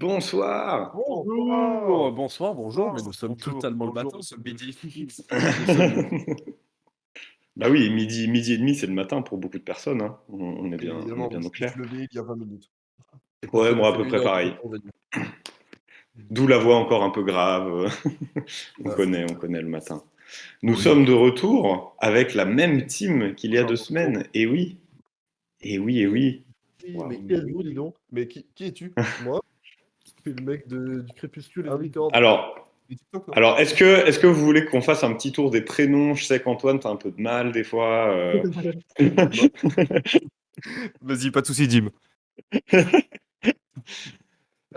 Bonsoir. Bonjour, bonsoir, bonjour, mais nous sommes Bonjour, totalement le bonjour, matin, nous ce sommes midi. Nous sommes Bah oui, midi et demi, c'est le matin pour beaucoup de personnes, hein. On est évidemment, bien moi au je me clair. suis levé il y a 20 minutes. Et Ouais, ça nous moi à fait peu 1 près heure de pareil. temps venir. D'où la voix encore un peu grave. On Ah, connaît le matin. Nous oui. sommes de retour avec la même team qu'il y a 2 Pardon, semaines. Et oui, et oui, et Oui, oui. oui, mais Waouh, qui êtes-vous, dis donc? mais qui es-tu? Moi, je suis le mec du crépuscule et Ah des oui, licornes. Alors, des TikTok, non? alors est-ce que vous voulez qu'on fasse un petit tour des prénoms? Je sais qu'Antoine, t'as un peu de mal des fois. Non. Vas-y, pas de soucis, Jim. Non,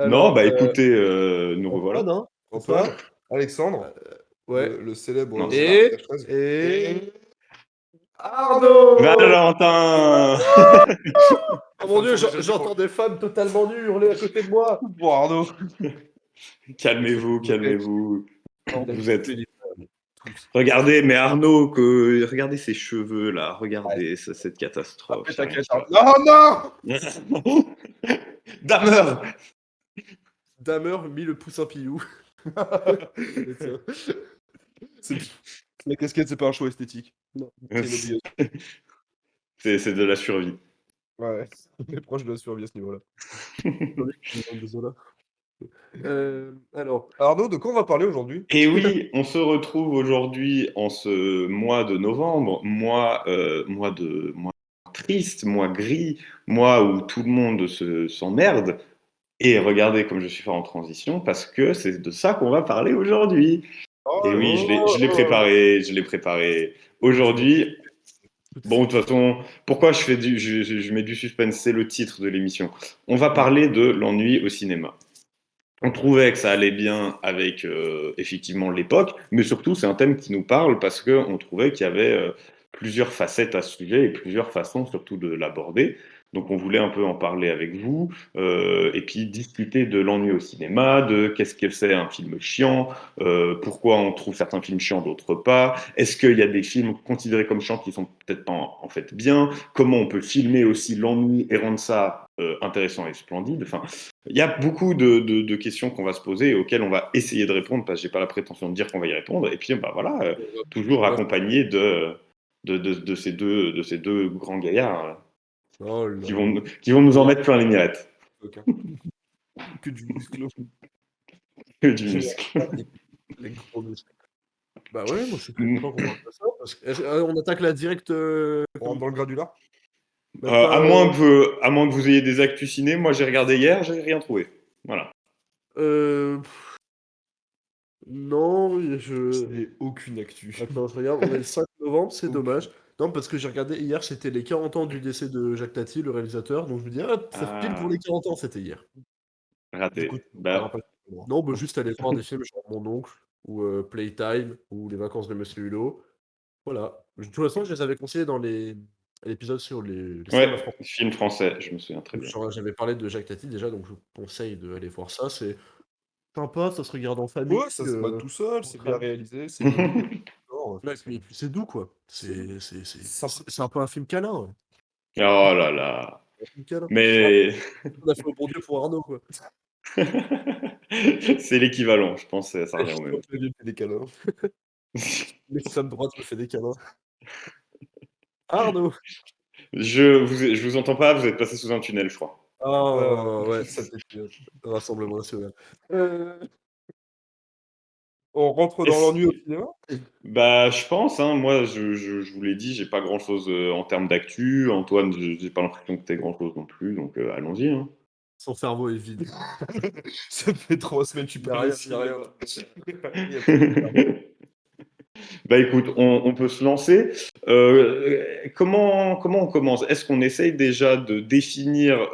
Alors, bah écoutez, nous Antoine, revoilà. hein, c'est ça? Antoine, Alexandre, Ouais. le célèbre Non, c'est... Et, CR13. et Arnaud! Valentin. Oh mon Dieu, j'entends des femmes totalement nues hurler à côté de moi. Bon, Arnaud. Calmez-vous, S'il vous plaît. calmez-vous. Bordel, Vous êtes... les femmes, tous. Regardez, mais Arnaud, regardez ses cheveux là, regardez cette catastrophe, Après, y a rien t'inquiète, qui va. Non, non! Damer. Damer mit le poussin pilou. Et tiens. C'est- La casquette, c'est pas un choix esthétique. Non. C'est une obligation. C'est de la survie. Ouais, on est proche de la survie à ce niveau-là. Désolé. Alors, Arnaud, de quoi on va parler aujourd'hui? Et oui, on se retrouve aujourd'hui en ce mois de novembre, mois triste, mois gris, mois où tout le monde s'emmerde. Et regardez comme je suis fort en transition, parce que c'est de ça qu'on va parler aujourd'hui. Et oui, Oh, je l'ai préparé. Aujourd'hui, bon, de toute façon, pourquoi je mets du suspense, c'est le titre de l'émission. On va parler de l'ennui au cinéma. On trouvait que ça allait bien avec effectivement l'époque, mais surtout c'est un thème qui nous parle parce qu'on trouvait qu'il y avait plusieurs facettes à ce sujet et plusieurs façons surtout de l'aborder. Donc on voulait un peu en parler avec vous et puis discuter de l'ennui au cinéma, de qu'est-ce que c'est un film chiant, pourquoi on trouve certains films chiants, d'autres pas, est-ce qu'il y a des films considérés comme chiants qui sont peut-être pas en fait bien, comment on peut filmer aussi l'ennui et rendre ça intéressant et splendide. Enfin, il y a beaucoup de questions qu'on va se poser et auxquelles on va essayer de répondre parce que j'ai pas la prétention de dire qu'on va y répondre. Et puis, bah voilà, toujours on va- accompagné de ces deux grands gaillards oh là qui vont nous en là. mettre plein les mirettes. Ok. Que du muscle. Que du J'ai muscle. les gros muscles. Bah ouais, moi je suis très content qu'on parle de ça. Parce que, on attaque là direct. On rentre dans le gradulat? Même pas. À moins que vous ayez des actus ciné, moi j'ai regardé hier, j'ai rien trouvé. Voilà. Euh, non, Je n'ai aucune actu. Attends, je regarde, on est le 5 novembre, c'est dommage. Non, parce que j'ai regardé hier, c'était les 40 ans du décès de Jacques Tati, le réalisateur. Donc je me dis, ah, ça fait pile pour Ah, les 40 ans, c'était hier. Du coup, raté. tu me Bah, rappelles pas moi. Non, bah juste aller voir des films genre Mon Oncle, ou Playtime, ou Les Vacances de Monsieur Hulot. Voilà. De toute façon, je les avais conseillés dans l'épisode sur les ouais, cinémas français. film français, je me souviens très bien. J'avais parlé de Jacques Tati déjà, donc je vous conseille d'aller voir ça. C'est sympa, ça se regarde en famille. Ouais, ça se mate tout seul, c'est entre bien amis. réalisé, c'est joli. Non, Ouais, et puis c'est doux, quoi. sympa. C'est un peu un film câlin, ouais. Oh là là. Un film câlin. Mais On a fait au bon Dieu pour Arnaud, quoi. c'est l'équivalent, je pense, ça revient au même. Je lui fais des câlins. L'extrême droite me fait des câlins. Arnaud! Je vous entends pas, vous êtes passé sous un tunnel, je crois. Ah ouais, Ça t'est Rassemblement national. On rentre dans Est-ce- l'ennui au cinéma? Bah, je pense, hein, moi, je vous l'ai dit, j'ai pas grand-chose en termes d'actu. Antoine, j'ai pas l'impression que t'aies grand-chose non plus, donc allons-y. Hein. Son cerveau est vide. Ça fait 3 semaines que je suis Y a pas rien, ici. y a rien. Il y a plus de cerveau. Bah écoute, on peut se lancer. Comment on commence? Est-ce qu'on essaye déjà de définir...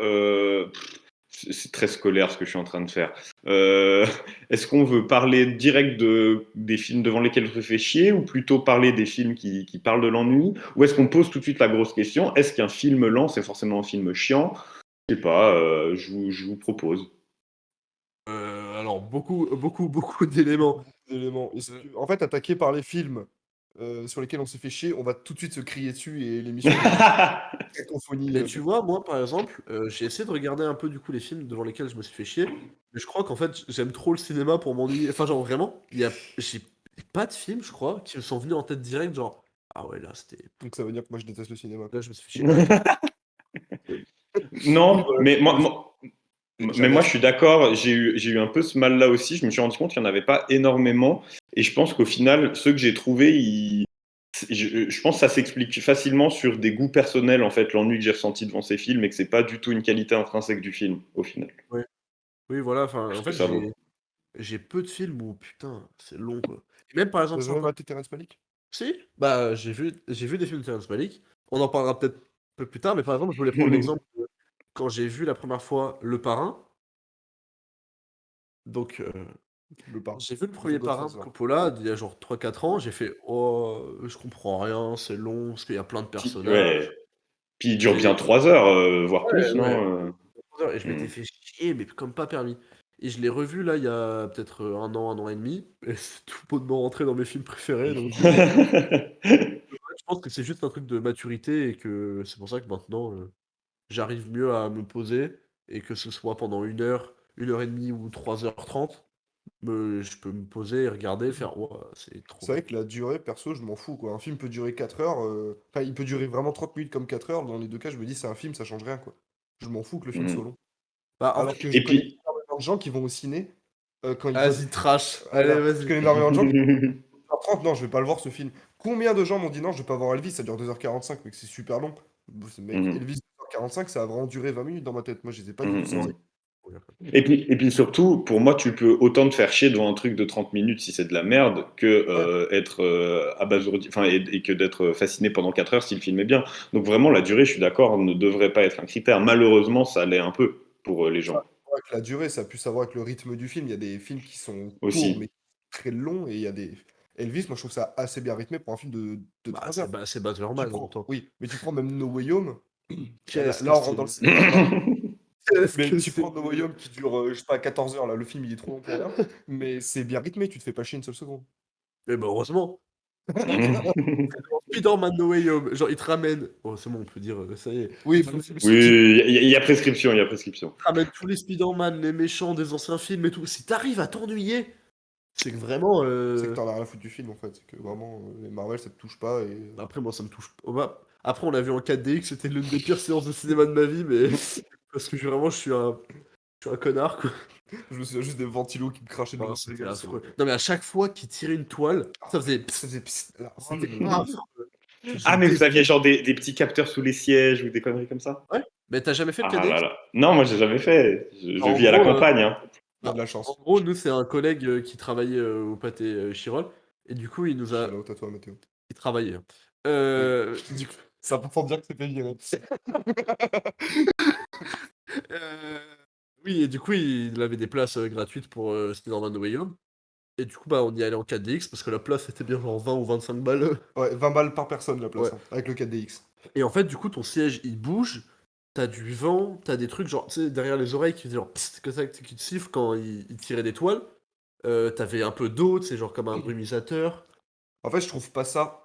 c'est très scolaire ce que je suis en train de faire. Est-ce qu'on veut parler direct des films devant lesquels je me fais chier ou plutôt parler des films qui parlent de l'ennui? Ou est-ce qu'on pose tout de suite la grosse question? Est-ce qu'un film lent, c'est forcément un film chiant? Je sais pas, je vous propose. Alors beaucoup d'éléments. D'éléments. En fait, attaqué par les films sur lesquels on s'est fait chier, on va tout de suite se crier dessus et l'émission va être une cacophonie. Mais tu vois, moi, par exemple, j'ai essayé de regarder un peu, du coup, les films devant lesquels je me suis fait chier. Mais je crois qu'en fait, j'aime trop le cinéma pour m'ennuyer. Enfin, genre vraiment, j'ai pas de films, je crois, qui me sont venus en tête direct, genre, ah ouais, là, c'était. Donc ça veut dire que moi je déteste le cinéma. Là, je me suis fait chier. Ah, Oui, Non, voilà, mais je mais jamais moi, assez. je suis d'accord. J'ai eu un peu ce mal-là aussi. Je me suis rendu compte qu'il n'y en avait pas énormément. Et je pense qu'au final, ceux que j'ai trouvés, je pense que ça s'explique facilement sur des goûts personnels, en fait, l'ennui que j'ai ressenti devant ces films et que c'est pas du tout une qualité intrinsèque du film, au final. ouais. Oui, voilà, enfin, Ce en que fait, ça vaut. j'ai peu de films où, putain, c'est long, quoi. Et même par T'as exemple, jamais maté Terrence Malick? Si, bah, j'ai vu des films de Terrence Malick. On en parlera peut-être un peu plus tard, mais par exemple, je voulais prendre l'exemple de quand j'ai vu la première fois Le Parrain. Donc, Le parrain. j'ai vu le The premier Parrain de Godfather. Coppola il y a genre 3-4 ans. J'ai fait, oh, je comprends rien, c'est long, parce qu'il y a plein de personnages. Ouais. Puis il dure C'est bien 3 heures, voire Ouais, plus, ouais. non? Et je m'étais Hmm. fait chier, mais comme pas permis. Et je l'ai revu là il y a peut-être un an et demi. Et c'est tout bonnement rentré dans mes films préférés. Donc, je pense que c'est juste un truc de maturité et que c'est pour ça que maintenant, j'arrive mieux à me poser et que ce soit pendant 1 heure et demie ou 3h30, je peux me poser et regarder et faire «Ouah, c'est trop C'est bien». vrai que la durée, perso, je m'en fous, quoi. Un film peut durer 4 heures. Enfin, il peut durer vraiment 30 minutes comme 4 heures. Dans les deux cas, je me dis, c'est un film, ça change rien, quoi. Je m'en fous que le film soit Hmm. long. Bah, en Alors fait, que je Et connais puis. énormément de gens qui vont au ciné quand ils peuvent. vas-y, trash. Allez, Voilà. Je vas-y. connais énormément de gens qui 1h30, non, je vais pas le voir ce film. Combien de gens m'ont dit non, je vais pas voir Elvis, ça dure 2h45, mais que c'est super long. Mec, Mhm. Elvis 2h45, ça a vraiment duré 20 minutes dans ma tête. Moi, je les ai pas du tout Mhm, sentis. mhm. Et puis surtout, pour moi, tu peux autant te faire chier devant un truc de 30 minutes si c'est de la merde que Ouais, être abasourdi, enfin, et que d'être fasciné pendant 4 heures si le film est bien. Donc vraiment, la durée, je suis d'accord, ne devrait pas être un critère. Malheureusement, ça l'est un peu pour les ça a gens à voir avec la durée, ça a pu savoir avec le rythme du film. Il y a des films qui sont courts, mais aussi. très longs, et il y a des. Elvis, moi, je trouve ça assez bien rythmé pour un film de Bah, 3 heures. c'est Baz Tu Luhrmann en même prends, temps. oui, mais tu prends même No Way Home. Là, Qu'est-ce que là, on rentre c'est dans le cinéma grave. qu'est-ce Mais que tu c'est prends No Way Home qui dure, je sais pas, 14 heures, là, le film il est trop long pour rien, mais c'est bien rythmé, tu te fais pas chier une seule seconde. Mais bah, heureusement. Spider-Man No Way Home, genre, il te ramène oh, c'est bon, on peut dire, ça y est. Oui, Il te Oui, il y a prescription, il y a prescription. ramène tous les Spider-Man, les méchants des anciens films et tout. Si t'arrives à t'ennuyer, c'est que vraiment, c'est que t'en as rien à foutre du film en fait, c'est que vraiment les Marvel ça te touche pas et après, moi, ça me touche. Bah, après, on l'a vu en 4DX, c'était l'une des pires séances de cinéma de ma vie, mais parce que vraiment, je suis un connard, quoi. je me souviens juste des ventilos qui me crachaient Oh, dans la c'était gueule. affreux. Non, mais à chaque fois qu'il tirait une toile, ça faisait Ça faisait psst, là. C'était affreux. Je Ah, mais vous déteste. aviez genre des petits capteurs sous les sièges ou des conneries comme ça? Ouais, mais t'as jamais fait le Ah là 4DX? là. Non, moi j'ai jamais fait. Je En vis à la gros, campagne, hein. On a de bah, la en chance. gros, nous, c'est un collègue qui travaillait au pâté Chirol, et du coup, il nous a. Shout out à toi Mathéo. Il travaillait, hein. Oui. Du coup, C'est important de dire que c'est pas viré. euh, oui, et du coup, il avait des places gratuites pour Spider-Man No Way Home. Et du coup, bah, on y allait en 4DX parce que la place était bien genre 20 ou 25 balles. Ouais, 20 balles par personne la Ouais. place, hein, avec le 4DX. Et en fait, du coup, ton siège il bouge, t'as du vent, t'as des trucs genre, tu sais, derrière les oreilles qui faisaient genre psst, que ça qui te siffle quand il tirait des toiles. T'avais un peu d'eau, c'est genre comme un brumisateur. En fait, je trouve pas ça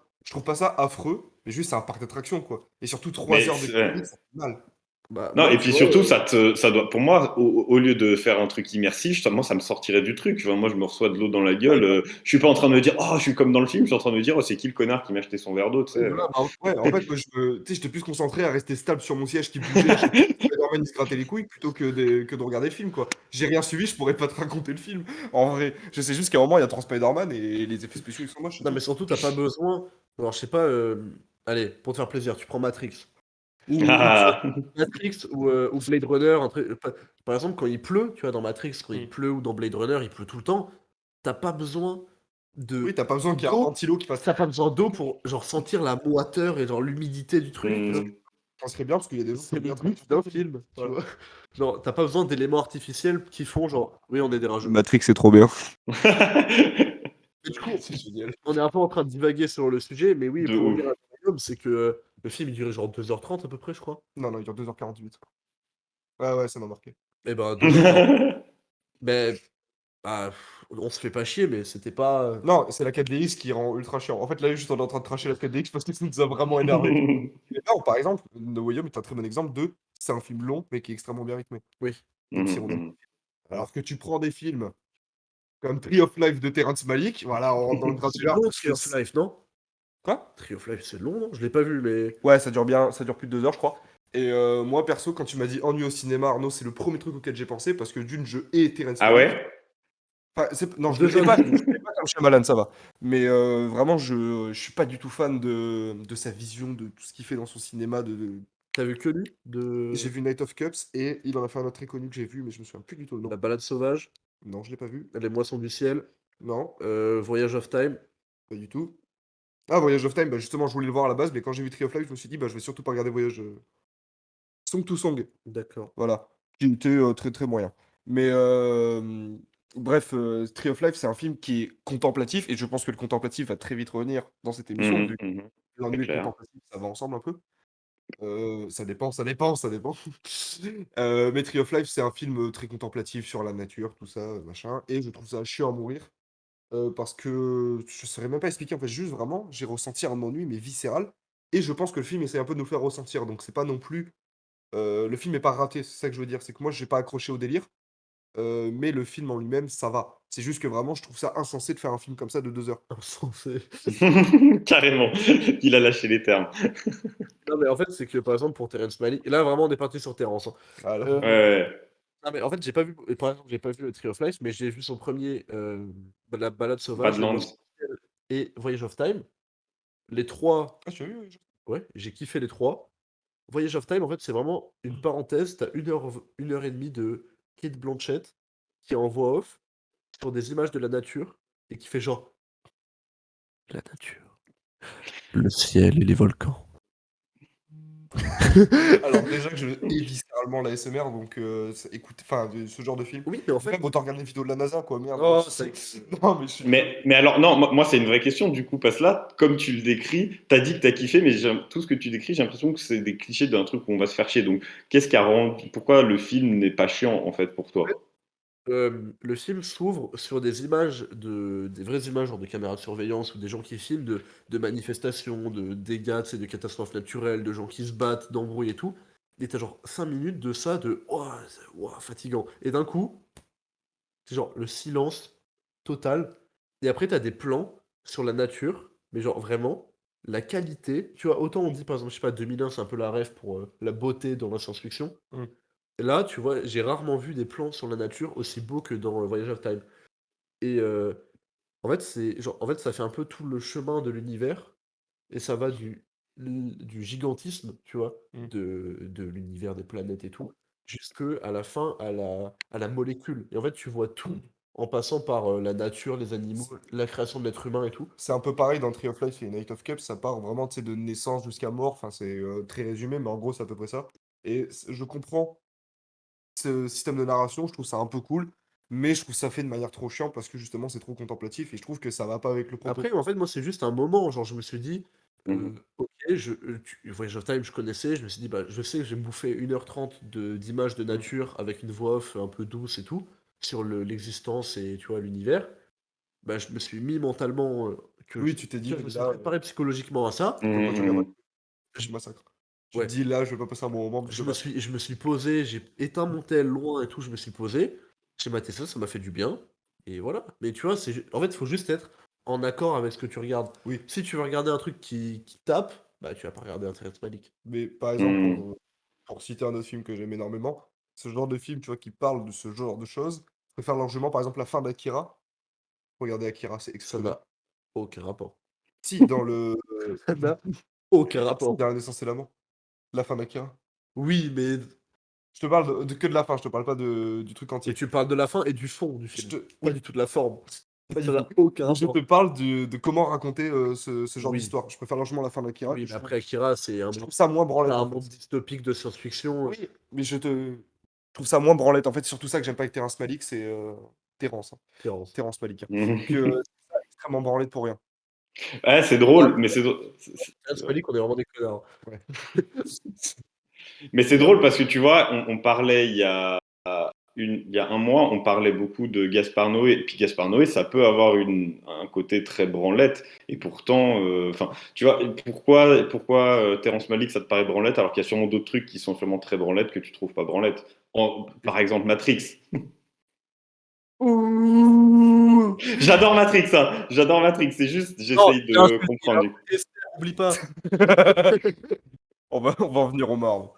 affreux, mais juste c'est un parc d'attractions quoi. Et surtout 3 Mais heures de ouais. 4DX, ça fait mal. Bah, Non, moi, et tu puis vois, surtout, ça doit, pour moi, au lieu de faire un truc immersif, moi, ça me sortirait du truc. Enfin, moi, je me reçois de l'eau dans la Ouais, gueule. Je suis pas en train de me dire, oh, je suis comme dans le film. Je suis en train de me dire, oh, c'est qui le connard qui m'a acheté son verre d'eau, tu oui, sais. voilà, bah, ouais, en fait, moi, tu sais, j'étais plus concentré à rester stable sur mon siège qui bougeait à chaque fois que Spider-Man il se grattait les couilles plutôt que de regarder le film, quoi. J'ai rien suivi, je pourrais pas te raconter le film. En vrai, je sais juste qu'à un moment, il y a 3 Spider-Man et les effets spéciaux, ils sont moches, c'est non, mais tout. surtout, t'as pas besoin. Alors, je sais pas, allez, pour te faire plaisir, tu prends Matrix. Ou tu vois, Ah. Matrix ou Blade Runner. Par exemple, quand il pleut, tu vois, dans Matrix, quand il Mm. pleut ou dans Blade Runner, il pleut tout le temps. T'as pas besoin Oui, de t'as pas besoin qu'il y ait un d'eau. ventilo qui passe. T'as pas besoin d'eau pour genre sentir la moiteur et genre l'humidité du truc. Genre, Hmm. Ça serait bien parce qu'il y a des gens qui c'est aiment le bien but transporter d'un le film. film, tu Voilà. vois. Genre, t'as pas besoin d'éléments artificiels qui font genre, oui, on est des rageux. Matrix, c'est trop bien. Et du coup, C'est génial. on est un peu en train de divaguer sur le sujet, mais oui, De pour revenir ouf. à Millennium, c'est que le film il durait genre 2h30 à peu près, je crois. Non, non, il dure 2h48. Ouais, ouais, ça m'a marqué. Et ben 2h40. Ben, bah, on se fait pas chier, mais c'était pas. Non, c'est la 4DX qui rend ultra chiant. En fait, là, juste on est en train de tracher la 4DX parce que ça nous a vraiment énervé. Mais non, par exemple, No Way Home est un très bon exemple de c'est un film long mais qui est extrêmement bien rythmé. Oui. Donc si Mhm, on aime mhm. Alors que tu prends des films comme Tree of Life de Terrence Malick, voilà, on rentre dans le C'est gradulaire. long, Tree of Life, non? Quoi? Tree of Life, c'est long, non? Je l'ai pas vu, mais. Ouais, ça dure plus de 2 heures, je crois. Et moi, perso, quand tu m'as dit ennui au cinéma, Arnaud, c'est le premier truc auquel j'ai pensé parce que d'une, je hais Terrence Ah Malick. ouais? Enfin, non, je le Deux hais pas, je ennui. le hais pas comme Shyamalan, ça va. Mais vraiment, je suis pas du tout fan de sa vision, de tout ce qu'il fait dans son cinéma. T'as vu que lui? J'ai vu Night of Cups et il en a fait un autre très connu que j'ai vu, mais je me souviens plus du tout le nom. La balade sauvage, Non, je l'ai pas vu. Les moissons du ciel, Non, Voyage of Time. pas du tout. Ah, Voyage of Time, bah justement, je voulais le voir à la base, mais quand j'ai vu Tree of Life, je me suis dit, bah je vais surtout pas regarder Voyage. Song to Song. D'accord. Voilà, qui était très très moyen. Mais bref, Tree of Life, c'est un film qui est contemplatif, et je pense que le contemplatif va très vite revenir dans cette émission, vu que C'est l'ennui et le clair. contemplatif, ça va ensemble un peu. Ça dépend, ça dépend, ça dépend. Mais Tree of Life, c'est un film très contemplatif sur la nature, tout ça, machin, et je trouve ça chiant à mourir, parce que je saurais même pas expliquer, en fait, juste vraiment, j'ai ressenti un ennui, mais viscéral, et je pense que le film essaie un peu de nous faire ressentir, donc c'est pas non plus le film est pas raté, c'est ça que je veux dire. C'est que moi, j'ai pas accroché au délire, mais le film en lui-même, ça va. C'est juste que vraiment, je trouve ça insensé de faire un film comme ça de 2 heures. Insensé. Carrément. Il a lâché les termes. Non, mais en fait, c'est que par exemple, pour Terrence Malick, et là vraiment, on est parti sur Terrence, hein. Voilà. Euh, Ouais. non, mais en fait, j'ai pas vu, et par exemple, j'ai pas vu Tree of Life, mais j'ai vu son premier, La balade sauvage, Les moissons Badlands. du ciel et Voyage of Time. Les trois, Ah, tu as vu? Oui, ouais, j'ai kiffé les trois. Voyage of Time, en fait, c'est vraiment une parenthèse. T'as 1 heure et demie de Kate Blanchett qui est en voix off sur des images de la nature et qui fait genre la nature, le ciel et les volcans. Alors déjà que je hais viscéralement la SMR, donc écoute, enfin, ce genre de film. Oui, mais en fait. Même autant regarder les vidéos de la NASA, quoi, merde. Oh, ça. Non, mais je suis désolé. Mais alors, non, moi c'est une vraie question du coup, parce que là, comme tu le décris, t'as dit que t'as kiffé, mais tout ce que tu décris, j'ai l'impression que c'est des clichés d'un truc où on va se faire chier. Donc, qu'est-ce qui a rendu, pourquoi le film n'est pas chiant en fait pour toi? Le film s'ouvre sur des images, des vraies images genre de caméras de surveillance ou des gens qui filment de manifestations, de dégâts, tu sais, de catastrophes naturelles, de gens qui se battent, d'embrouilles et tout. Et t'as genre 5 minutes de ça, de ouah, ouah, fatigant. Et d'un coup, c'est genre le silence total. Et après, t'as des plans sur la nature, mais genre vraiment, la qualité. Tu vois, autant on dit par exemple, je sais pas, 2001, c'est un peu la rêve pour la beauté dans la science-fiction. Mm. Là, tu vois, j'ai rarement vu des plans sur la nature aussi beaux que dans Voyage of Time. Et en fait, en fait, ça fait un peu tout le chemin de l'univers, et ça va du gigantisme, tu vois, Mm. de l'univers, des planètes et tout, jusque à la fin, à la molécule. Et en fait, tu vois tout en passant par la nature, les animaux, la création de l'être humain et tout. C'est un peu pareil dans Tree of Life et Night of Cups, ça part vraiment, tu sais, de naissance jusqu'à mort, enfin, c'est très résumé, mais en gros, c'est à peu près ça. Et je comprends ce système de narration, je trouve ça un peu cool, mais je trouve ça fait de manière trop chiant parce que justement c'est trop contemplatif et je trouve que ça va pas avec le propos. Après, en fait, moi, c'est juste un moment. Genre, je me suis dit, Mhm. ok, Voyage of Time, je connaissais. Je me suis dit, bah, je sais que je vais me bouffer 1h30 d'images de Mm. nature avec une voix off un peu douce et tout, sur l'existence et tu vois, l'univers. Bah, je me suis mis mentalement, Oui, tu t'es tu dit, vois, je me suis là, préparé psychologiquement à ça. comme quand tu regardes Mhm. je massacre. Tu te Ouais, dis, là, je vais pas passer un bon moment, mais je le passe. je me suis posé, j'ai éteint mon tel loin et tout, je me suis posé. J'ai maté ça, ça m'a fait du bien. Et voilà. Mais tu vois, en fait, il faut juste être en accord avec ce que tu regardes. Oui, Si tu veux regarder un truc qui tape, bah tu vas pas regarder un Terrence Malick. mais par exemple, Mhm. pour citer un autre film que j'aime énormément, ce genre de film, tu vois, qui parle de ce genre de choses, je préfère largement, par exemple, la fin d'Akira. Regardez Akira, c'est Ça exceptionnel. n'a aucun rapport. Si, dans le. Ça n'a aucun Si, rapport. dans La naissance et la mort. La fin d'Akira. Oui, mais Je te parle que de la fin, je te parle pas du truc mais entier. tu parles de la fin et du fond du Je film, te... pas Oui, du tout de la forme. pas du Ça tout. n'a aucun Mais je te rapport. parle de comment raconter ce genre Oui, d'histoire. Je préfère largement la fin d'Akira. oui, Et mais après Akira, c'est je trouve ça moins branlette, un en monde fait. dystopique de science-fiction. Oui, mais je trouve ça moins branlette. En fait, c'est surtout ça que j'aime pas avec Terrence Malick, c'est Terrence. Hein. Terrence. Terrence Malick. Hein. Que Mhm. c'est ça, extrêmement branlette pour rien. Ouais, c'est Ouais, drôle, mais Terrence Malick, on est vraiment des connards. Ouais. mais c'est Mais drôle parce que tu vois, on parlait il y a un mois, on parlait beaucoup de Gaspard Noé. Et puis Gaspard Noé, ça peut avoir un côté très branlette. Et pourtant, enfin, tu vois, pourquoi Terrence Malick, ça te paraît branlette alors qu'il y a sûrement d'autres trucs qui sont sûrement très branlettes que tu trouves pas branlettes. Par exemple, Matrix. J'adore Matrix, hein. J'adore Matrix. C'est juste, Non, j'essaye il y a un de truc, comprendre. oublie pas. On va en venir au marbre.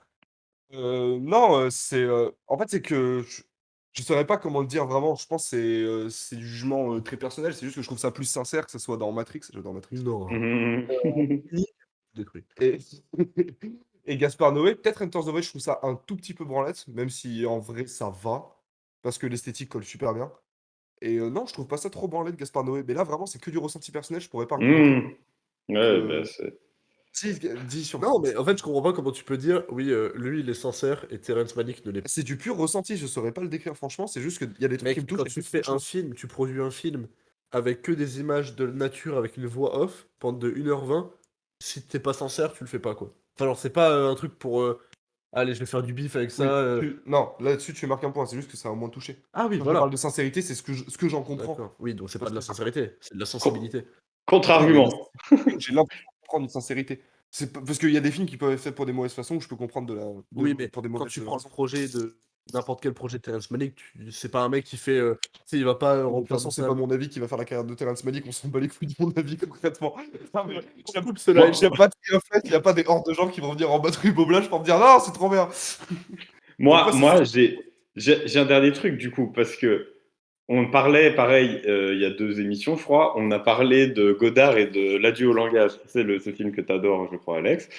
Non, en fait, c'est que je saurais pas comment le dire vraiment. Je pense que c'est du jugement très personnel. C'est juste que je trouve ça plus sincère que ce soit dans Matrix. J'adore Matrix. Non. Mhm. Détruit. Et, et Gaspard Noé, peut-être Enter the Void, je trouve ça un tout petit peu branlette, même si en vrai ça va, parce que l'esthétique colle super bien. Et non, je trouve pas ça trop branlette, Gaspard Noé. Mais là, vraiment, c'est que du ressenti personnel, je pourrais pas argumenter. Mhm. Ouais, bah, Euh, c'est. Si, dis sur. Non, mais en fait, je comprends pas comment tu peux dire, oui, lui, il est sincère et Terrence Malick ne l'est pas. C'est du pur ressenti, je saurais pas le décrire franchement, c'est juste qu'il y a des trucs qui me Mec, touchent. quand et tu d'autres fais un choses. film, tu produis un film avec que des images de nature avec une voix off pendant de 1h20, si t'es pas sincère, tu le fais pas, quoi. Enfin, alors, c'est pas un truc pour. Allez, je vais faire du bif avec ça. Oui, non, là-dessus tu marques un point, c'est juste que ça a au moins touché. Ah oui, Quand je parle voilà. de sincérité, c'est ce que j'en comprends. D'accord. Oui, donc c'est pas Parce de la que sincérité, c'est de la Con- sensibilité. non, mais Contre-argument. j'ai l'impression de comprendre une sincérité. Parce qu'il y a des films qui peuvent être faits pour des mauvaises façons où je peux comprendre Oui, mais pour des quand mauvaises tu prends le raisons. projet de n'importe quel projet de Terrence Malick, c'est pas un mec qui fait. Tu sais, il va pas De toute remplir façon, de c'est pas sable. mon avis qui va faire la carrière de Terrence Malick, on s'en bat les couilles de mon avis concrètement. Non, mais On coupe ce live. il y a pas de fait, il y a pas des hordes de gens qui vont venir en batterie boblage pour me dire non, c'est trop bien. Donc Moi, moi, c'est moi j'ai un dernier truc, du coup, parce que on parlait, pareil, il y a 2 émissions, je crois, on a parlé de Godard et de L'adieu au langage. C'est ce film que tu adores, je crois, Alex.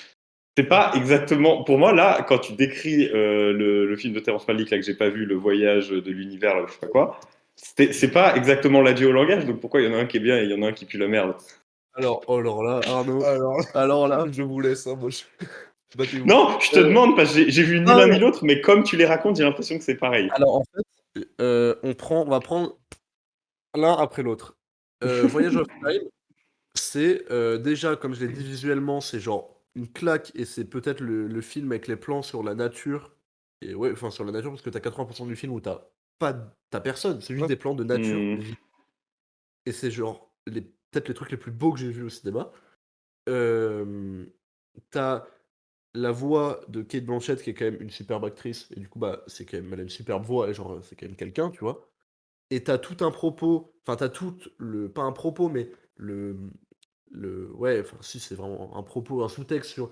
C'est pas exactement. Pour moi, là, quand tu décris le film de Terrence Malick, là, que j'ai pas vu, Le voyage de l'univers, là, je sais pas quoi, c'est pas exactement l'adieu au langage, donc pourquoi il y en a un qui est bien et il y en a un qui pue la merde? Alors, oh là, Arnaud. alors, Alors là. je vous laisse, hein, moi, battez-vous. Non, je te demande, parce que j'ai vu ni non, l'un mais- ni l'autre, mais comme tu les racontes, j'ai l'impression que c'est pareil. Alors, en fait, on va prendre l'un après l'autre. Voyage of Time, c'est déjà, comme je l'ai dit visuellement, c'est genre une claque et c'est peut-être le film avec les plans sur la nature. Et ouais, enfin sur la nature, parce que t'as 80% du film où t'as personne, c'est juste Ouais. des plans de nature. Hmm. Et c'est genre peut-être les trucs les plus beaux que j'ai vus au cinéma. Euh, T'as la voix de Kate Blanchett qui est quand même une superbe actrice, et du coup, bah, c'est quand même, elle a une superbe voix, et genre, c'est quand même quelqu'un, tu vois. Et t'as tout un propos, enfin, t'as tout le, pas un propos, mais ouais, enfin, si, c'est vraiment un propos, un sous-texte sur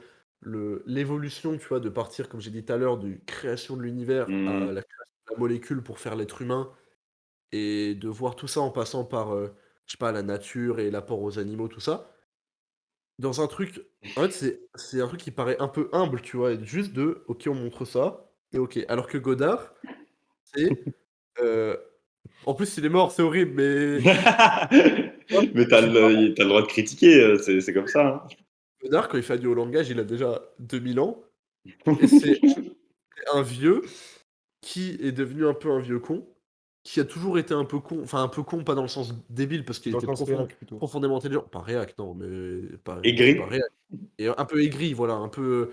l'évolution, tu vois, de partir, comme j'ai dit tout à l'heure, du création de l'univers à Hmm. la création de la molécule pour faire l'être humain, et de voir tout ça en passant par, je sais pas, la nature et l'apport aux animaux, tout ça dans un truc. En fait, c'est un truc qui paraît un peu humble, tu vois, juste de OK, on montre ça, et OK. Alors que Godard, c'est. euh, En plus, il est mort, c'est horrible, mais. Mais t'as le droit de critiquer, c'est comme ça, hein. Godard, quand il fait Adieu au langage, il a déjà 2000 ans, et c'est un vieux qui est devenu un peu un vieux con, qui a toujours été un peu con, enfin un peu con, pas dans le sens débile, parce qu'il Dans le était sens réac, plutôt. profondément intelligent. Pas réac, non, mais pas Aigri. réac. Et un peu aigri, voilà, un peu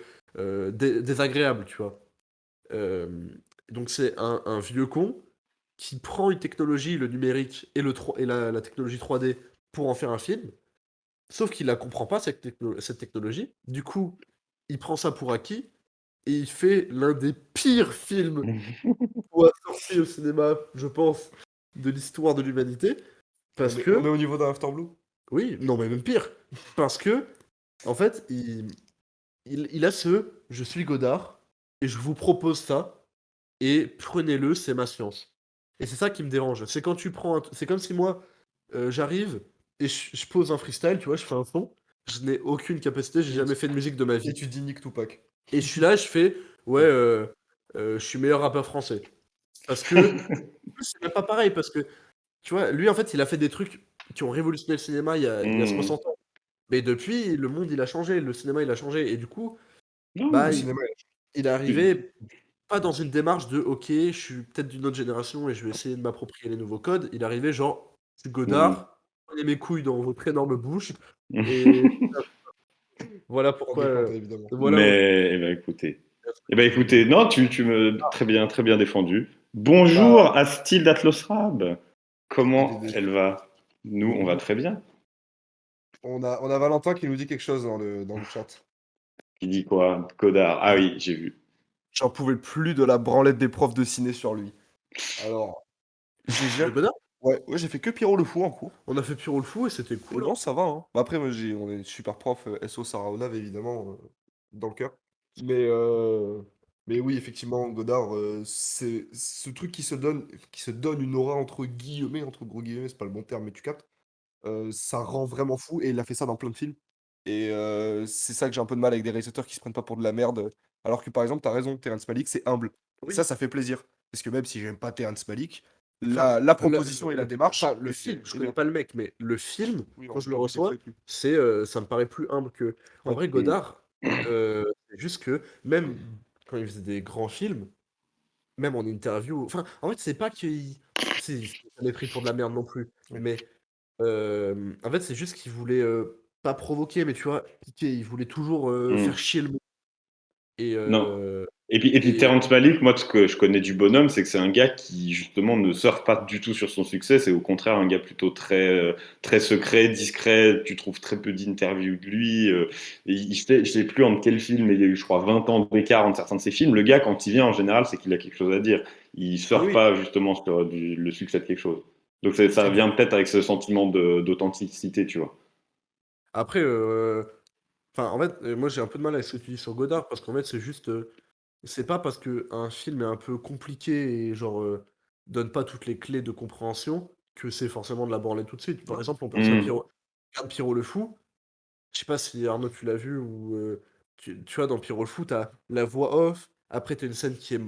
désagréable, tu vois. Euh, donc c'est un vieux con qui prend une technologie, le numérique et, et la technologie 3D pour en faire un film, sauf qu'il la comprend pas, cette technologie. Du coup, il prend ça pour acquis et il fait l'un des pires films qu'on a sorti au cinéma, je pense, de l'histoire de l'humanité. Parce On est que, au niveau d'un After Blue. oui, non mais même pire, parce que, en fait, il a je suis Godard, et je vous propose ça, et prenez-le, c'est ma science. Et c'est ça qui me dérange. C'est quand tu prends c'est comme si moi, j'arrive et je pose un freestyle, tu vois, je fais un son, je n'ai aucune capacité, j'ai Et jamais fait de musique de ma Et vie. tu dis Nick Tupac. Et je suis là, je fais, ouais, je suis meilleur rappeur français. Parce que, en plus, c'est même pas pareil, parce que, tu vois, lui, en fait, il a fait des trucs qui ont révolutionné le cinéma il y a Hmm. 60 ans. Mais depuis, le monde, il a changé, le cinéma, il a changé. Et du coup, Non, Le bah, cinéma. il est arrivé pas dans une démarche de OK, je suis peut-être d'une autre génération et je vais essayer de m'approprier les nouveaux codes. Il est arrivé genre, je suis hmm. Godard, prenez mes couilles dans votre énorme bouche et voilà Sans pourquoi. décompte, évidemment. Voilà où. Mais, eh ben, écoutez, non, tu me très bien défendu. Bonjour Bah, à Style d'Atlos Rab. il est Comment elle déçu. va? Nous, on va très bien. On a Valentin qui nous dit quelque chose dans le chat. Qui dit quoi? Codard. Ah oui, j'ai vu. J'en pouvais plus de la branlette des profs de ciné sur lui. Alors, De GG, Godard? Ouais, ouais, j'ai fait que Pierrot le Fou en cours. On a fait Pierrot le Fou et c'était Et cool, hein. non, ça va, hein. Bah, après, moi, on est super prof, SO Sarah Onave, évidemment, dans le cœur. Mais, euh, mais oui, effectivement, Godard, c'est ce truc qui se donne une aura entre gros guillemets, c'est pas le bon terme, mais tu captes. Ça rend vraiment fou et il a fait ça dans plein de films. Et c'est ça que j'ai un peu de mal avec des réalisateurs qui se prennent pas pour de la merde. Alors que par exemple, t'as raison, Terrence Malick, c'est humble. Et Oui. ça fait plaisir. Parce que même si j'aime pas Terrence Malick, Enfin, la proposition et la démarche. enfin, le film, je connais pas le mec, mais le film, Oui, quand non, je le le texte reçois, avec lui. ça me paraît plus humble que. En Ouais. vrai, Mm. Godard, c'est juste que même quand il faisait des grands films, même en interview, enfin, en fait, c'est pas qu'il. Il s'en est pris pour de la merde non plus. Oui. Mais en fait, c'est juste qu'il voulait pas provoquer, mais tu vois, piquer. Il voulait toujours faire Mm. chier le monde. Et, Non. euh, Et puis et Terrence Malick, moi, ce que je connais du bonhomme, c'est que c'est un gars qui, justement, ne surfe pas du tout sur son succès. C'est au contraire un gars plutôt très secret, discret. Tu trouves très peu d'interviews de lui. Et je sais plus entre quel film, mais il y a eu, je crois, 20 ans d'écart entre certains de ses films. Le gars, quand il vient, en général, c'est qu'il a quelque chose à dire. Il oui, surfe oui, pas, justement, sur le succès de quelque chose. Donc ça c'est vient peut-être avec ce sentiment d'authenticité, tu vois. après, enfin, en fait, moi j'ai un peu de mal avec ce que tu dis sur Godard parce qu'en fait, c'est juste. C'est pas parce que un film est un peu compliqué et genre donne pas toutes les clés de compréhension que c'est forcément de la branler tout de suite. Par Non. exemple, on pense à Mm. Pierrot, regarde Pierrot le Fou. Je sais pas si Arnaud tu l'as vu ou tu vois dans Pierrot le Fou, t'as la voix off. Après, t'as une scène qui est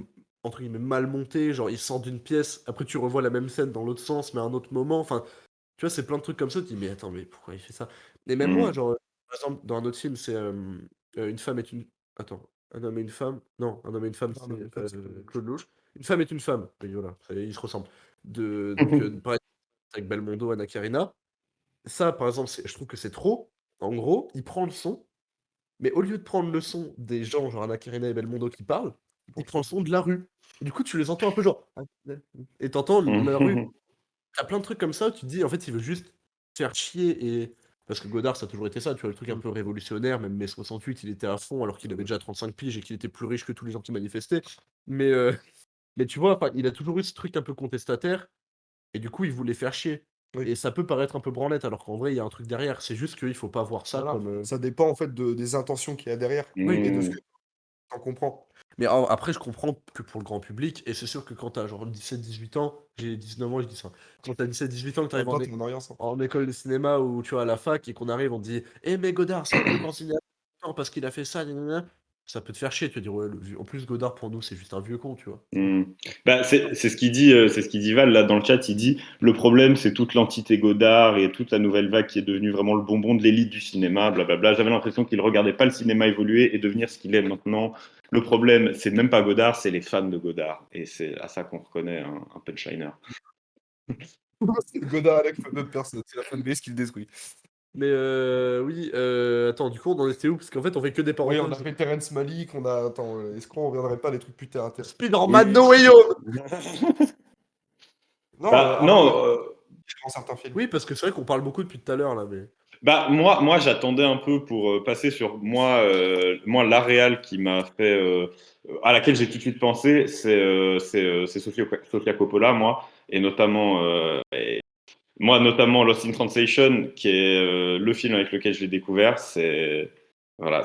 entre guillemets mal montée, genre il sort d'une pièce. Après, tu revois la même scène dans l'autre sens, mais à un autre moment. Enfin, tu vois, c'est plein de trucs comme ça. Tu te dis, mais attends, mais pourquoi il fait ça? Et même moi, Mm. genre, par exemple, dans un autre film, c'est Une femme est une. Attends, un homme et une femme. Non, un homme et une femme, Non, c'est mais une femme, c'est Claude Lelouch. Claude Lelouch. Une femme est une femme. Oui, voilà, ils se ressemblent. Donc, pareil, avec Belmondo, Anna Karina. Ça, par exemple, je trouve que c'est trop. En gros, il prend le son, mais au lieu de prendre le son des gens, genre Anna Karina et Belmondo qui parlent, il prend le son de la rue. Et du coup, tu les entends un peu genre. Et t'entends la rue. Mm. T'as plein de trucs comme ça où tu te dis, en fait, il veut juste faire chier et. Parce que Godard, ça a toujours été ça, tu vois, le truc un Mm. peu révolutionnaire, même mai 68, il était à fond alors qu'il avait déjà 35 piges et qu'il était plus riche que tous les gens qui manifestaient. Mais, euh, mais tu vois, enfin, il a toujours eu ce truc un peu contestataire et du coup, il voulait faire chier. Oui. Et ça peut paraître un peu branlette alors qu'en vrai, il y a un truc derrière. C'est juste qu'il faut pas voir ça Voilà. comme. Ça dépend en fait des intentions qu'il y a derrière Oui. et de ce que Mm. tu en comprends. Mais après, je comprends que pour le grand public, et c'est sûr que quand t'as genre 17-18 ans, j'ai 19 ans, je dis ça. Quand t'as 17-18 ans, que En même t'arrives temps, t'es en rien, ça. en école de cinéma ou tu vois à la fac et qu'on arrive, on te dit Eh mais Godard, c'est le plus grand cinéaste parce qu'il a fait ça, nanana. Ça peut te faire chier, tu vas dire ouais, en plus Godard pour nous c'est juste un vieux con, tu vois. Hmm. Bah, c'est ce qu'il dit, c'est ce qu'il dit Val là dans le chat. Il dit le problème c'est toute l'entité Godard et toute la nouvelle vague qui est devenue vraiment le bonbon de l'élite du cinéma. Blablabla. J'avais l'impression qu'il regardait pas le cinéma évoluer et devenir ce qu'il est maintenant. Le problème c'est même pas Godard, c'est les fans de Godard et c'est à ça qu'on reconnaît un punchliner. Godard avec d'autres personnes, c'est la fanbase qui le détruit. Mais oui, attends, du coup on en était où? Parce qu'en fait on fait que des Oui, on a parenthèses. fait Terrence Malick, on a. Attends, est-ce qu'on reviendrait pas à des trucs plus terre à terre? Spider-Man Oui. No Way Home. Non, Bah Arnaud, non. dans certains films. Oui, parce que c'est vrai qu'on parle beaucoup depuis tout à l'heure là, mais. Bah moi j'attendais un peu pour passer sur moi la réal qui m'a fait à laquelle j'ai tout de suite pensé c'est Sofia Coppola moi et notamment Lost in Translation qui est le film avec lequel je l'ai découvert c'est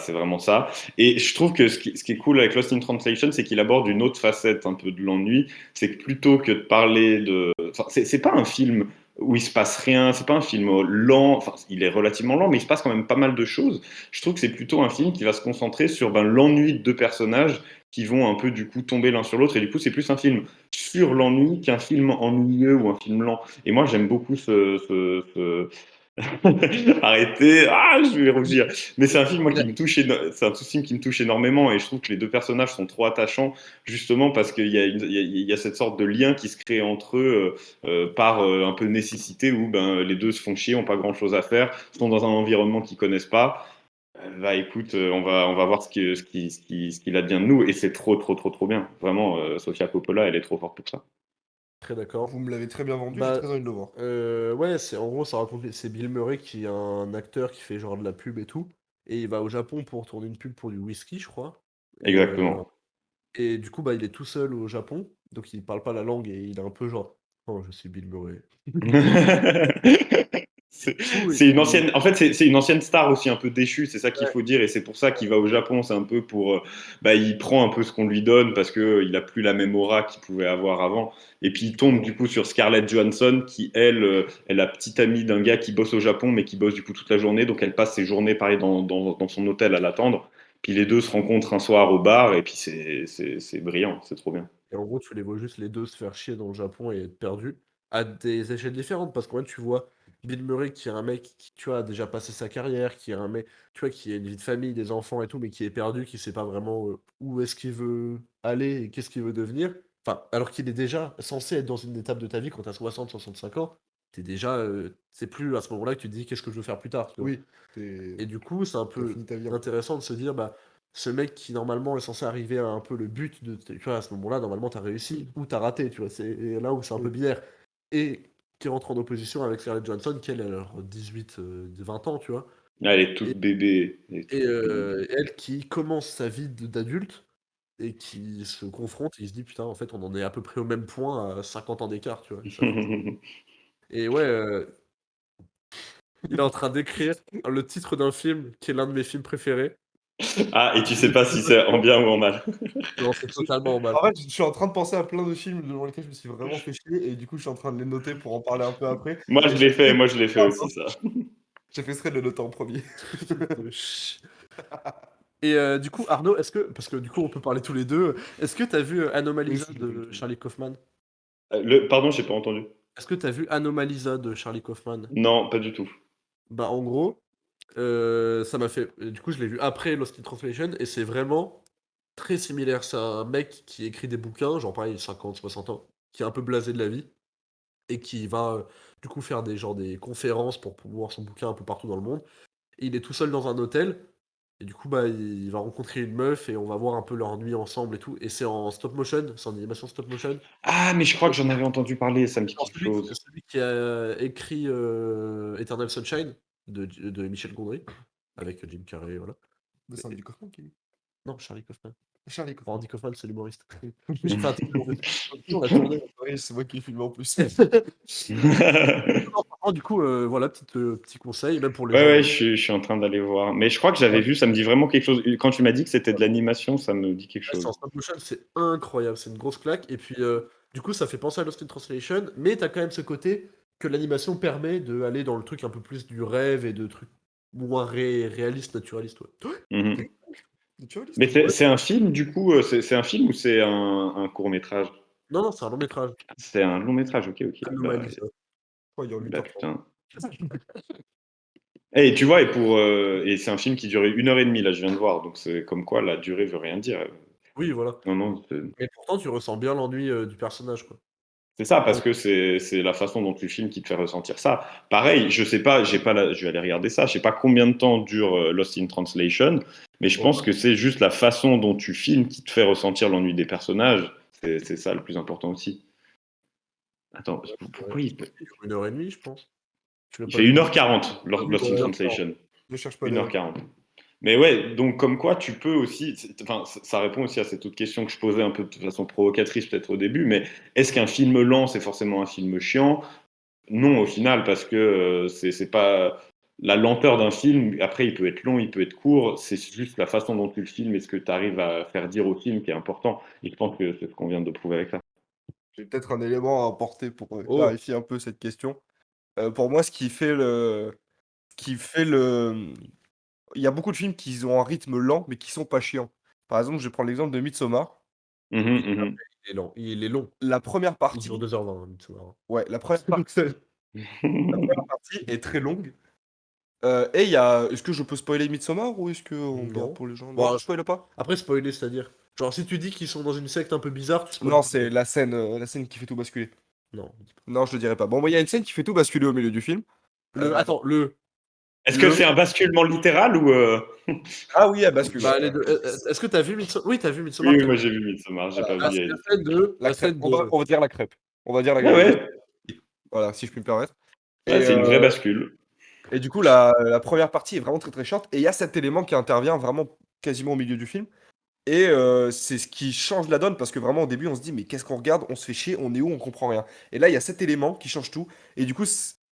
vraiment ça et je trouve que ce qui est cool avec Lost in Translation c'est qu'il aborde une autre facette un peu de l'ennui, c'est que plutôt que de parler de enfin, c'est pas un film où il se passe rien, c'est pas un film lent, enfin il est relativement lent mais il se passe quand même pas mal de choses. Je trouve que c'est plutôt un film qui va se concentrer sur l'ennui de deux personnages qui vont un peu du coup tomber l'un sur l'autre et du coup c'est plus un film sur l'ennui qu'un film ennuyeux ou un film lent. Et moi j'aime beaucoup Arrêtez, je vais rougir. Mais c'est un film moi Il a- qui me touche, c'est un film qui me touche énormément et je trouve que les deux personnages sont trop attachants justement parce qu'il y a, il y a cette sorte de lien qui se crée entre eux par un peu nécessité où les deux se font chier, ont pas grand chose à faire, sont dans un environnement qu'ils connaissent pas. Bah écoute, on va voir ce qu'il advient de nous et c'est trop bien. Vraiment, Sofia Coppola, elle est trop forte pour ça. Très d'accord. Vous me l'avez très bien vendu, j'ai Bah, très envie de le voir. ouais, c'est en gros, ça raconte, c'est Bill Murray qui est un acteur qui fait genre de la pub et tout, et il va au Japon pour tourner une pub pour du whisky, je crois. Et, Exactement. et du coup, bah, il est tout seul au Japon, donc il parle pas la langue et il est un peu genre. Oh, je suis Bill Murray. C'est Ouh, c'est une et ancienne, en fait, c'est une ancienne star aussi un peu déchue, c'est ça qu'il ouais, faut dire, et c'est pour ça qu'il va au Japon. C'est un peu pour, bah, il prend un peu ce qu'on lui donne parce que il a plus la même aura qu'il pouvait avoir avant. Et puis il tombe du coup sur Scarlett Johansson qui elle, est la petite amie d'un gars qui bosse au Japon, mais qui bosse du coup toute la journée, donc elle passe ses journées pareil dans son hôtel à l'attendre. Puis les deux se rencontrent un soir au bar, et puis c'est brillant, c'est trop bien. et en gros, tu les vois juste les 2 se faire chier dans le Japon et être perdus à des échelles différentes parce qu'en fait, tu vois Bill Murray qui est un mec qui, tu vois, a déjà passé sa carrière, qui est un mec, tu vois, qui a une vie de famille, des enfants et tout, mais qui est perdu, qui sait pas vraiment, où est-ce qu'il veut aller et qu'est-ce qu'il veut devenir. Enfin, alors qu'il est déjà censé être dans une étape de ta vie quand tu as 60-65 ans, tu déjà, c'est plus à ce moment-là que tu te dis: «Qu'est-ce que je veux faire plus tard?» tu vois? Oui, t'es- Et du coup, c'est un t'as peu fini ta vie un peu. intéressant de se dire, bah, ce mec qui normalement est censé arriver à un peu le but de, tu vois, à ce moment-là, normalement, t'as réussi ou t'as raté, tu vois, c'est là où c'est un peu Oui. binaire. Et qui rentre en opposition avec Scarlett Johansson, qui elle a alors 18, 20 ans, tu vois. Ah, elle est toute Et, bébé, elle est toute mignonne. elle qui commence sa vie d'adulte et qui se confronte et il se dit, putain, en fait, on en est à peu près au même point à 50 ans d'écart, tu vois. Et ouais, il est en train d'écrire le titre d'un film qui est l'un de mes films préférés. Ah, et tu sais pas si c'est en bien ou en mal. Non, c'est totalement mal. En fait, je suis en train de penser à plein de films devant lesquels je me suis vraiment fait chier et du coup, je suis en train de les noter pour en parler un peu après. Moi, Et je l'ai fait, moi, je l'ai fait aussi, ça. j'ai fait exprès de le noter en premier. Et du coup, Arnaud, est-ce que, parce que du coup, on peut parler tous les deux, est-ce que t'as vu Oui, Anomalisa si, j'ai vu le de film. Charlie Kaufman? Pardon, j'ai pas entendu. Est-ce que t'as vu Anomalisa de Charlie Kaufman? Non, pas du tout. Bah, en gros, ça m'a fait. Du coup, je l'ai vu après Lost in Translation et c'est vraiment très similaire. C'est un mec qui écrit des bouquins, genre pareil, 50, 60 ans, qui est un peu blasé de la vie et qui va du coup faire des conférences pour promouvoir son bouquin un peu partout dans le monde. Et il est tout seul dans un hôtel. Et du coup, bah, il va rencontrer une meuf et on va voir un peu leur nuit ensemble et tout. Et c'est en stop motion, c'est en animation stop motion. Ah, mais je crois que j'en avais entendu parler, ça me dit Alors, quelque chose. celui qui a écrit Eternal Sunshine de Michel Gondry, avec Jim Carrey, voilà. Mais c'est Andy Kaufman qui. Non, Charlie Kaufman. Charlie Bon, Kaufman. Andy Kaufman, c'est l'humoriste. Mais j'ai fait un truc on a tourné. Oui, c'est moi qui ai filmé en plus. Non, franchement, du coup, voilà, petit conseil, même pour les Ouais, gens. ouais, je suis en train d'aller voir. Mais je crois que j'avais Ouais, vu, ça me dit vraiment quelque chose. Quand tu m'as dit que c'était de l'animation, ça me dit quelque c'est en chose. stop motion, c'est incroyable, c'est une grosse claque. Et puis, du coup, ça fait penser à Lost in Translation, mais t'as quand même ce côté que l'animation permet d'aller dans le truc un peu plus du rêve et de trucs moins réalistes, naturalistes. Ouais. Mhm. Mais Naturaliste. c'est un film, du coup, c'est un film ou c'est un court-métrage? Non, non, c'est un long métrage. C'est un long-métrage, ok, ok. Bah, Anomalie, ça. Ouais, il y a bah 8h30. putain. Et tu vois, et c'est un film qui durait 1h30, là, je viens de voir. Donc c'est comme quoi la durée veut rien dire. Oui, voilà. Non, non, Mais pourtant, tu ressens bien l'ennui du personnage, quoi. c'est ça, parce Donc, que c'est la façon dont tu filmes qui te fait ressentir ça. Pareil, je sais pas, je vais aller regarder ça, je sais pas combien de temps dure Lost in Translation, mais je pense ouais, que c'est juste la façon dont tu filmes qui te fait ressentir l'ennui des personnages. C'est ça le plus important aussi. Attends, ouais. pourquoi il peut... Il dure 1h30, je pense. Tu l'as Il pas fait vu? 1h40, Pas vu, Lost in ouais. 1h40. Translation. Je cherche pas d'ailleurs. 1h40. Mais ouais, donc comme quoi tu peux aussi, enfin, ça répond aussi à cette autre question que je posais un peu de façon provocatrice peut-être au début, mais est-ce qu'un film lent c'est forcément un film chiant? Non, au final, parce que c'est pas la lenteur d'un film. Après, il peut être long, il peut être court. C'est juste la façon dont tu le filmes et ce que tu arrives à faire dire au film qui est important. Et je pense que c'est ce qu'on vient de prouver avec ça. J'ai peut-être un élément à apporter pour Oh, clarifier un peu cette question. Pour moi, ce qui fait le. Ce qui fait le. Il y a beaucoup de films qui ont un rythme lent, mais qui sont pas chiants. Par exemple, je vais prendre l'exemple de Midsommar. Mhm, il mhm. il est lent. Il est long. La première Il dure partie. 2h20, hein, Midsommar. Ouais, la première partie est très longue. Et il y a. Est-ce que je peux spoiler Midsommar ou est-ce qu'on garde Non. pour les gens? Non, Bon, je spoil pas? après, spoiler, c'est-à-dire. Genre, si tu dis qu'ils sont dans une secte un peu bizarre, tu spoil Non, tout, c'est quoi. la scène qui fait tout basculer. Non. Non, je le dirai pas. Bon, il y a une scène qui fait tout basculer au milieu du film. Le, attends, Est-ce que le. c'est un basculement littéral ou Ah oui, elle bascule, ouais. Bah, les deux. Est-ce que t'as vu Midsommar? Oui, t'as vu Oui, Midsommar, oui, t'as moi vu. j'ai vu Midsommar, j'ai pas Ah, vu c'est Alice. La la crêpe. scène de. On va dire la crêpe. On va dire Ouais, la ouais, voilà, si je puis me permettre. ouais, Et, c'est une vraie bascule. et du coup, la première partie est vraiment très très chiante. Et il y a cet élément qui intervient vraiment quasiment au milieu du film. Et c'est ce qui change la donne parce que vraiment au début on se dit mais qu'est-ce qu'on regarde? On se fait chier, on est où? On comprend rien. Et là il y a cet élément qui change tout. Et du coup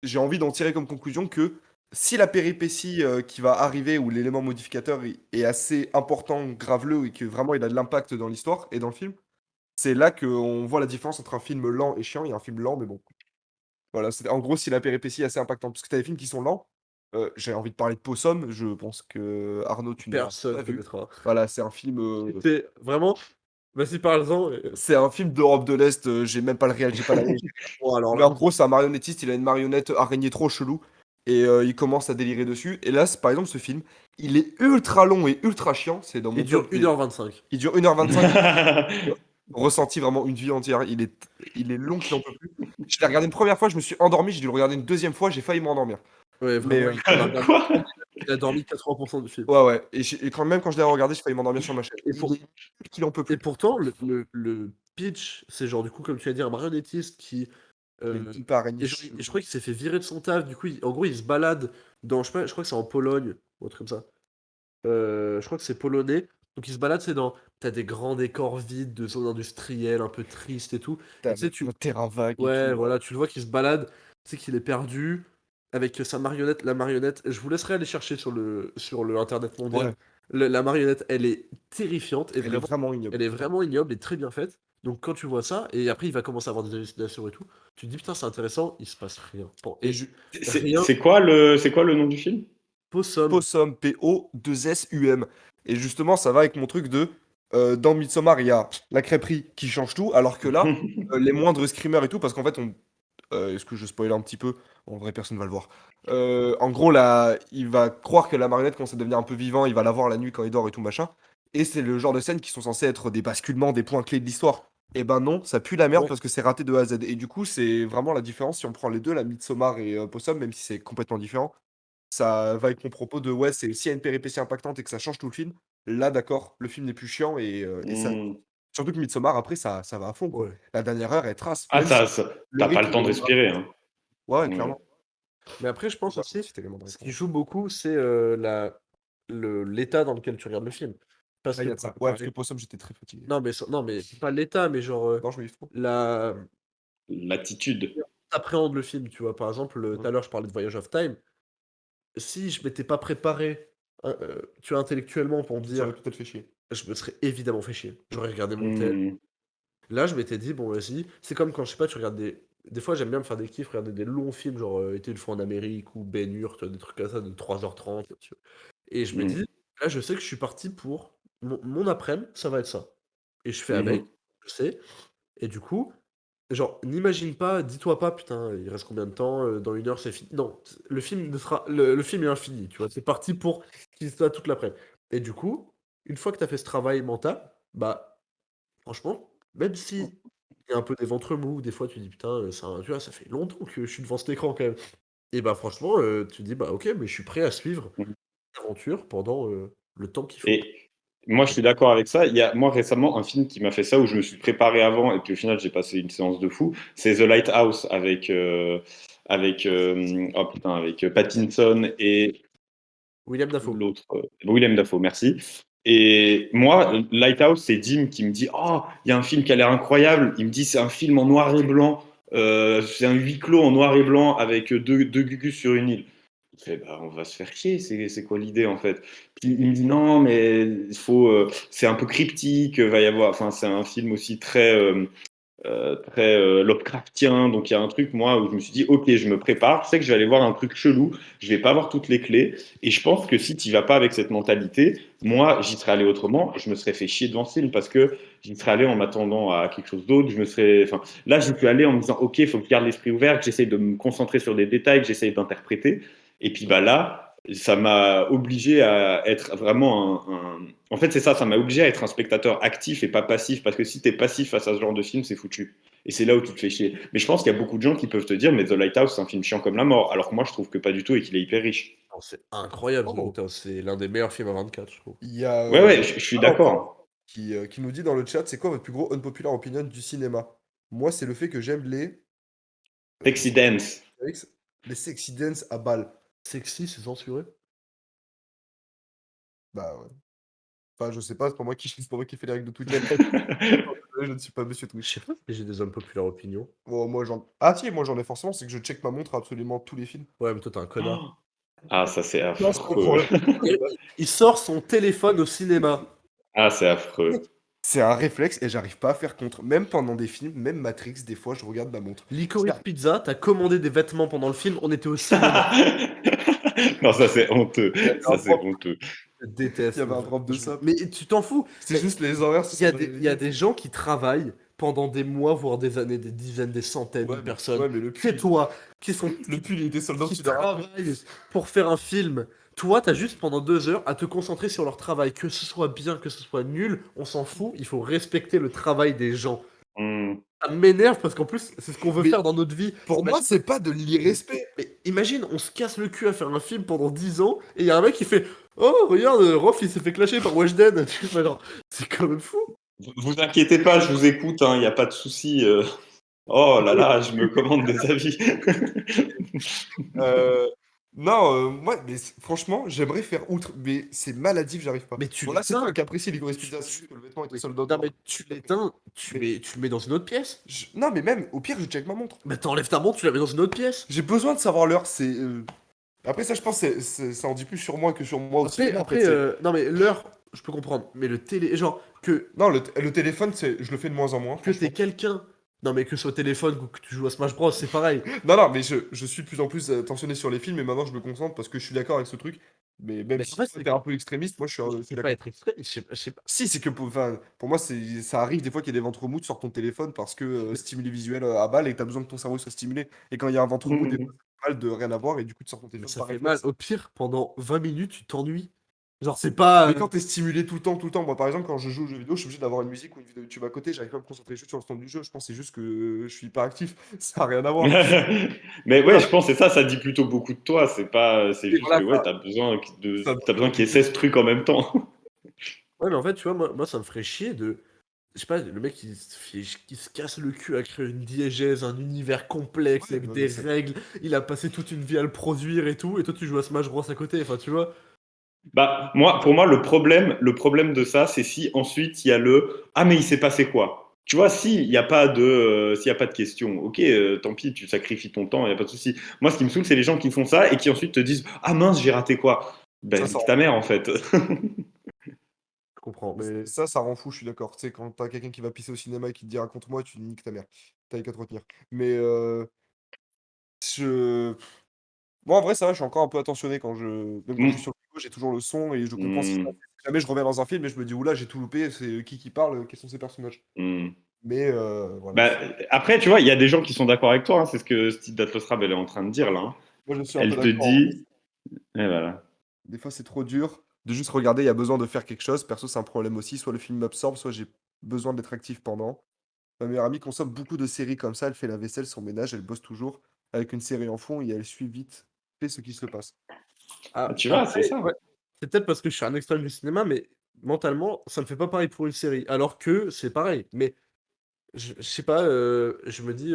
j'ai envie d'en tirer comme conclusion que si la péripétie qui va arriver ou l'élément modificateur est assez important, graveleux et que vraiment il a de l'impact dans l'histoire et dans le film, c'est là qu'on voit la différence entre un film lent et chiant et un film lent mais bon. Voilà, en gros si la péripétie est assez impactante. Parce que tu as des films qui sont lents. J'ai envie de parler de Possum, je pense que Arnaud tu ne l'as Personne pas vu. connaîtra. Voilà, c'est un film. C'est vraiment. Vas-y, parle-en. C'est un film d'Europe de l'Est, j'ai même pas le réel, j'ai pas la j'ai Bon, alors mais là. en gros, c'est un marionnettiste, il a une marionnette araignée trop chelou et il commence à délirer dessus et là, par exemple, ce film, il est ultra long et ultra chiant, c'est dans mon Il dure top des 1h25. il dure 1h25, ressenti vraiment une vie entière, il est long qu'il en peut plus. Je l'ai regardé une première fois, je me suis endormi, j'ai dû le regarder une deuxième fois, j'ai failli m'endormir. Ouais, Mais vraiment, il a regardé Quoi? 30 minutes, il a dormi 80% du film. ouais, ouais et quand je l'ai regardé, j'ai failli m'endormir sur ma chaise. Et, Il pour- est nul qu'il en peut et plus. pourtant, le pitch, c'est genre, du coup, comme tu as dit, un marionnettiste qui. Il a une euh, petite araignée et je crois qu'il s'est fait virer de son taf. Du coup, en gros, il se balade dans. Je crois que c'est en Pologne, ou un truc comme ça. Je crois que c'est polonais. Donc, il se balade, c'est dans. T'as des grands décors vides de zones industrielles, un peu tristes et tout. Et tu sais, le terrain vague et Ouais, tout. voilà, tu le vois qu'il se balade, tu sais qu'il est perdu avec sa marionnette. La marionnette, je vous laisserai aller chercher sur le internet mondial. Ouais, La marionnette, elle est terrifiante et elle est vraiment, vraiment ignoble. elle est vraiment ignoble et très bien faite. Donc quand tu vois ça, et après il va commencer à avoir des hallucinations et tout, tu te dis putain, c'est intéressant, il se passe rien. Bon, Et et je rien, C'est quoi le nom du film? Possum. Possum, P-O-2-S-U-M. Et justement, ça va avec mon truc de dans Midsommar, il y a la crêperie qui change tout, alors que là, les moindres screamers et tout, parce qu'en fait, est-ce que je spoil un petit peu? En vrai, personne va le voir. En gros, là, il va croire que la marionnette commence à devenir un peu vivant, il va la voir la nuit quand il dort et tout machin. Et c'est le genre de scènes qui sont censées être des basculements, des points clés de l'histoire. Et ben non, ça pue la merde Ouais, parce que c'est raté de A à Z. Et du coup, c'est vraiment la différence si on prend les deux, la Midsommar et Possum, même si c'est complètement différent. Ça va avec mon propos de ouais, c'est s'il y a une péripétie impactante et que ça change tout le film, là d'accord, le film n'est plus chiant et ça Hmm. surtout que Midsommar après ça va à fond quoi. ouais. La dernière heure, elle trace, Ah, même si le t'as pas le rythme temps de est respirer, hein. ouais, ouais, Ouais. clairement. Mais après, je pense Voilà, aussi, petit élément de ce qui réponse. joue beaucoup, c'est l'état dans lequel tu regardes le film. Parce Ah, il que, y a de ça. Ouais, par parce que Possum, j'étais très fatigué. Non, mais pas l'état, mais genre Non, je me lève trop. la L'attitude. t'appréhendes le film, tu vois. Par exemple, tout Mmh. à l'heure, je parlais de Voyage of Time. Si je m'étais pas préparé, tu vois, intellectuellement pour me Tu dire, aurais peut-être fait chier. je me serais évidemment fait chier. J'aurais regardé mon tel. Hmm. Là, je m'étais dit, bon, vas-y. C'est comme quand, je sais pas, tu regardes des fois, j'aime bien me faire des kiffs, regarder des longs films, genre Été une fois en Amérique ou Ben-Hur, tu vois, des trucs comme ça de 3h30. Tu vois. Et je me Hmm. dis, là, je sais que je suis parti pour mon après-midi, ça va être ça. Et je fais avec, Mhm. je sais. Et du coup, genre, n'imagine pas, dis-toi pas, putain, il reste combien de temps, dans 1 heure c'est fini. Non, le film ne sera, le film est infini, tu vois. C'est parti pour qu'il soit toute l'après. Et du coup, une fois que tu as fait ce travail mental, bah, franchement, même si il y a un peu des ventres mous, des fois tu dis putain, tu vois, ça fait longtemps que je suis devant cet écran quand même. Et bah, franchement, tu dis bah, ok, mais je suis prêt à suivre l'aventure pendant le temps qu'il faut. Et moi, je suis d'accord avec ça. Il y a, moi, récemment, un film qui m'a fait ça, où je me suis préparé avant, et puis au final, j'ai passé une séance de fou. C'est The Lighthouse oh putain, avec Pattinson et William Dafoe. l'autre, Willem Dafoe, merci. Et moi, Lighthouse, c'est Dim qui me dit, oh, il y a un film qui a l'air incroyable. Il me dit, c'est un film en noir et blanc. C'est un huis clos en noir et blanc avec deux gugus sur une île. Je fais, bah, on va se faire chier, c'est quoi l'idée en fait? Puis il me dit non, mais c'est un peu cryptique, va y avoir, enfin c'est un film aussi très Lovecraftien, donc il y a un truc moi où je me suis dit ok, je me prépare, je sais que je vais aller voir un truc chelou, je vais pas avoir toutes les clés, et je pense que si tu vas pas avec cette mentalité, moi j'y serais allé autrement, je me serais fait chier devant ce film parce que j'y serais allé en m'attendant à quelque chose d'autre, enfin là je suis allé en me disant ok, il faut que je garde l'esprit ouvert, que j'essaye de me concentrer sur des détails, que j'essaye d'interpréter, et puis bah là ça m'a obligé à être vraiment En fait, c'est ça, ça m'a obligé à être un spectateur actif et pas passif, parce que si t'es passif face à ce genre de film, c'est foutu. Et c'est là où tu te fais chier. Mais je pense qu'il y a beaucoup de gens qui peuvent te dire, mais The Lighthouse, c'est un film chiant comme la mort, alors que moi, je trouve que pas du tout et qu'il est hyper riche. Alors, c'est incroyable, The Oh! Lighthouse, c'est l'un des meilleurs films à 24, je trouve. Il y a, Ouais, ouais, je suis Valentin d'accord. qui nous dit dans le chat: «C'est quoi votre plus gros unpopular opinion du cinéma?» Moi, c'est le fait que j'aime Sexy Dance. les sexy dance à balles. Sexy, c'est censuré? Bah, ouais. Enfin, je sais pas, c'est pas moi qui fais les règles de Twitch. Je ne suis pas monsieur Je Twitch. sais pas si j'ai des hommes populaires opinions. Bon, ah si, moi j'en ai forcément, c'est que je check ma montre à absolument tous les films. Ouais, mais toi, t'es un connard. Ah, ça c'est Non, c'est pas le affreux. problème. Il sort son téléphone au cinéma. Ah, c'est affreux. C'est un réflexe et j'arrive pas à faire contre. Même pendant des films, même Matrix, des fois, je regarde ma montre. Licorice Pizza, t'as commandé des vêtements pendant le film, on était au cinéma. Non, ça c'est honteux. Il y avait Ça un c'est drop, honteux. Je déteste. il y avait un drop de Je- ça. Mais tu t'en fous. C'est juste les horaires. Il y a des gens qui travaillent pendant des mois, voire des années, des dizaines, des centaines de personnes. Ouais, mais le C'est pull, toi qui sont le pull, il était sold out, qui tu dois rappeler. travaillent pour faire un film. Toi, t'as juste pendant 2 heures à te concentrer sur leur travail. Que ce soit bien, que ce soit nul, on s'en fout. Il faut respecter le travail des gens. Hmm. Ça m'énerve parce qu'en plus, c'est ce qu'on veut Mais faire dans notre vie. Pour moi, c'est pas de l'irrespect. Mais imagine, on se casse le cul à faire un film pendant 10 ans et il y a un mec qui fait Oh, regarde, Rof il s'est fait clasher par Weshden. Tu vois, genre, c'est quand même fou. Vous inquiétez pas, je vous écoute, il n'y a pas de souci. Oh là là, je me commande des avis. Non, moi, mais franchement, j'aimerais faire outre, mais c'est maladif, j'arrive pas. Mais tu Bon, là, c'est l'éteins. pas un caprice, Licorice Pizza, c'est juste que le vêtement était sold out. Non, mais tu l'éteins, tu le mets dans une autre pièce. Non, mais même, au pire, je check ma montre. Mais t'enlèves ta montre, tu la mets dans une autre pièce. J'ai besoin de savoir l'heure, c'est. Après, ça, je pense, ça en dit plus sur moi que sur moi aussi. Après, non, mais l'heure, je peux comprendre. Mais le télé. Genre, que, Non, le téléphone, je le fais de moins en moins. que t'es quelqu'un. Non, mais que ce soit au téléphone ou que tu joues à Smash Bros, c'est pareil. Non, mais je suis de plus en plus attentionné sur les films et maintenant je me concentre parce que je suis d'accord avec ce truc. Mais même Mais si en fait, toi, t'es un peu extrémiste, moi je suis C'est d'accord. pas être extrait. Je sais pas. Si, c'est que pour moi, ça arrive des fois qu'il y a des ventres mous, tu sors ton téléphone parce que stimuli visuel à balle et que t'as besoin que ton cerveau soit stimulé. Et quand il y a un ventre mou, des fois, c'est mal de rien avoir et du coup, tu sors ton Mais téléphone ça par fait réflexe. mal. Au pire, pendant 20 minutes, tu t'ennuies. Genre, c'est pas. Mais quand t'es stimulé tout le temps, moi par exemple, quand je joue aux jeux vidéo, je suis obligé d'avoir une musique ou une vidéo YouTube à côté, j'arrive pas à me concentrer juste sur le stand du jeu. Je pense que c'est juste que je suis hyper actif, ça n'a rien à voir. Mais ouais, je pense que ça dit plutôt beaucoup de toi. C'est pas, c'est Et juste voilà, que ouais, t'as besoin ça- t'as besoin qu'il y ait 16 trucs en même temps. Ouais, mais en fait, tu vois, moi ça me ferait chier de. Je sais pas, le mec qui se casse le cul à créer une diégèse, un univers complexe Ouais, avec ouais, des mais c'est- règles. Il a passé toute une vie à le produire et tout, et toi tu joues à Smash Bros à côté. Enfin, tu vois. Bah, pour moi, le problème de ça, c'est si ensuite il y a ah, mais il s'est passé quoi? Tu vois, s'il y a pas de question, ok, tant pis, tu sacrifies ton temps, il n'y a pas de souci. Moi, ce qui me saoule, c'est les gens qui font ça et qui ensuite te disent, ah mince, j'ai raté quoi? Ben, ça, nique ta mère, en fait. Je comprends. Mais ça rend fou, je suis d'accord. Tu sais, quand t'as quelqu'un qui va pisser au cinéma et qui te dit raconte-moi, tu niques ta mère. T'as qu'à te retenir. Mais je. Moi, en vrai, ça va, je suis encore un peu attentionné quand je. Même quand je suis Mm. sur le frigo, j'ai toujours le son et je comprends ce qui se passe. Mm. Si jamais je reviens dans un film et je me dis, oula, j'ai tout loupé, c'est qui parle, quels sont ces personnages. Mm. Mais voilà. Bah, après, tu vois, il y a des gens qui sont d'accord avec toi, hein, c'est ce que Steve Datlosrab, elle est en train de dire là, hein. Moi, je suis un peu Elle te d'accord. dit, et voilà. Des fois, c'est trop dur de juste regarder, il y a besoin de faire quelque chose. Perso, c'est un problème aussi. Soit le film m'absorbe, soit j'ai besoin d'être actif pendant. Ma meilleure amie consomme beaucoup de séries comme ça. Elle fait la vaisselle, son ménage, elle bosse toujours avec une série en fond et elle suit vite fait ce qui se passe. Ah, tu vois, c'est ça. ouais, c'est peut-être parce que je suis un extrême du cinéma, mais mentalement, ça me fait pas pareil pour une série. Alors que c'est pareil. Mais je sais pas, je me dis,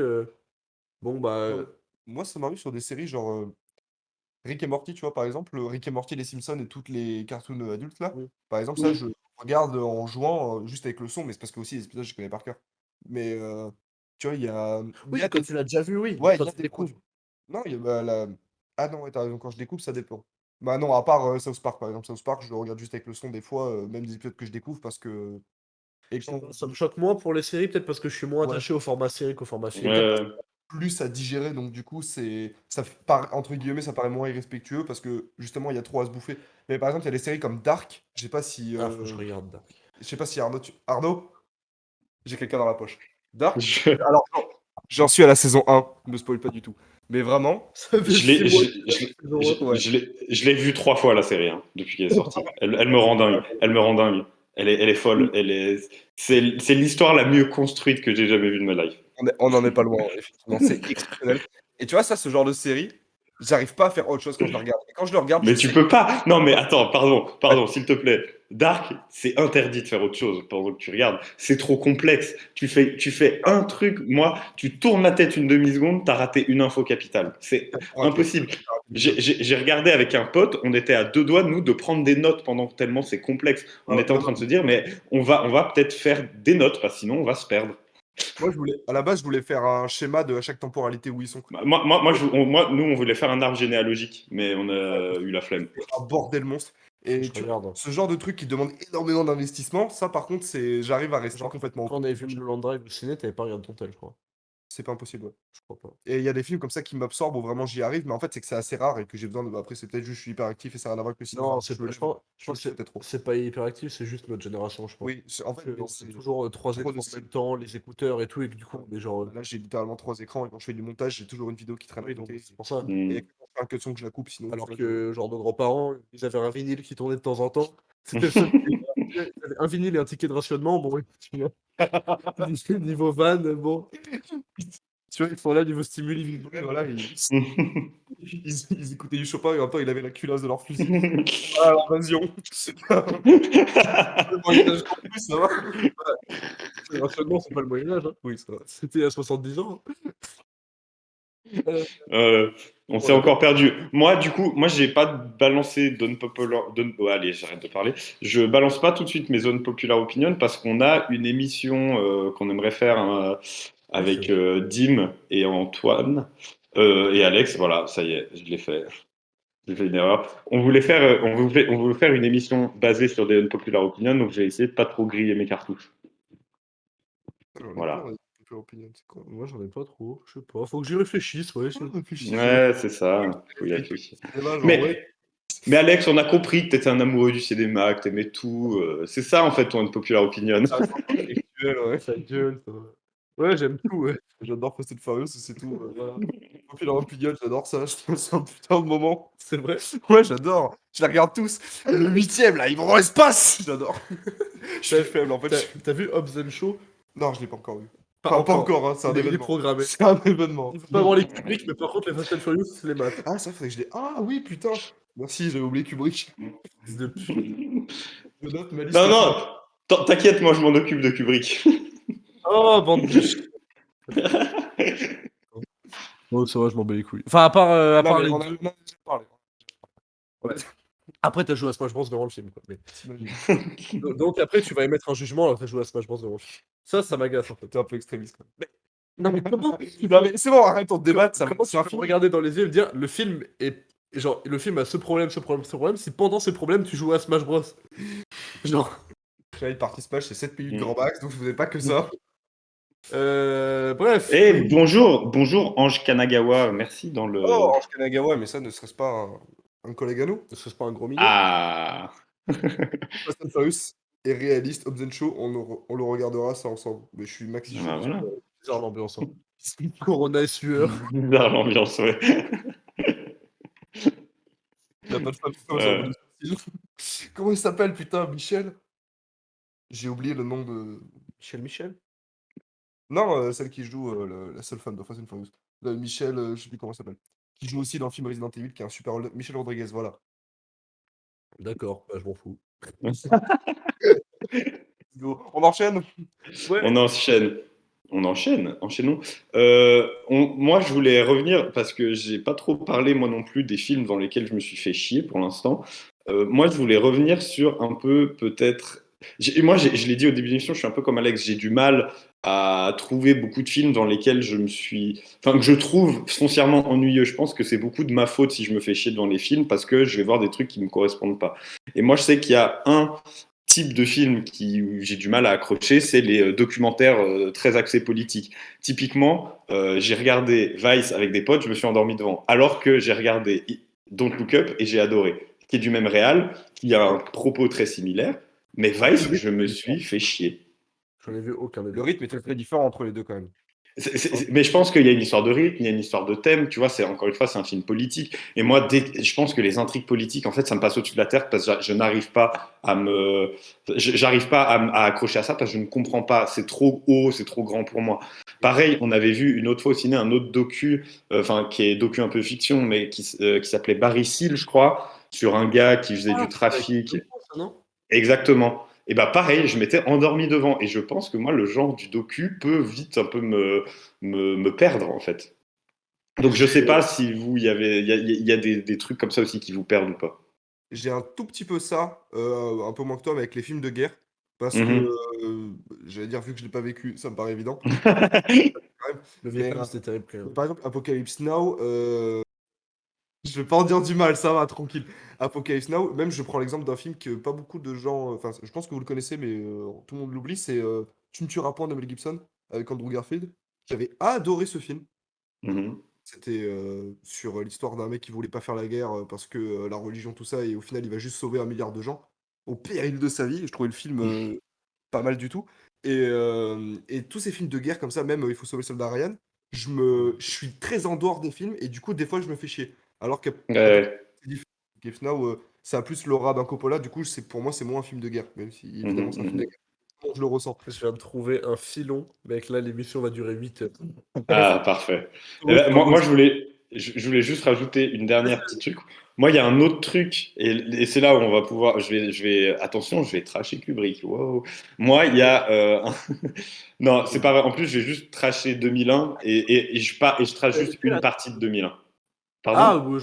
bon bah. Moi, ça m'arrive sur des séries genre Rick et Morty, tu vois, par exemple. Rick et Morty, les Simpsons et toutes les cartoons adultes là. Oui. Par exemple, ça, Mm. je regarde en jouant juste avec le son, mais c'est parce que aussi les épisodes, je connais par cœur. Mais tu vois, il y a. il Oui, y a quand des- tu l'as déjà vu, oui. Ouais, Quand il y a tu des découvres. produits. Non, il y a Ah non, ouais, t'as raison, quand je découvre, ça dépend. Bah non, à part South Park, par exemple. South Park, je le regarde juste avec le son des fois, même des épisodes que je découvre parce que. Et quand Ça me choque moins pour les séries, peut-être parce que je suis moins Ouais. attaché au format série qu'au format film. Ouais. plus à digérer, donc du coup, entre guillemets, ça paraît moins irrespectueux parce que justement, il y a trop à se bouffer. Mais par exemple, il y a des séries comme Dark, je sais pas si. Ah, faut que je regarde Dark. Je sais pas si Arnaud. Arnaud, j'ai quelqu'un dans la poche. Dark, Je, alors, j'en suis à la saison 1, ne me spoil pas du tout. Mais vraiment, Ça fait je l'ai, 6 mois je, que je- je le vois. ouais. je l'ai vu 3 fois la série, hein, depuis qu'elle est sortie. Elle me rend dingue. Elle me rend dingue. Elle est folle. C'est l'histoire la mieux construite que j'ai jamais vue de ma life. On en est pas loin, effectivement, c'est exceptionnel. Et tu vois, ça, ce genre de série, j'arrive pas à faire autre chose quand je la regarde. Et quand je le regarde, Mais tu peux pas. Non, mais attends, pardon, s'il te plaît. Dark, c'est interdit de faire autre chose pendant que tu regardes. C'est trop complexe. Tu fais un truc, moi, tu tournes la tête une demi-seconde, t'as raté une info capitale. C'est Ok. impossible. J'ai regardé avec un pote, on était à deux doigts, nous, de prendre des notes pendant que tellement c'est complexe. On Ah, était en train de se dire, mais on va peut-être faire des notes, parce que sinon on va se perdre. moi, à la base, je voulais faire un schéma de à chaque temporalité où ils sont. Nous, on voulait faire un arbre généalogique, mais on a eu la flemme. C'est un bordel monstre. Et Je regarde. ce genre de truc qui demande énormément d'investissement, ça, par contre, j'arrive à rester Genre, complètement. quand on avait vu Mulholland Drive au ciné, t'avais pas regardé ton tel, je crois. C'est pas impossible, ouais. Je crois pas. Et il y a des films comme ça qui m'absorbent où vraiment j'y arrive, mais en fait, c'est que c'est assez rare et que j'ai besoin de. Après, c'est peut-être juste je suis hyper actif et ça n'a rien à voir avec le cinéma. Non, c'est Je me je lève, pense je que le fais peut-être trop. c'est pas hyperactif, c'est juste notre génération, je pense. Oui, en fait, On c'est fait toujours 3 trop écrans de en style. même temps, les écouteurs et tout, et que du coup, on est genre. Là, j'ai littéralement 3 écrans et quand je fais du montage, j'ai toujours une vidéo qui traîne à Oui, donc côté. c'est pour ça. Hmm. Et quand je fais un cut son que je la coupe, sinon. Alors tu vois, que, genre, nos grands-parents, ils avaient un vinyle qui tournait de temps en temps. C'était le seul. Ils avaient un vinyle et un ticket de rationnement. Bon, ouais, niveau van, bon. Tu vois, ils sont là, niveau stimuli visuel. Ouais, voilà, ils écoutaient du Chopin et en même temps, il avait la culasse de leur fusil. Ah, l'invasion. Le Moyen-Âge en plus, ça va. Le rationnement, c'est pas le Moyen-Âge. Hein. Oui, ça va. C'était à 70 ans. Euh, Euh, on s'est Ouais. encore perdu. Moi, du coup, j'ai pas balancé allez, j'arrête de parler. Je balance pas tout de suite mes zones populaire opinion parce qu'on a une émission qu'on aimerait faire Oui, c'est avec vrai. Dim et Antoine et Alex. Voilà, ça y est, je l'ai fait. J'ai fait une erreur. On voulait faire une émission basée sur des unpopular opinions, donc j'ai essayé de pas trop griller mes cartouches. J'en ai Voilà. plein, des opinions, c'est quoi? Moi, j'en ai pas trop. Je sais pas. Faut que j'y réfléchisse. Ouais, Ah, réfléchis, Ouais, c'est ça. Faut y réfléchis. réfléchir. Cinéma, genre, ouais. Mais Alex, on a compris que t'étais un amoureux du cinéma, que t'aimais tout. C'est ça en fait ton unpopular opinion. Ça reste encore intellectuel, ouais. sa gueule. Ça va. Ouais, j'aime tout. Ouais. J'adore Fast and Furious, c'est tout. Voilà. Populaire opinion, j'adore ça. Je trouve c'est un putain de moment. C'est vrai. Ouais, j'adore. Je les regarde tous. Le 8ème, là, ils vont dans l'espace. J'adore. Je suis faible, en fait. T'as vu Hobbs and Shaw? Non, je l'ai pas encore vu. Pas Enfin, pas encore. encore, hein, c'est un Il est événement. programmé. C'est un événement. Il faut pas avoir les Kubrick, mais par contre, les Fast and Furious, c'est les maths. Ah, ça, faudrait que je l'ai. Ah oui, putain. Merci, j'avais oublié Kubrick. Fils de pute. Je note ma liste. Non, non, t'inquiète, moi je m'en occupe de Kubrick. Oh, bande de chiens. Oh, ça va, je m'en bats les couilles. Enfin, à part, Non, mais les on a deux. déjà parlé. Ouais. Après, t'as joué à Smash Bros devant le film. Quoi. Mais... T'imagines. Donc, après, tu vas émettre un jugement alors que t'as joué à Smash Bros devant le film. Ça m'agace en fait. T'es un peu extrémiste, quand même. Non, mais comment Non, mais c'est bon, arrête, on débat. Comment tu peux me regarder dans les yeux et me dire le film est. Genre, le film a ce problème, si pendant ces problèmes tu joues à Smash Bros. Genre. Une partie Smash, c'est 7 minutes Mm. grand max, donc je faisais pas que ça. Bref. Eh, bonjour Ange Kanagawa, merci dans le. Oh, Ange Kanagawa, mais ça ne serait-ce pas un collègue à nous? Ce serait pas un gros milieu. Ah. Fast and Furious est réaliste, Hobbs and Shaw, on le regardera ça ensemble. Mais je suis maxi Ah, chaud. voilà. Bizarre l'ambiance. Hein. Corona et sueur. Bizarre l'ambiance, ouais. Il y a pas de femme qui commence à avoir du style. Comment il s'appelle, putain, Michel? J'ai oublié le nom de. Michel. Non, celle qui joue la seule femme de Fast and Furious. Michel, je sais plus comment elle s'appelle. Qui joue aussi dans le film Resident Evil, qui est un super rôle. Michel Rodriguez, voilà. D'accord, bah, je m'en fous. On enchaîne? Ouais. On enchaîne. Enchaînons. Moi, je voulais revenir parce que j'ai pas trop parlé, moi non plus, des films dans lesquels je me suis fait chier pour l'instant. Moi, je voulais revenir sur un peu, peut-être. Je l'ai dit au début de l'émission, je suis un peu comme Alex. J'ai du mal à trouver beaucoup de films dans lesquels que je trouve foncièrement ennuyeux. Je pense que c'est beaucoup de ma faute si je me fais chier devant les films parce que je vais voir des trucs qui me correspondent pas. Et moi, je sais qu'il y a un type de film où j'ai du mal à accrocher, c'est les documentaires très axés politiques. Typiquement, j'ai regardé Vice avec des potes, je me suis endormi devant. Alors que j'ai regardé Don't Look Up et j'ai adoré. Qui est du même réal, qui a un propos très similaire. Mais Vice, je me suis fait chier. J'en ai vu aucun des Le deux. rythme est très différent entre les deux, quand même. Mais je pense qu'il y a une histoire de rythme, il y a une histoire de thème, tu vois, encore une fois, c'est un film politique. Et moi, je pense que les intrigues politiques, en fait, ça me passe au-dessus de la tête parce que je n'arrive pas à accrocher à ça parce que je ne comprends pas. C'est trop haut, c'est trop grand pour moi. Pareil, on avait vu une autre fois au ciné un autre docu, qui est docu un peu fiction, mais qui s'appelait Barry Seal, je crois, sur un gars qui faisait du trafic. Ça, non Exactement. Et bah pareil, je m'étais endormi devant. Et je pense que moi, le genre du docu peut vite un peu me perdre, en fait. Donc je sais J'ai pas si vous, il y a des trucs comme ça aussi qui vous perdent ou pas. j'ai un tout petit peu ça, un peu moins que toi, mais avec les films de guerre. Parce que, Mhm. j'allais dire, vu que je l'ai pas vécu, ça me paraît évident, quand même. Le Mais, Vietnam, c'était terrible quand même. par exemple, Apocalypse Now, je vais pas en dire du mal, ça va, tranquille. Apocalypse Now, même je prends l'exemple d'un film que pas beaucoup de gens, enfin, je pense que vous le connaissez, mais tout le monde l'oublie, c'est Tu ne tueras point de Mel Gibson avec Andrew Garfield. J'avais adoré ce film. Mhm. C'était sur l'histoire d'un mec qui voulait pas faire la guerre parce que la religion, tout ça, et au final, il va juste sauver 1 milliard de gens au péril de sa vie. Je trouvais le film pas mal du tout. Et tous ces films de guerre comme ça, même Il faut sauver le soldat Ryan, je suis très en dehors des films et du coup, des fois, je me fais chier. Alors qu'Apocalypse Ouais. Now, ça a plus l'aura d'un Coppola, du coup, pour moi, c'est moins un film de guerre, même si évidemment, Mhm, c'est un film de mhm. guerre. Bon, je le ressens. Je viens de trouver un filon, mec. Là, l'émission va durer 8 heures. Ah, parfait. Eh Oh, ben, c'est pas moi, possible. je voulais juste rajouter une dernière petite truc. Moi, il y a un autre truc, et c'est là où on va pouvoir. Attention, je vais trasher Kubrick. Wow. Moi, il y a. Non, c'est pas vrai. En plus, je vais juste trasher 2001 et je trash juste une partie de 2001. Ah, Pardon? ouais,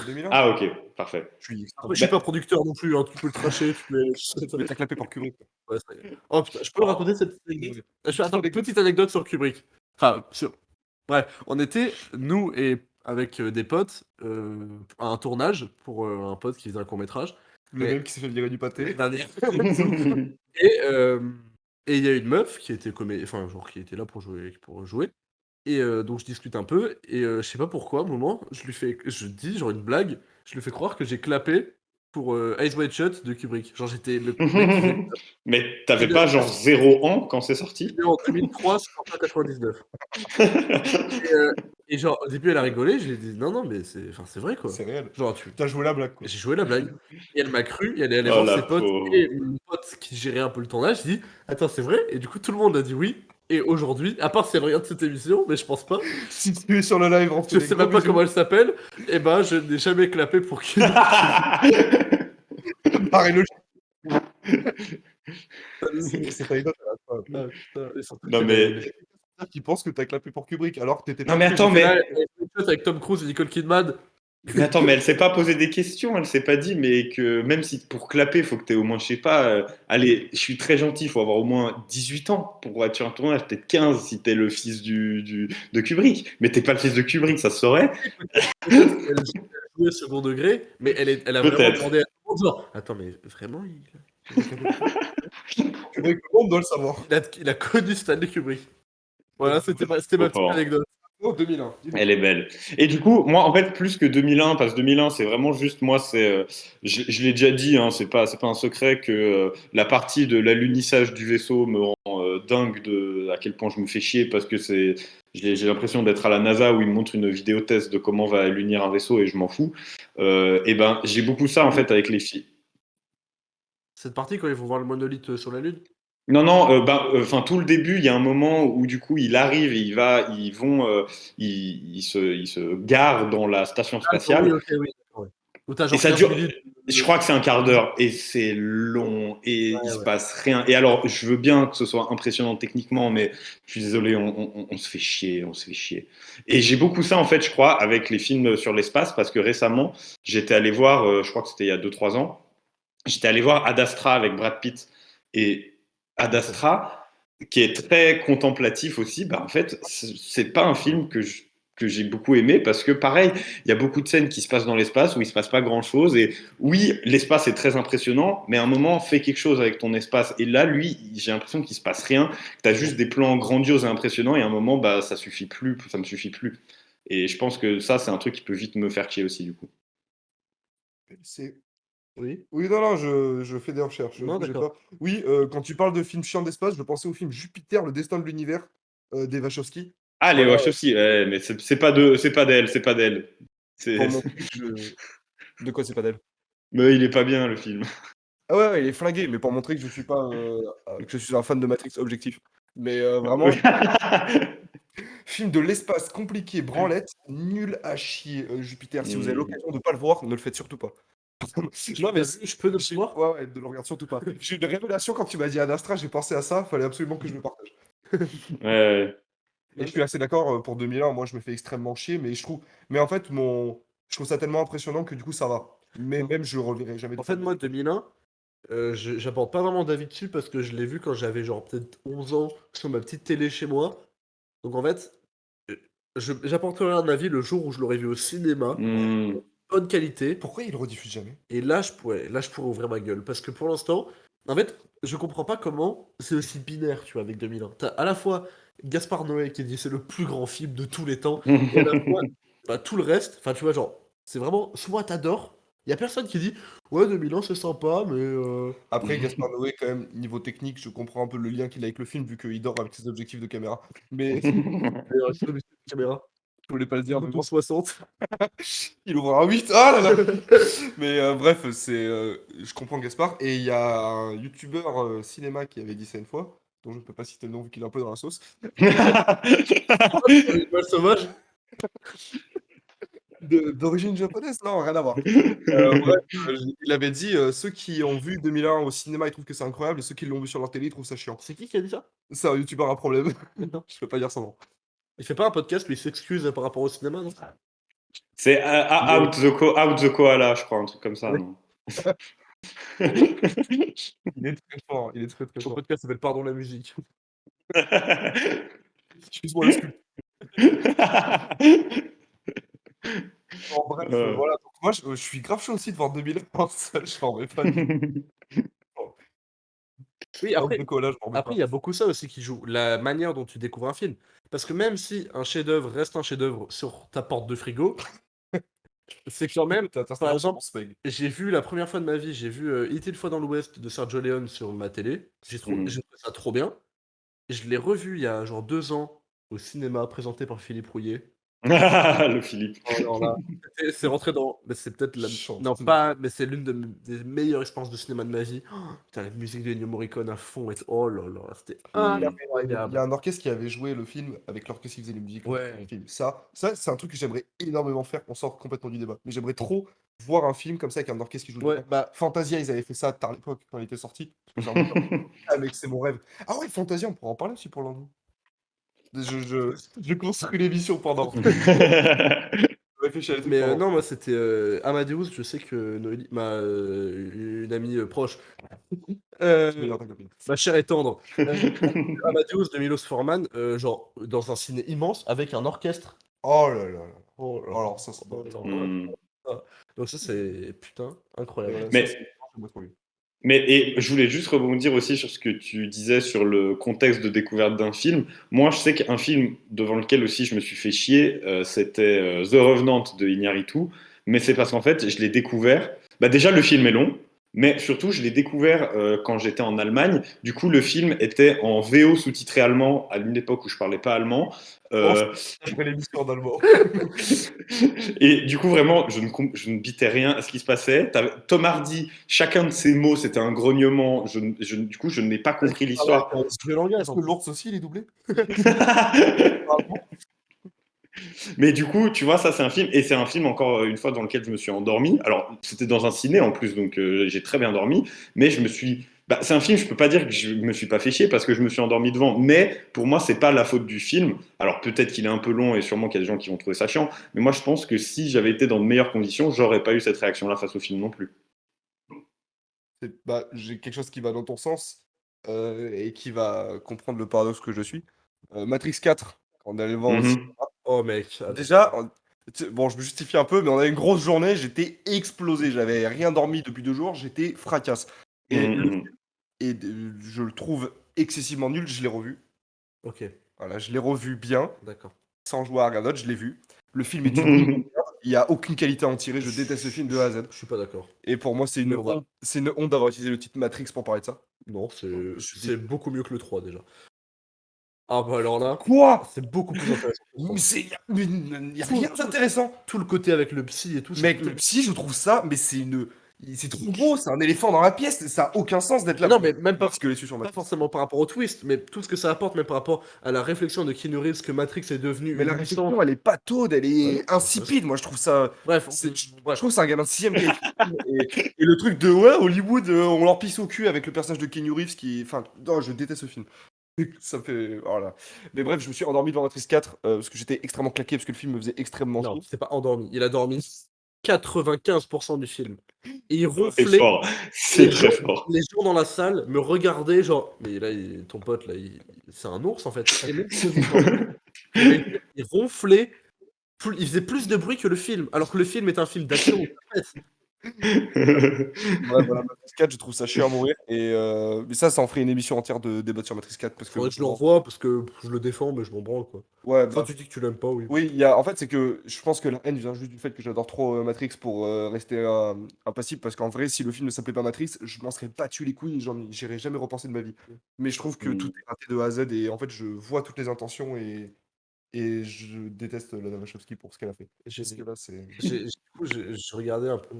2001? Ah, ok, parfait. Je suis après, je suis Ben, pas producteur non plus, hein. Tu peux le tracher, tu peux. mais t'as clapé pour Kubrick. Ouais, ça y est. Oh putain, je peux raconter cette petite anecdote? Attends, petite anecdote sur Kubrick. Enfin, bref, on était, nous et avec des potes, à un tournage pour un pote qui faisait un court-métrage. Le Et même qui s'est fait virer du pâté. Et et il y a une meuf qui était enfin, genre, qui était là pour jouer. Et donc je discute un peu et je sais pas pourquoi, à un moment, je dis genre une blague, je lui fais croire que j'ai clapé pour Eyes Wide Shut de Kubrick. Genre j'étais le mec qui faisait Mais et t'avais le pas genre 0 ans quand c'est c'était sorti? en 2003, c'est sorti en 99. Et et genre au début elle a rigolé, je lui ai dit: «Non, non, mais c'est vrai quoi». C'est réel. Genre tu T'as joué la blague, quoi. j'ai joué la blague et elle m'a cru et elle est allée Oh voir la ses potes pauvre. et mon pote qui gérait un peu le tournage, il dit: «Attends, c'est vrai?» Et du coup tout le monde a dit oui et aujourd'hui, à part si elle regarde cette émission, mais je pense pas, Si tu es sur le live, on fait je des sais gros même pas bisous. comment elle s'appelle, et ben je n'ai jamais clapé pour Kubrick. Pareil, logique. Cette anecdote, elle est incroyable. Ah putain, et surtout Non que mais les Qui pense que t'as clapé pour Kubrick alors que t'étais non pas mais prêt. attends j'étais là mais avec Tom Cruise et Nicole Kidman. mais elle s'est pas posé des questions, elle s'est pas dit mais que même si pour clapper, faut que t'aies au moins je sais pas allez, je suis très gentil, faut avoir au moins 18 ans pour être sur un tournage, peut-être 15 si t'es le fils de Kubrick, mais t'es pas le fils de Kubrick, ça se saurait. Peut-être qu'elle jouait second degré, mais elle a vraiment Peut-être. demandé à tout le monde genre: «Attends, mais vraiment il a clapé pour Kubrick?» Kubrick, le monde doit le savoir. Il a connu Stanley Kubrick. Voilà, c'était Trop ma petite fort. anecdote. Oh, 2001. Dis-nous. Elle est belle. Et du coup, moi, en fait, plus que 2001, parce que 2001, c'est vraiment juste, moi, je l'ai déjà dit, hein, c'est pas un secret que la partie de l'alunissage du vaisseau me rend dingue de à quel point je me fais chier parce que j'ai l'impression d'être à la NASA où ils me montrent une vidéo test de comment va allunir un vaisseau et je m'en fous. Et ben, j'ai beaucoup ça en fait avec les filles. Cette partie quand ils vont voir le monolithe sur la Lune? Non, non, enfin tout le début, il y a un moment où du coup il arrive et ils vont, ils se garent dans la station D'accord, oui, spatiale OK, oui, d'accord, ouais. Où tu et genre ça 15 dure, minutes je de crois que c'est un quart d'heure et c'est long et il ouais, se ouais. passe rien. Et alors, je veux bien que ce soit impressionnant techniquement, mais je suis désolé, on se fait chier, on se fait chier. Et j'ai beaucoup ça en fait, je crois, avec les films sur l'espace parce que récemment, j'étais allé voir, je crois que c'était il y a 2 3 ans, j'étais allé voir Ad Astra avec Brad Pitt et Ad Astra qui est très contemplatif aussi, bah en fait, c'est pas un film que j'ai beaucoup aimé parce que pareil, il y a beaucoup de scènes qui se passent dans l'espace où il se passe pas grand chose et oui, l'espace est très impressionnant, mais à un moment, fais quelque chose avec ton espace. Et là, lui, j'ai l'impression qu'il se passe rien, que t'as juste des plans grandioses et impressionnants et à un moment, bah ça suffit plus, ça me suffit plus. Et je pense que ça, c'est un truc qui peut vite me faire chier aussi du coup. C'est... Oui? Oui, non, non, je fais des recherches, Non, bougez d'accord. pas. Oui, quand tu parles de films chiants d'espace, je pensais au film Jupiter, le destin de l'univers des Wachowski. Ah, les Voilà, Wachowski, ouais, mais c'est pas d'elle, c'est pas d'elle. pour C'est, montrer que je... De quoi c'est pas d'elle? mais il est pas bien le film. Ah ouais, ouais, il est flingué, mais pour montrer que je suis pas, que je suis un fan de Matrix objectif. Mais Oui. vraiment, film de l'espace compliqué, branlette, nul à chier, Jupiter. Si vous avez Hmm. l'occasion de pas le voir, ne le faites surtout pas. Non, mais Je peux ne voir. ouais, ne le regarde surtout pas. J'ai eu une révélation quand tu m'as dit Ad Astra, j'ai pensé à ça, fallait absolument que je le partage. Ouais. Et je suis assez d'accord, pour 2001, moi je me fais extrêmement chier, mais en fait, je trouve ça tellement impressionnant que du coup ça va. Mais même je reverrai jamais de En fait, film. moi, 2001, j'apporte pas vraiment d'avis dessus parce que je l'ai vu quand j'avais genre peut-être 11 ans sur ma petite télé chez moi. Donc en fait, euh, j'apporterai un avis le jour où je l'aurai vu au cinéma, Hmm. bonne qualité. Pourquoi il le rediffuse jamais? Et là, je pourrais ouvrir ma gueule. Parce que pour l'instant, en fait, je comprends pas comment c'est aussi binaire, tu vois, avec 2001. T'as à la fois Gaspard Noé qui dit c'est le plus grand film de tous les temps, et à la fois bah, tout le reste, enfin, tu vois, genre, c'est vraiment soit t'adores, il y a personne qui dit ouais, 2001 c'est sympa, mais. Après, Gaspard Noé, quand même, niveau technique, je comprends un peu le lien qu'il a avec le film, vu qu'il dort avec ses objectifs de caméra. Mais C'est une caméra. je voulais pas le dire, mais bon. 60. Il ouvre un 8, ah là là. Mais bref, je comprends Gaspard. Et il y a un youtubeur cinéma qui avait dit ça une fois, dont je ne peux pas citer le nom vu qu'il est un peu dans la sauce. Animal sauvage. D'origine japonaise? Non, rien à voir. Bref, il avait dit ceux qui ont vu 2001 au cinéma, ils trouvent que c'est incroyable, et ceux qui l'ont vu sur leur télé, ils trouvent ça chiant. C'est qui a dit ça? C'est un youtubeur à problème. Non. Je peux pas dire son nom. Il fait pas un podcast, mais il s'excuse par rapport au cinéma, non? C'est Out the Koala, je crois, un truc comme ça, Ouais. non? Il est très fort, il est très très Son fort. podcast s'appelle Pardon la musique. Excuse-moi le sculpte. Bon, bref, Euh. voilà. Donc moi, je suis grave chaud aussi de voir 2001 en salle, je m'en remets pas du tout. Oui, Out the Koala, je m'en remets après, pas. il y a beaucoup ça aussi qui joue, la manière dont tu découvres un film. Parce que même si un chef-d'œuvre reste un chef-d'œuvre sur ta porte de frigo, c'est quand même, T'as par un exemple, Speg. j'ai vu la première fois de ma vie, j'ai vu Il était une fois dans l'Ouest de Sergio Leone sur ma télé. J'ai trouvé ça trop bien. Je l'ai revu il y a genre 2 ans au cinéma, présenté par Philippe Rouillet. Le Philippe. Oh, alors là, c'est rentré dans. Mais c'est peut-être la. Chante. Non, pas. Mais c'est l'une des meilleures expériences de cinéma de ma vie. Oh, putain, la musique de Ennio Morricone à fond. Oh là là, c'était Il incroyable. y a un orchestre qui avait joué le film avec l'orchestre qui faisait les musiques. Ouais. Le film. Ça c'est un truc que j'aimerais énormément faire. On sort complètement du débat. Mais j'aimerais trop voir un film comme ça avec un orchestre qui joue Ouais, dedans. bah. Fantasia, ils avaient fait ça tard à l'époque quand il était sorti. Parce que c'est un peu- Ah, mec, c'est mon rêve. Ah ouais, Fantasia, on pourra en parler aussi pour l'an. Je construis l'émission pendant. Je réfléchis à des trucs Mais pendant. non, moi c'était Amadeus. Je sais que Noélie, une amie proche, Je vais dire ta copine. ma chère et tendre, Amadeus de Milos Forman, genre dans un ciné immense avec un orchestre. Oh là là là. Oh là là. Alors ça, c'est Oh là là. Hmm. Donc ça c'est putain incroyable. Voilà, Mais- ça, j'aimerais trop lui. Et je voulais juste rebondir aussi sur ce que tu disais sur le contexte de découverte d'un film. Moi, je sais qu'un film devant lequel aussi je me suis fait chier, c'était The Revenant de Iñárritu. Mais c'est parce qu'en fait, je l'ai découvert. Bah, déjà, le film est long, mais surtout, je l'ai découvert quand j'étais en Allemagne. Du coup, le film était en VO sous-titré allemand à une époque où je parlais pas allemand. Je ferai l'émission en allemand. Et du coup, vraiment, je ne bitais rien à ce qui se passait. Tom Hardy, chacun de ses mots, c'était un grognement. Du coup, je n'ai pas compris l'histoire. Le langage. Est-ce que l'ours aussi, il est doublé? Mais du coup, tu vois, ça, c'est un film. Et c'est un film, encore une fois, dans lequel je me suis endormi. Alors, c'était dans un ciné en plus, donc j'ai très bien dormi. Mais je me suis. Bah, c'est un film, je peux pas dire que je me suis pas fait chier parce que je me suis endormi devant. Mais pour moi, c'est pas la faute du film. Alors, peut-être qu'il est un peu long et sûrement qu'il y a des gens qui vont trouver ça chiant. Mais moi, je pense que si j'avais été dans de meilleures conditions, j'aurais pas eu cette réaction-là face au film non plus. Bah, j'ai quelque chose qui va dans ton sens et qui va comprendre le paradoxe que je suis. Matrix 4, quand on allait le voir aussi. Mhm. Oh mec. Déjà, bon, je me justifie un peu, mais on a une grosse journée, j'étais explosé, j'avais rien dormi depuis 2 jours, j'étais fracasse. Et, Mhm. je le trouve excessivement nul, je l'ai revu. Ok, Voilà, je l'ai revu bien, d'accord. sans jouer à rien d'autre, je l'ai vu. Le film est une merde, il n'y a aucune qualité à en tirer, je déteste ce film de A à Z. Je suis pas d'accord. Et pour moi, Mais on va- c'est une honte d'avoir utilisé le titre Matrix pour parler de ça. Non, Je suis c'est beaucoup mieux que le 3 déjà. Ah bah alors là, Quoi? c'est beaucoup plus intéressant. que le 3. Mais il y a rien d'intéressant. Tout le côté avec le psy et tout. Mec, le psy, je trouve ça, mais C'est trop gros, c'est un éléphant dans la pièce, ça a aucun sens d'être là. Non, mais même pas, Parce que les sur pas Matrix. forcément par rapport au twist, mais tout ce que ça apporte, même par rapport à la réflexion de Keanu Reeves que Matrix est devenu Mais la une licence. réflexion, elle est pas taude, elle Ouais, est insipide. Moi, je trouve ça. Bref, Je bref. trouve que c'est un gamin de 6ème qui a écrit le film. Et le truc de ouais, Hollywood, on leur pisse au cul avec le personnage de Keanu Reeves qui. Enfin, non, je déteste ce film. Ça fait. Voilà. Mais bref, je me suis endormi devant Matrix 4 parce que j'étais extrêmement claqué parce que le film me faisait extrêmement Non, chier. c'est pas endormi. Il a dormi 95% du film. Et il C'est ronflait. fort. C'est Les très gens, fort. les gens dans la salle me regardaient, genre, mais là, ton pote, là, c'est un ours en fait. Et même physiquement. Il ronflait, il faisait plus de bruit que le film, alors que le film est un film d'action. En fait. Ouais, voilà, Matrix 4, je trouve ça chiant à mourir. Mais ça en ferait une émission entière de débat sur Matrix 4 parce que. Faudrait que je le revoie parce que je le défends, mais je m'en branle quoi. Ouais, Toi, bah, tu dis que tu l'aimes pas, oui. oui, en fait, c'est que je pense que la haine vient juste du fait que j'adore trop Matrix pour rester impassible. Parce qu'en vrai, si le film ne s'appelait pas Matrix, je m'en serais battu les couilles et j'irais jamais repenser de ma vie. Mais je trouve que tout est raté de A à Z et en fait, je vois toutes les intentions et je déteste Lana Wachowski pour ce qu'elle a fait. J'ai Parce que là, c'est. du coup, j'ai regardé un peu.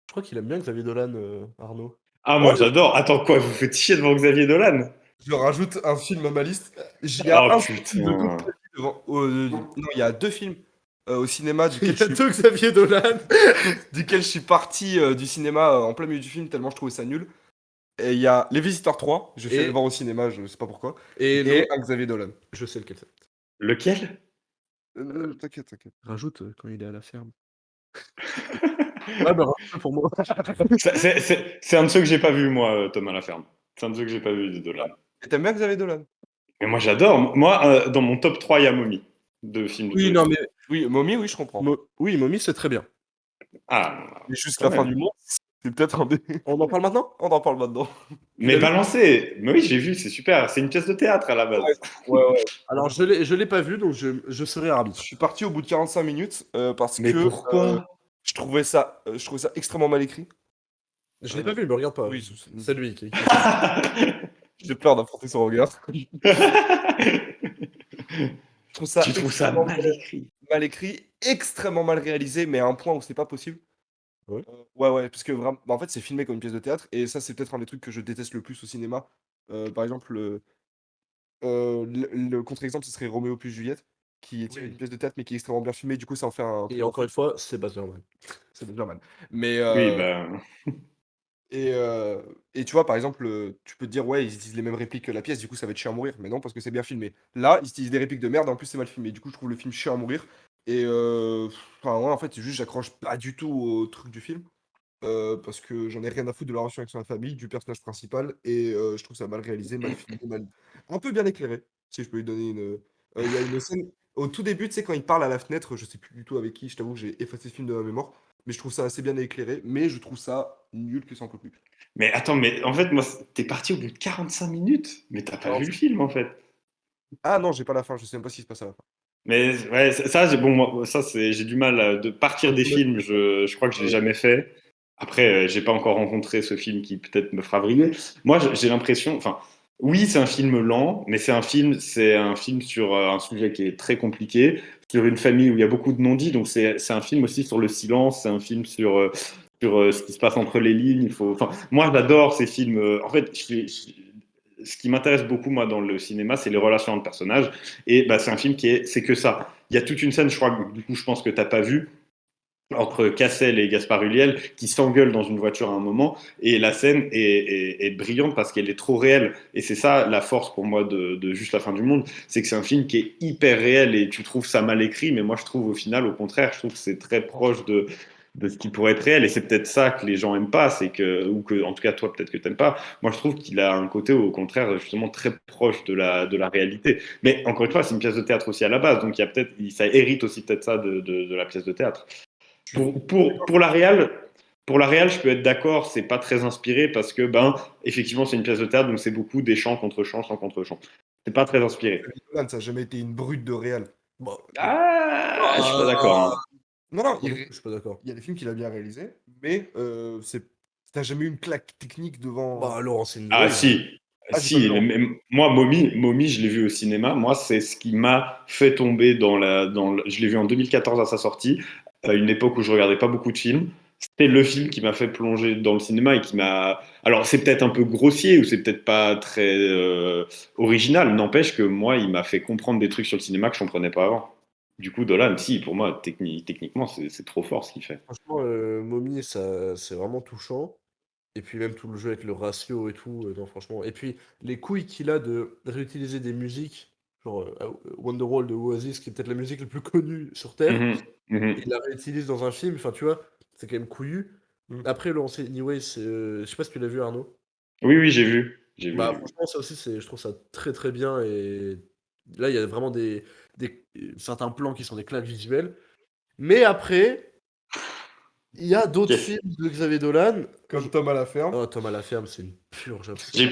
Je crois qu'il aime bien Xavier Dolan, Arnaud. Ah, moi Ouais, j'adore. Attends, quoi, vous faites chier devant Xavier Dolan? je rajoute un film à ma liste. Il y a Oh un film de putain. nostalgie devant. Non, il y a 2 films au cinéma Il duquel y a deux Xavier Dolan. duquel je suis parti du cinéma en plein milieu du film tellement je trouvais ça nul. Et il y a Les Visiteurs 3, je suis allé Et- le voir au cinéma, je sais pas pourquoi. Et Et l'autre, un Xavier Dolan. je sais lequel c'est. Lequel? T'inquiète, t'inquiète. Rajoute quand il est à la ferme. Ouais, bah, rajoute pour moi. C'est un de ceux que j'ai pas vu, moi, Thomas Laferme. C'est un de ceux que j'ai pas vu de Dolan. Et t'aimes bien Xavier Dolan? Mais moi j'adore. Moi, dans mon top 3, il y a Mommy. De films Oui, de. non, mais. Oui, Mommy, oui, je comprends. Oui, Mommy, c'est très bien. Ah, Mais jusqu'à quand la fin même. du monde, c'est peut-être un des. On en parle maintenant? On en parle maintenant. Mais l'as vu balancé. Mais oui, j'ai vu, c'est super. C'est une pièce de théâtre à la base. Ouais. Alors, je l'ai pas vu, donc je serai Je arbitre. suis parti au bout de 45 minutes parce Mais que pourquoi? je trouvais ça extrêmement mal écrit. Je l'ai pas vu, me regarde pas. Oui, C'est lui qui. j'ai peur d'affronter son regard. Je trouve ça Tu trouves ça extrêmement mal écrit? mal écrit, extrêmement mal réalisé, mais à un point où c'est pas possible. Ouais. Ouais, parce que vraiment, en fait, c'est filmé comme une pièce de théâtre, et ça, c'est peut-être un des trucs que je déteste le plus au cinéma. Par exemple, le contre-exemple, ce serait Roméo plus Juliette, qui est tiré d'une pièce de théâtre, mais qui est extrêmement bien filmé. Du coup, ça en fait un Et encore une fois, c'est Baz Luhrmann. c'est déjà mal. Mais Oui, bah. et, et tu vois, par exemple, tu peux te dire, ouais, ils utilisent les mêmes répliques que la pièce, du coup, ça va être chiant à mourir. Mais non, parce que c'est bien filmé. Là, ils utilisent des répliques de merde, en plus, c'est mal filmé. Du coup, je trouve le film chiant à mourir. Et enfin, ouais, en fait, c'est juste, j'accroche pas du tout au truc du film. Parce que j'en ai rien à foutre de la relation avec sa famille, du personnage principal. Et je trouve ça mal réalisé, mal filmé, un peu bien éclairé, si je peux lui donner une. Il y a une scène au tout début, tu sais, quand il parle à la fenêtre, je sais plus du tout avec qui, je t'avoue que j'ai effacé ce film de ma mémoire. Mais je trouve ça assez bien éclairé, mais je trouve ça nul que ça en peut plus. Mais attends, mais en fait, moi, t'es parti au bout de 45 minutes. Mais t'as pas Alors, vu le film, en fait. ah non, j'ai pas la fin, je sais même pas ce qui se passe à la fin. Mais ouais, ça, bon, moi, ça, j'ai du mal de partir des films. Je crois que je l'ai jamais fait. Après, j'ai pas encore rencontré ce film qui peut-être me fera vriller. Moi, j'ai l'impression, enfin, oui, c'est un film lent, mais c'est un film sur un sujet qui est très compliqué, sur une famille où il y a beaucoup de non-dits. Donc, c'est un film aussi sur le silence. C'est un film sur ce qui se passe entre les lignes. Enfin, moi, j'adore ces films. En fait, ce qui m'intéresse beaucoup, moi, dans le cinéma, c'est les relations entre personnages. Et bah, c'est un film c'est que ça. Il y a toute une scène, je crois, du coup, je pense que t'as pas vu, entre Cassel et Gaspard Ulliel, qui s'engueulent dans une voiture à un moment. Et la scène est brillante parce qu'elle est trop réelle. Et c'est ça la force pour moi de Juste la fin du monde, c'est que c'est un film qui est hyper réel et tu trouves ça mal écrit, mais moi je trouve au final, au contraire, je trouve que c'est très proche de ce qui pourrait être réel. Et c'est peut-être ça que les gens aiment pas, ou que, en tout cas, toi, peut-être que t'aimes pas. Moi, je trouve qu'il a un côté, au contraire, justement, très proche de la réalité. Mais encore une fois, c'est une pièce de théâtre aussi à la base, donc il y a peut-être, ça hérite aussi peut-être ça de la pièce de théâtre. Pour la réal, je peux être d'accord, c'est pas très inspiré parce que, ben, effectivement, c'est une pièce de théâtre, donc c'est beaucoup des chants contre chants, chants contre chants. C'est pas très inspiré. Nolan, ça a jamais été une brute de réal. Bon. Ah, je suis pas d'accord. Hein. Non, Je suis pas d'accord. il y a des films qu'il a bien réalisés, mais t'as jamais eu une claque technique devant. Bah, Laurent, c'est une. Ah, Oui. si. Ah, j'ai pas Si, vu, non. moi, Mommy, je l'ai vu au cinéma. Moi, c'est ce qui m'a fait tomber je l'ai vu en 2014 à sa sortie, à une époque où je regardais pas beaucoup de films. c'était le film qui m'a fait plonger dans le cinéma et qui m'a. Alors, c'est peut-être un peu grossier ou c'est peut-être pas très original. N'empêche que moi, il m'a fait comprendre des trucs sur le cinéma que je comprenais pas avant. Du coup, Dolan, si, pour moi, techniquement, c'est trop fort ce qu'il fait. Franchement, Mommy, ça, c'est vraiment touchant. Et puis même tout le jeu avec le ratio et tout, non, franchement. Et puis les couilles qu'il a de réutiliser des musiques, genre Wonderwall de Oasis, qui est peut-être la musique la plus connue sur Terre, Mhm, mhm. il la réutilise dans un film, enfin tu vois, c'est quand même couillu. Mm. Après, le lancer Anyway, c'est, je sais pas si tu l'as vu, Arnaud. Oui, oui, j'ai vu. J'ai vu, Bah, j'ai vu. franchement, ça aussi, je trouve ça très très bien. Et là, il y a vraiment certains plans qui sont des claques visuelles. Mais après, il y a d'autres Qu'est-ce- films de Xavier Dolan. Comme Tom à la ferme. Oh, Thomas la ferme, c'est une purge absolue.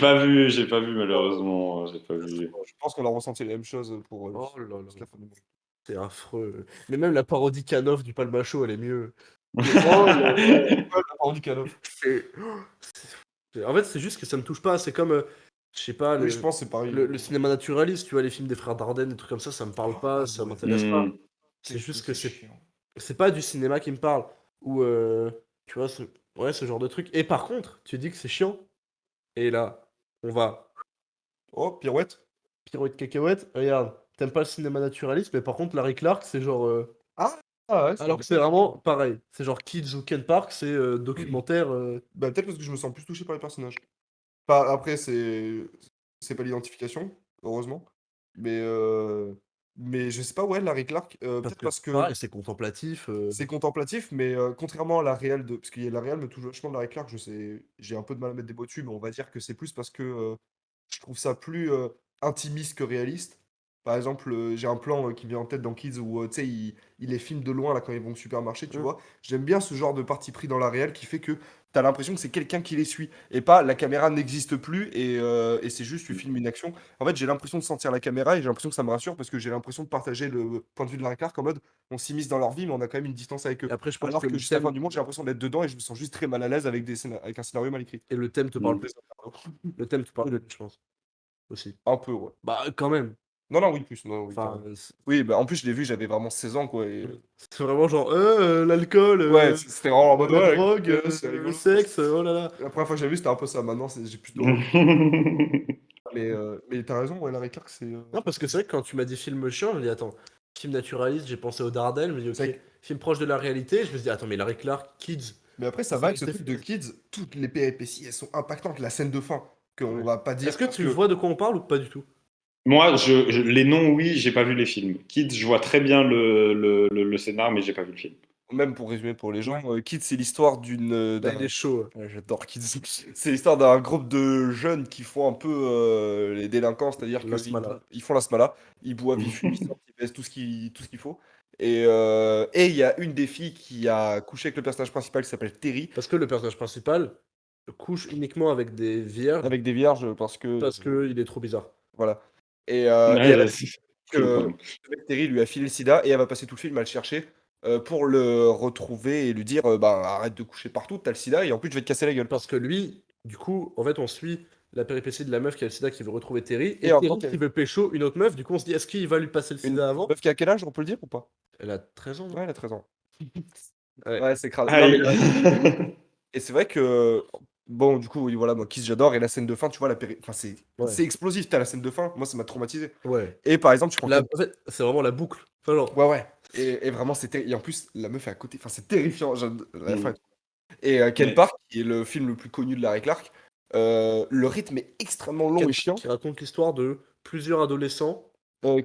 J'ai pas vu malheureusement. J'ai pas vu. Je pense qu'on a ressenti la même chose pour Oh là là, toute la fin du monde. c'est affreux. Mais même la parodie Canoff du Palmacho, elle est mieux. Mais oh là là, La parole du Canoff. c'est- en fait, c'est juste que ça me touche pas. C'est comme, je sais pas, Oui, je pense que c'est pareil. le cinéma naturaliste, tu vois, les films des frères Dardenne, des trucs comme ça me parle pas, ça ouais. m'intéresse pas. Hmm. C'est juste que C'est chiant. c'est pas du cinéma qui me parle. Ou, tu vois, ouais, ce genre de truc. Et par contre, tu dis que c'est chiant. Et là, on va Oh, pirouette. pirouette cacahuète. Regarde, t'aimes pas le cinéma naturaliste, mais par contre, Larry Clark, c'est genre. Ah, ah ouais, Alors que c'est vraiment pareil. C'est genre Kids ou Ken Park, c'est documentaire. Bah, peut-être parce que je me sens plus touché par les personnages. Enfin, après, c'est pas l'identification, heureusement. Mais, mais je sais pas, ouais, Larry Clark, Parce peut-être que parce que pareil, c'est contemplatif. c'est contemplatif, mais contrairement à la réelle de. Parce que la réelle me touche vachement de Larry Clark, je sais, j'ai un peu de mal à mettre des mots dessus, mais on va dire que c'est plus parce que je trouve ça plus intimiste que réaliste. Par exemple, j'ai un plan qui me vient en tête dans Kids où tu sais, il les filme de loin là quand ils vont au supermarché, tu Hum. vois. J'aime bien ce genre de parti pris dans la réelle qui fait que t'as l'impression que c'est quelqu'un qui les suit et pas la caméra n'existe plus et c'est juste tu filmes une action. En fait, j'ai l'impression de sentir la caméra et j'ai l'impression que ça me rassure parce que j'ai l'impression de partager le point de vue de Larry Clark en mode on s'immisce dans leur vie, mais on a quand même une distance avec Et eux. après, je pense Alors que que jusqu'à la fin du monde, j'ai l'impression d'être dedans et je me sens juste très mal à l'aise avec, avec un scénario mal écrit. et le thème te parle Hmm. plus. Le thème te parle plus, je pense. Aussi. Un peu, ouais. Bah, quand même. Non, non, oui, plus. Non, oui, Enfin, carrément. Oui, bah en plus, je l'ai vu, j'avais vraiment 16 ans, quoi. Et... c'est vraiment genre, l'alcool, Ouais, c'était vraiment en mode, la ouais, drogue, c'est le rigolo. sexe, oh là là. La première fois que j'ai vu, c'était un peu ça. Maintenant, j'ai plus de recul. Mais t'as raison, ouais, Larry Clark, c'est. Non, parce que c'est vrai que quand tu m'as dit film chiant, je me dis, attends, film naturaliste, j'ai pensé au Dardenne, je me dis, C'est ok, vrai que- film proche de la réalité, je me suis dit, attends, mais Larry Clark, Kids. Mais après, ça va avec ce truc de Kids, toutes les péripéties, elles sont impactantes. La scène de fin, qu'on Ouais. va pas dire. Est-ce que parce tu vois de quoi on parle ou pas du tout? Moi, les noms, oui, j'ai pas vu les films. Kids, je vois très bien le scénar, mais j'ai pas vu le film. Même pour résumer pour les gens, Kids, c'est l'histoire d'une. Là, il est chaud. Ouais, j'adore Kids. C'est l'histoire d'un groupe de jeunes qui font un peu les délinquants, c'est-à-dire La qu'ils smala. ils font la smala, ils boivent, ils fument, ils sortent, ils baissent tout ce qu'il faut. Et il y a une des filles qui a couché avec le personnage principal qui s'appelle Terry, Parce que le personnage principal couche uniquement avec des vierges avec des vierges parce que. parce qu'il est trop bizarre. Voilà. Et elle a Ouais, dit c'est le que problème. ce mec Terry lui a filé le sida et elle va passer tout le film à le chercher pour le retrouver et lui dire bah, arrête de coucher partout, t'as le sida et en plus je vais te casser la gueule. Parce que lui, du coup, en fait, on suit la péripétie de la meuf qui a le sida qui veut retrouver Terry Et et en Terry même temps, qui veut pécho une autre meuf. Du coup, on se dit, est-ce qu'il va lui passer le une sida avant? meuf qui a quel âge, on peut le dire ou pas? Elle a 13 ans, non? Ouais, elle a 13 ans. Ouais. Ouais, c'est crade. Non, mais Aïe. et c'est vrai que bon, du coup, oui, voilà, moi Kiss j'adore et la scène de fin, tu vois enfin Ouais. c'est explosif, t'as la scène de fin, moi ça m'a traumatisé. Ouais. Et par exemple, tu prends En fait, c'est vraiment la boucle. Enfin, genre, Ouais, ouais. Et vraiment, et en plus, la meuf est à côté. Enfin, c'est terrifiant. La fin Mm. est- Et Ken Mais- Park, qui est le film le plus connu de Larry Clark, le rythme est extrêmement long et chiant, qui raconte l'histoire de plusieurs adolescents.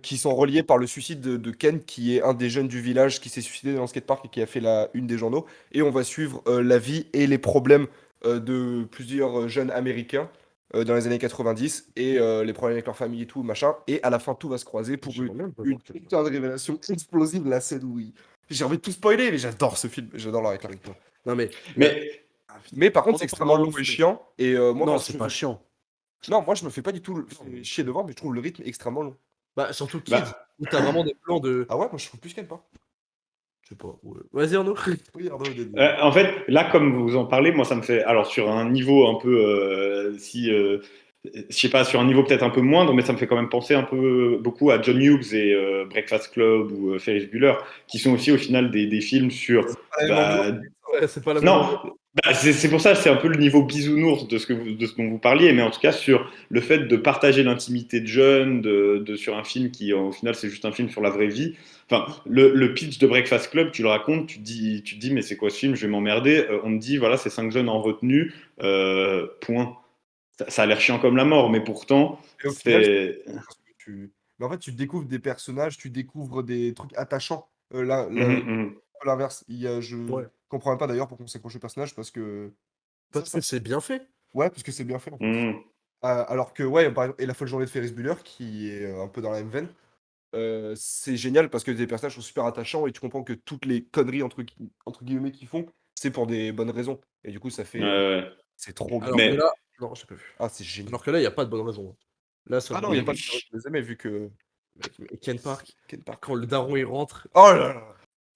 qui sont reliés par le suicide de Ken, qui est un des jeunes du village qui s'est suicidé dans le skatepark et qui a fait la une des journaux. Et on va suivre la vie et les problèmes de plusieurs jeunes américains dans les années 90 et les problèmes avec leur famille et tout, machin. Et à la fin, tout va se croiser pour J'aimerais bien une voir quelque putain de révélation explosive, la scène où j'ai envie de tout spoiler, mais j'adore ce film, j'adore Larry Clark. Non, mais. Mais Mais par On contre, c'est en extrêmement parlera long en et dessous. chiant. Et moi, Non, perso, c'est je pas fais- chiant. Non, moi, je me fais pas du tout chier devant, mais je trouve le rythme extrêmement long. Bah, surtout Kids, bah, où t'as vraiment des plans de. Ah ouais, moi, je trouve plus qu'elle pas. Je sais pas. Ouais. Vas-y, Arnaud. Oui, Arnaud, En fait, là, comme vous en parlez, moi, ça me fait. Alors, sur un niveau un peu. Je sais pas, sur un niveau peut-être un peu moindre, mais ça me fait quand même penser un peu beaucoup à John Hughes et Breakfast Club ou Ferris Bueller, qui sont aussi au final des films sur. pas la même Bah, ambiance. Ouais, c'est pas la même ambiance. Non, c'est pour ça, c'est un peu le niveau bisounours de ce dont vous parliez, mais en tout cas sur le fait de partager l'intimité de jeunes, sur un film qui, au final, c'est juste un film sur la vraie vie. Enfin, le pitch de Breakfast Club, tu le racontes, tu te dis, mais c'est quoi ce film? Je vais m'emmerder. On te dit, voilà, c'est 5 jeunes en retenue, point. Ça a l'air chiant comme la mort, mais pourtant, Et au final, c'est. parce que mais en fait, tu découvres des personnages, tu découvres des trucs attachants. Mhm, mhm. L'inverse. Je Ouais. comprends même pas d'ailleurs pourquoi on s'accroche au personnage parce que. Parce que c'est bien fait. Ouais, parce que c'est bien fait en fait. Mhm. Alors que, ouais, par exemple, et la folle journée de Ferris Bueller, qui est un peu dans la même veine, c'est génial parce que les personnages sont super attachants et tu comprends que toutes les conneries entre guillemets qu'ils font, c'est pour des bonnes raisons. Et du coup, ça Ouais, fait. ouais. C'est trop bien. Alors que Mais. là, non, j'ai pas vu. Ah, c'est génial. Alors que là, il y a pas de bonne raison. Là, ça Ah non, il n'y a pas de Mhm. raison de les aimer vu que. mec, mais Ken Park, Ken Park. quand le daron il rentre. Oh là là.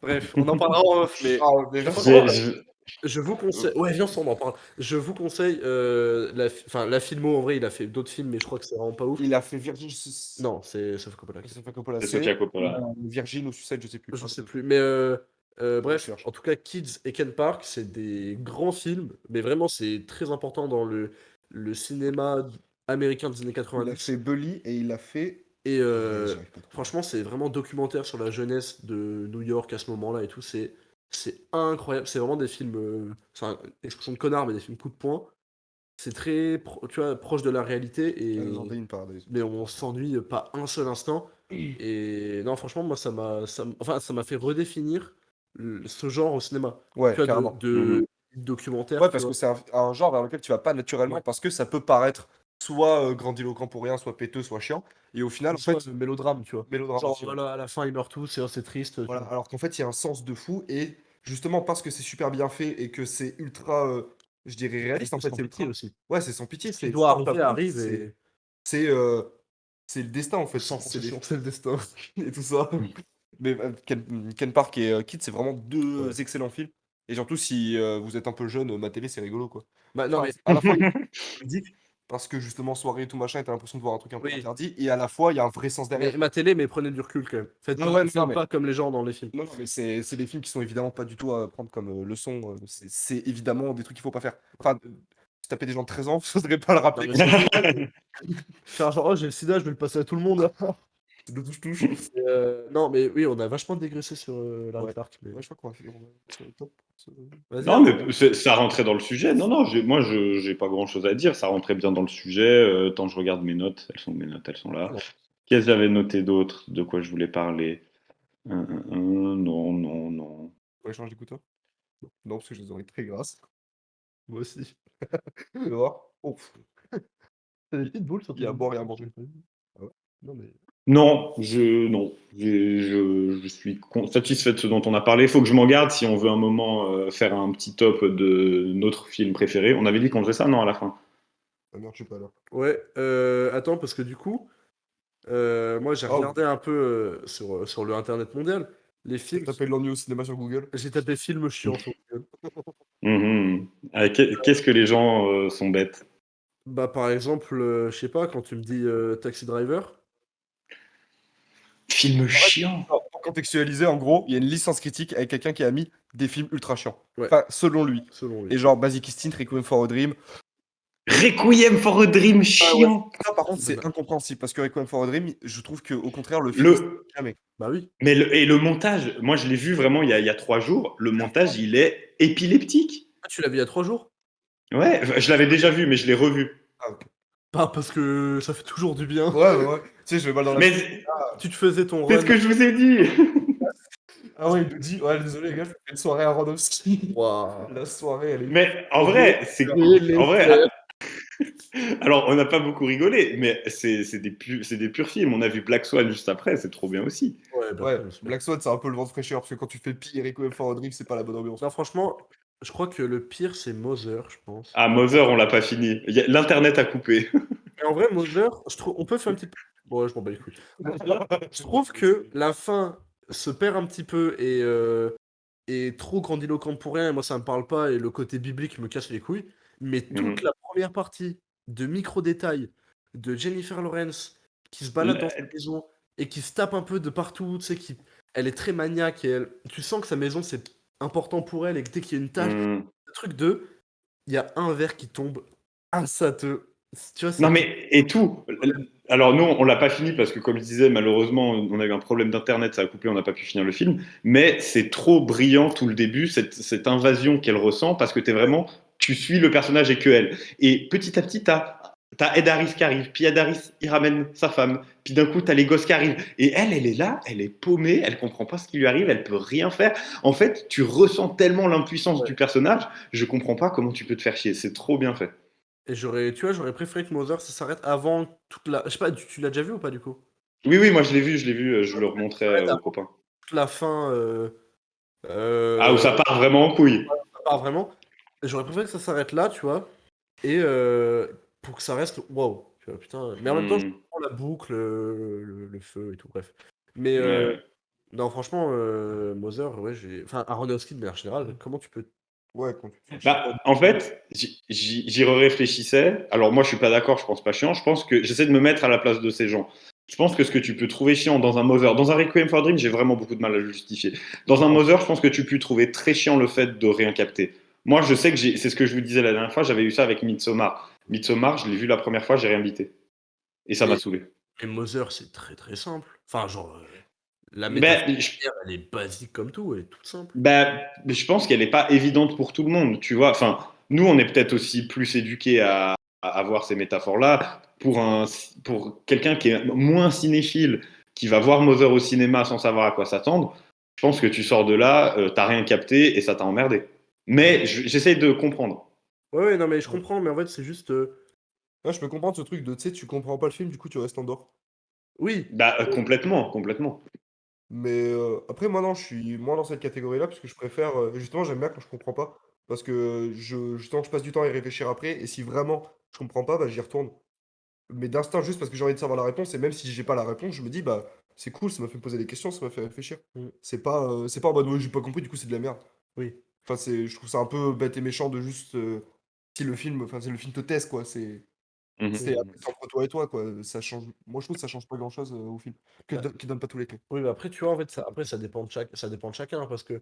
Bref, on en parlera en off, mais Ah, déjà, franchement, Je- je vous conseille. Ouais, viens, on en parle. Je vous conseille la filmo. En vrai, il a fait d'autres films, mais je crois que c'est vraiment pas ouf. il a fait Virgin. Non, c'est Sofia Coppola. Sofia Coppola, C'est c'est Sofia Coppola. Virgin ou Suicide, je sais plus. Je sais plus. Mais Je bref, cherche. en tout cas, Kids et Ken Park, c'est des grands films, mais vraiment, c'est très important dans le cinéma américain des années Il a 90. fait Bully et il a fait. Et J'arrive pas à trouver. franchement, c'est vraiment documentaire sur la jeunesse de New York à ce moment-là et tout. C'est incroyable. C'est vraiment des films. C'est une expression de connard, mais des films coup de poing. C'est très, tu vois, proche de la réalité, Landing in Paradise. mais on s'ennuie pas un seul instant. Et non, franchement, moi, enfin, ça m'a fait redéfinir ce genre au cinéma. Ouais, Tu vois, carrément. de documentaire, Ouais, tu parce que vois. c'est un genre vers lequel tu vas pas naturellement, Ouais. parce que ça peut paraître soit grandiloquent pour rien, soit péteux, soit chiant. Et au final, en Soit fait, mélodrame, tu vois. mélodrame Genre, aussi. Ouais. voilà, à la fin, ils meurent tous, et c'est triste, tu Voilà, vois. alors qu'en fait, il y a un sens de fou, et justement parce que c'est super bien fait et que c'est ultra, je dirais Et réaliste, en c'est fait, sans c'est pitié ultra. aussi. Ouais, c'est sans pitié, Ce qui c'est doit porte à arriver porte, arrive, et c'est, euh, c'est le destin, en fait. sans C'est des concession, c'est le destin. et tout ça. Mais Ken Park et Kid, c'est vraiment Ouais. deux excellents films. Et surtout, si vous êtes un peu jeune, ma télé, c'est rigolo, quoi. Bah, non, Enfin, mais à la fois, il y a ludique, parce que justement, soirée et tout machin, et t'as l'impression de voir un truc un peu oui. interdit, et à la fois, il y a un vrai sens derrière. Mais ma télé, mais prenez du recul quand même. Ah ouais, non, Faites mais, pas comme les gens dans les films. non, mais c'est des films qui sont évidemment pas du tout à prendre comme leçon. C'est évidemment des trucs qu'il faut pas faire. Enfin, se taper des gens de 13 ans, faudrait pas le Non, rappeler. mais surtout, faire genre, oh, j'ai le sida, je vais le passer à tout le monde. C'est de touche-touche. Non, mais oui, on a vachement dégraissé sur Larry Ouais. Clark. Mais... Ouais, je crois qu'on va faire sur le top. Vas-y, Non, hein. mais ça rentrait dans le sujet. Non, non, moi, je j'ai pas grand-chose à dire. Ça rentrait bien dans le sujet. Tant je regarde mes notes, elles sont là. Non. Qu'est-ce que j'avais noté d'autre? De quoi je voulais parler? Non, non, non. Ouais, change d'écouteur. Non, parce que je les aurais très grasses. Moi aussi. Tu vas voir. Oh, T'as des petites boules sur il y a à tes- boire et à manger. Ah ouais. Non, mais. Non, je suis satisfait de ce dont on a parlé. Il faut que je m'en garde si on veut un moment faire un petit top de notre film préféré. On avait dit qu'on faisait ça, non, à la fin. Ah merde, je suis pas là. Ouais, attends, parce que du coup, moi j'ai Oh, regardé un peu sur le internet mondial les films. t'appelles l'ennui au cinéma sur Google. J'ai tapé films chiants sur Google. Mhm. Qu'est-ce que les gens sont bêtes? Bah, par exemple, je sais pas, quand tu me dis Taxi Driver. Film chiant. Pour contextualiser, en gros, il y a une licence critique avec quelqu'un qui a mis des films ultra chiants. Ouais, Enfin, selon lui. selon lui. Et genre Basic Instinct, Requiem for a Dream. Requiem for a Dream Ah ouais. chiant. Ça, par contre, Bah, c'est incompréhensible parce que Requiem for a Dream, je trouve que au contraire, le film, Le, jamais. bah oui. mais le montage, moi je l'ai vu vraiment il y a 3 jours. Le montage, il est épileptique. Ah, tu l'as vu il y a 3 jours? Ouais, je l'avais déjà vu, mais je l'ai revu. Ah, ok. Pas parce que ça fait toujours du bien. Ouais, ouais, ouais. Tu sais, je vais mal dans la. Mais Tu te faisais ton c'est run. ce que je vous ai dit. Ah ouais, il nous dit, ouais, désolé les gars, je fais une soirée à Rodowski. Waouh. La soirée, elle est. Mais en vrai, en vrai, alors on n'a pas beaucoup rigolé, mais c'est des purs films. On a vu Black Swan juste après, c'est trop bien aussi. Ouais, bah, Ouais, bien sûr. Black Swan, c'est un peu le vent de fraîcheur parce que quand tu fais pire et Requiem for a Dream, c'est pas la bonne ambiance. Non, franchement, je crois que le pire, c'est Mother, je pense. Ah, Mother, on l'a pas fini. L'internet a coupé. Mais en vrai, Mother, je trouve, on peut faire une petite. Bon, ouais, je m'en bats les couilles. Mother, je trouve que la fin se perd un petit peu et est trop grandiloquente pour rien. Et moi, ça me parle pas et le côté biblique me casse les couilles. Mais toute Mhm. la première partie de micro-détails de Jennifer Lawrence qui se balade dans sa maison et qui se tape un peu de partout, tu sais, elle est très maniaque et tu sens que sa maison, important pour elle et que dès qu'il y a une tâche, Hmm. le truc de, il y a un verre qui tombe, ça te, tu vois, ça Non, te. mais et tout. Alors, nous, on l'a pas fini parce que, comme je disais, malheureusement, on a eu un problème d'internet, ça a coupé, on n'a pas pu finir le film. Mais c'est trop brillant tout le début, cette invasion qu'elle ressent, parce que t'es vraiment, tu suis le personnage et que elle. Et petit à petit, t'as Ed Harris qui arrive, puis Ed Harris, il ramène sa femme, puis d'un coup, t'as les gosses qui arrivent. Et elle est là, elle est paumée, elle comprend pas ce qui lui arrive, elle peut rien faire. En fait, tu ressens tellement l'impuissance Ouais. du personnage, je comprends pas comment tu peux te faire chier. C'est trop bien fait. Et tu vois, j'aurais préféré que Mother ça s'arrête avant toute la. Je sais pas, tu l'as déjà vu ou pas du coup? Oui, oui, moi je l'ai vu, je le remontrais S'arrête aux avant copains. toute la fin. Ah, où ça Euh, part vraiment en couille. Pas vraiment. J'aurais préféré que ça s'arrête là, tu vois. Et pour que ça reste. Waouh! Tu vois, putain. Mais en même temps, je Hmm, comprends la boucle, le feu et tout, bref. Mais ouais, ouais. non, franchement, Mother, ouais, j'ai. Enfin, Aronofsky de manière générale, comment tu peux. Ouais, quand tu te fais chier. Bah, en fait, j'y réfléchissais. Alors moi, je suis pas d'accord, je pense pas chiant. Je pense que j'essaie de me mettre à la place de ces gens. Je pense que ce que tu peux trouver chiant dans un Mother, dans un Requiem for a Dream, j'ai vraiment beaucoup de mal à le justifier. Dans un Mother, je pense que tu peux trouver très chiant le fait de rien capter. Moi, je sais que c'est ce que je vous disais la dernière fois, j'avais eu ça avec Midsommar. Midsommar, je l'ai vu la première fois, j'ai rien bité. Et ça m'a Et, saoulé. et Mother, c'est très très simple. Enfin, genre, la métaphore, Ben, elle est basique comme tout, elle est toute simple. bah, je pense qu'elle n'est pas évidente pour tout le monde, tu vois. Enfin, nous, on est peut-être aussi plus éduqués à avoir ces métaphores-là. Pour quelqu'un qui est moins cinéphile, qui va voir Mother au cinéma sans savoir à quoi s'attendre, je pense que tu sors de là, t'as rien capté et ça t'a emmerdé. Ouais. Mais j'essaye de comprendre. Ouais, ouais, non, mais je Ouais. comprends, mais en fait, c'est juste. Ouais, je peux comprendre ce truc de, tu sais, tu comprends pas le film, du coup, tu restes en dehors. Oui, Bah, complètement, complètement. Mais après, moi, non, je suis moins dans cette catégorie-là, parce que je préfère. Justement, j'aime bien quand je comprends pas. Parce que justement, je passe du temps à y réfléchir après, et si vraiment je comprends pas, bah, j'y retourne. Mais d'instinct, juste parce que j'ai envie de savoir la réponse, et même si j'ai pas la réponse, je me dis, bah, c'est cool, ça m'a fait me poser des questions, ça m'a fait réfléchir. Mm. C'est pas en mode, ouais, j'ai pas compris, du coup, c'est de la merde. Oui. Enfin, je trouve ça un peu bête et méchant de juste. Si le film te teste, quoi. Mhm. Après, c'est entre toi et toi, quoi. Ça change. Moi, je trouve que ça change pas grand-chose au film. Qui donne pas tous les clés. Oui, mais après, tu vois, en fait, après, ça dépend de chacun, parce que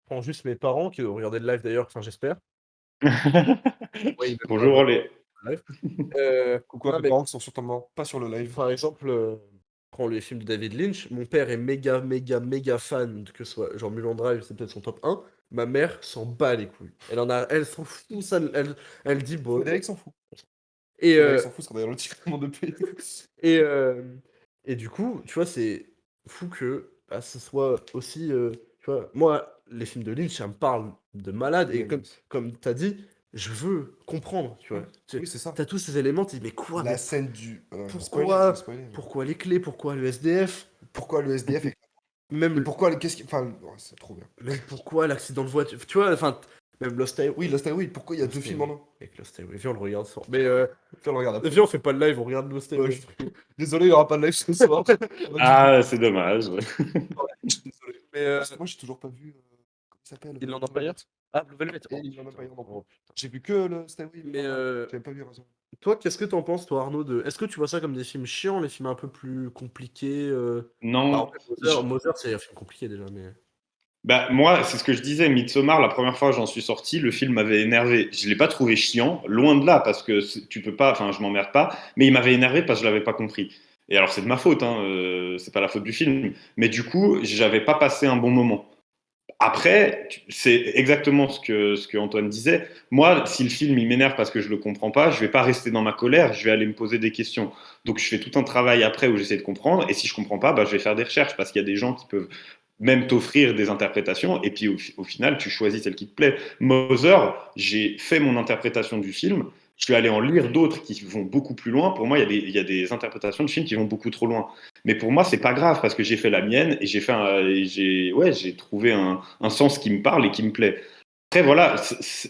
prends juste mes parents qui ont regardé le live d'ailleurs, enfin, j'espère. Ouais, ils veulent pas Bonjour les. le live. Coucou à Non, mes mais parents qui sont sûrement pas sur le live. par exemple, prends les films de David Lynch. Mon père est méga, méga, méga fan, que ce soit genre Mulholland Drive, c'est peut-être son top 1. Ma mère s'en bat les couilles. Elle s'en fout, ça, elle dit bon. Frédéric s'en fout. Et, Frédéric s'en fout, c'est d'ailleurs le titre de pays. et, et du coup, tu vois, c'est fou que bah, ce soit aussi. Tu vois, moi, les films de Lynch, ça me parle de malade. Et Ouais, comme tu as dit, je veux comprendre. Tu vois, oui, c'est ça. tu as tous ces éléments, tu dis, mais quoi, La mais scène du. Je vais spoiler, je vais pourquoi, spoiler. pourquoi les clés, pourquoi le SDF, Pourquoi le SDF est. Et même, pourquoi. Qu'est-ce qui. Enfin, ouais, c'est trop bien. même pourquoi l'accident de voiture. Tu vois, enfin, même Lost Highway. Oui, Lost Highway, pourquoi il y a deux Lost films en Highway. un? Avec Lost Highway, viens, on le regarde. Mais Tiens, on le regarde après. viens, on fait pas le live, on regarde Lost Ouais, Highway. désolé, il n'y aura pas de live ce soir. Ah, c'est dommage. Je suis désolé. Mais Parce que moi, j'ai toujours pas vu. Comment il s'appelle? Inland Blue Empire? Velvet. Ah, Blue Velvet. Et Oh Inland putain. Empire non plus. Oh putain. J'ai vu que le Stairway. Mais J'avais pas vu raison. toi, qu'est-ce que t'en penses, toi, Arnaud, de. Est-ce que tu vois ça comme des films chiants, les films un peu plus compliqués Bah, en Non, fait, Mother, c'est un film compliqué déjà, mais. bah, moi, c'est ce que je disais, Midsommar, la première fois que j'en suis sorti, le film m'avait énervé. Je l'ai pas trouvé chiant, loin de là, parce que tu peux pas, enfin, je m'emmerde pas, mais il m'avait énervé parce que je l'avais pas compris. Et alors, c'est de ma faute, hein, c'est pas la faute du film. Mais du coup, j'avais pas passé un bon moment. Après, c'est exactement ce que Antoine disait. Moi, si le film il m'énerve parce que je le comprends pas, je vais pas rester dans ma colère, je vais aller me poser des questions. Donc je fais tout un travail après où j'essaie de comprendre, et si je comprends pas, bah, je vais faire des recherches parce qu'il y a des gens qui peuvent même t'offrir des interprétations, et puis au final, tu choisis celle qui te plaît. Mother, j'ai fait mon interprétation du film. Je suis allé en lire d'autres qui vont beaucoup plus loin. Pour moi, il y a des interprétations de films qui vont beaucoup trop loin. Mais pour moi, c'est pas grave parce que j'ai fait la mienne et j'ai trouvé un sens qui me parle et qui me plaît. Après, voilà,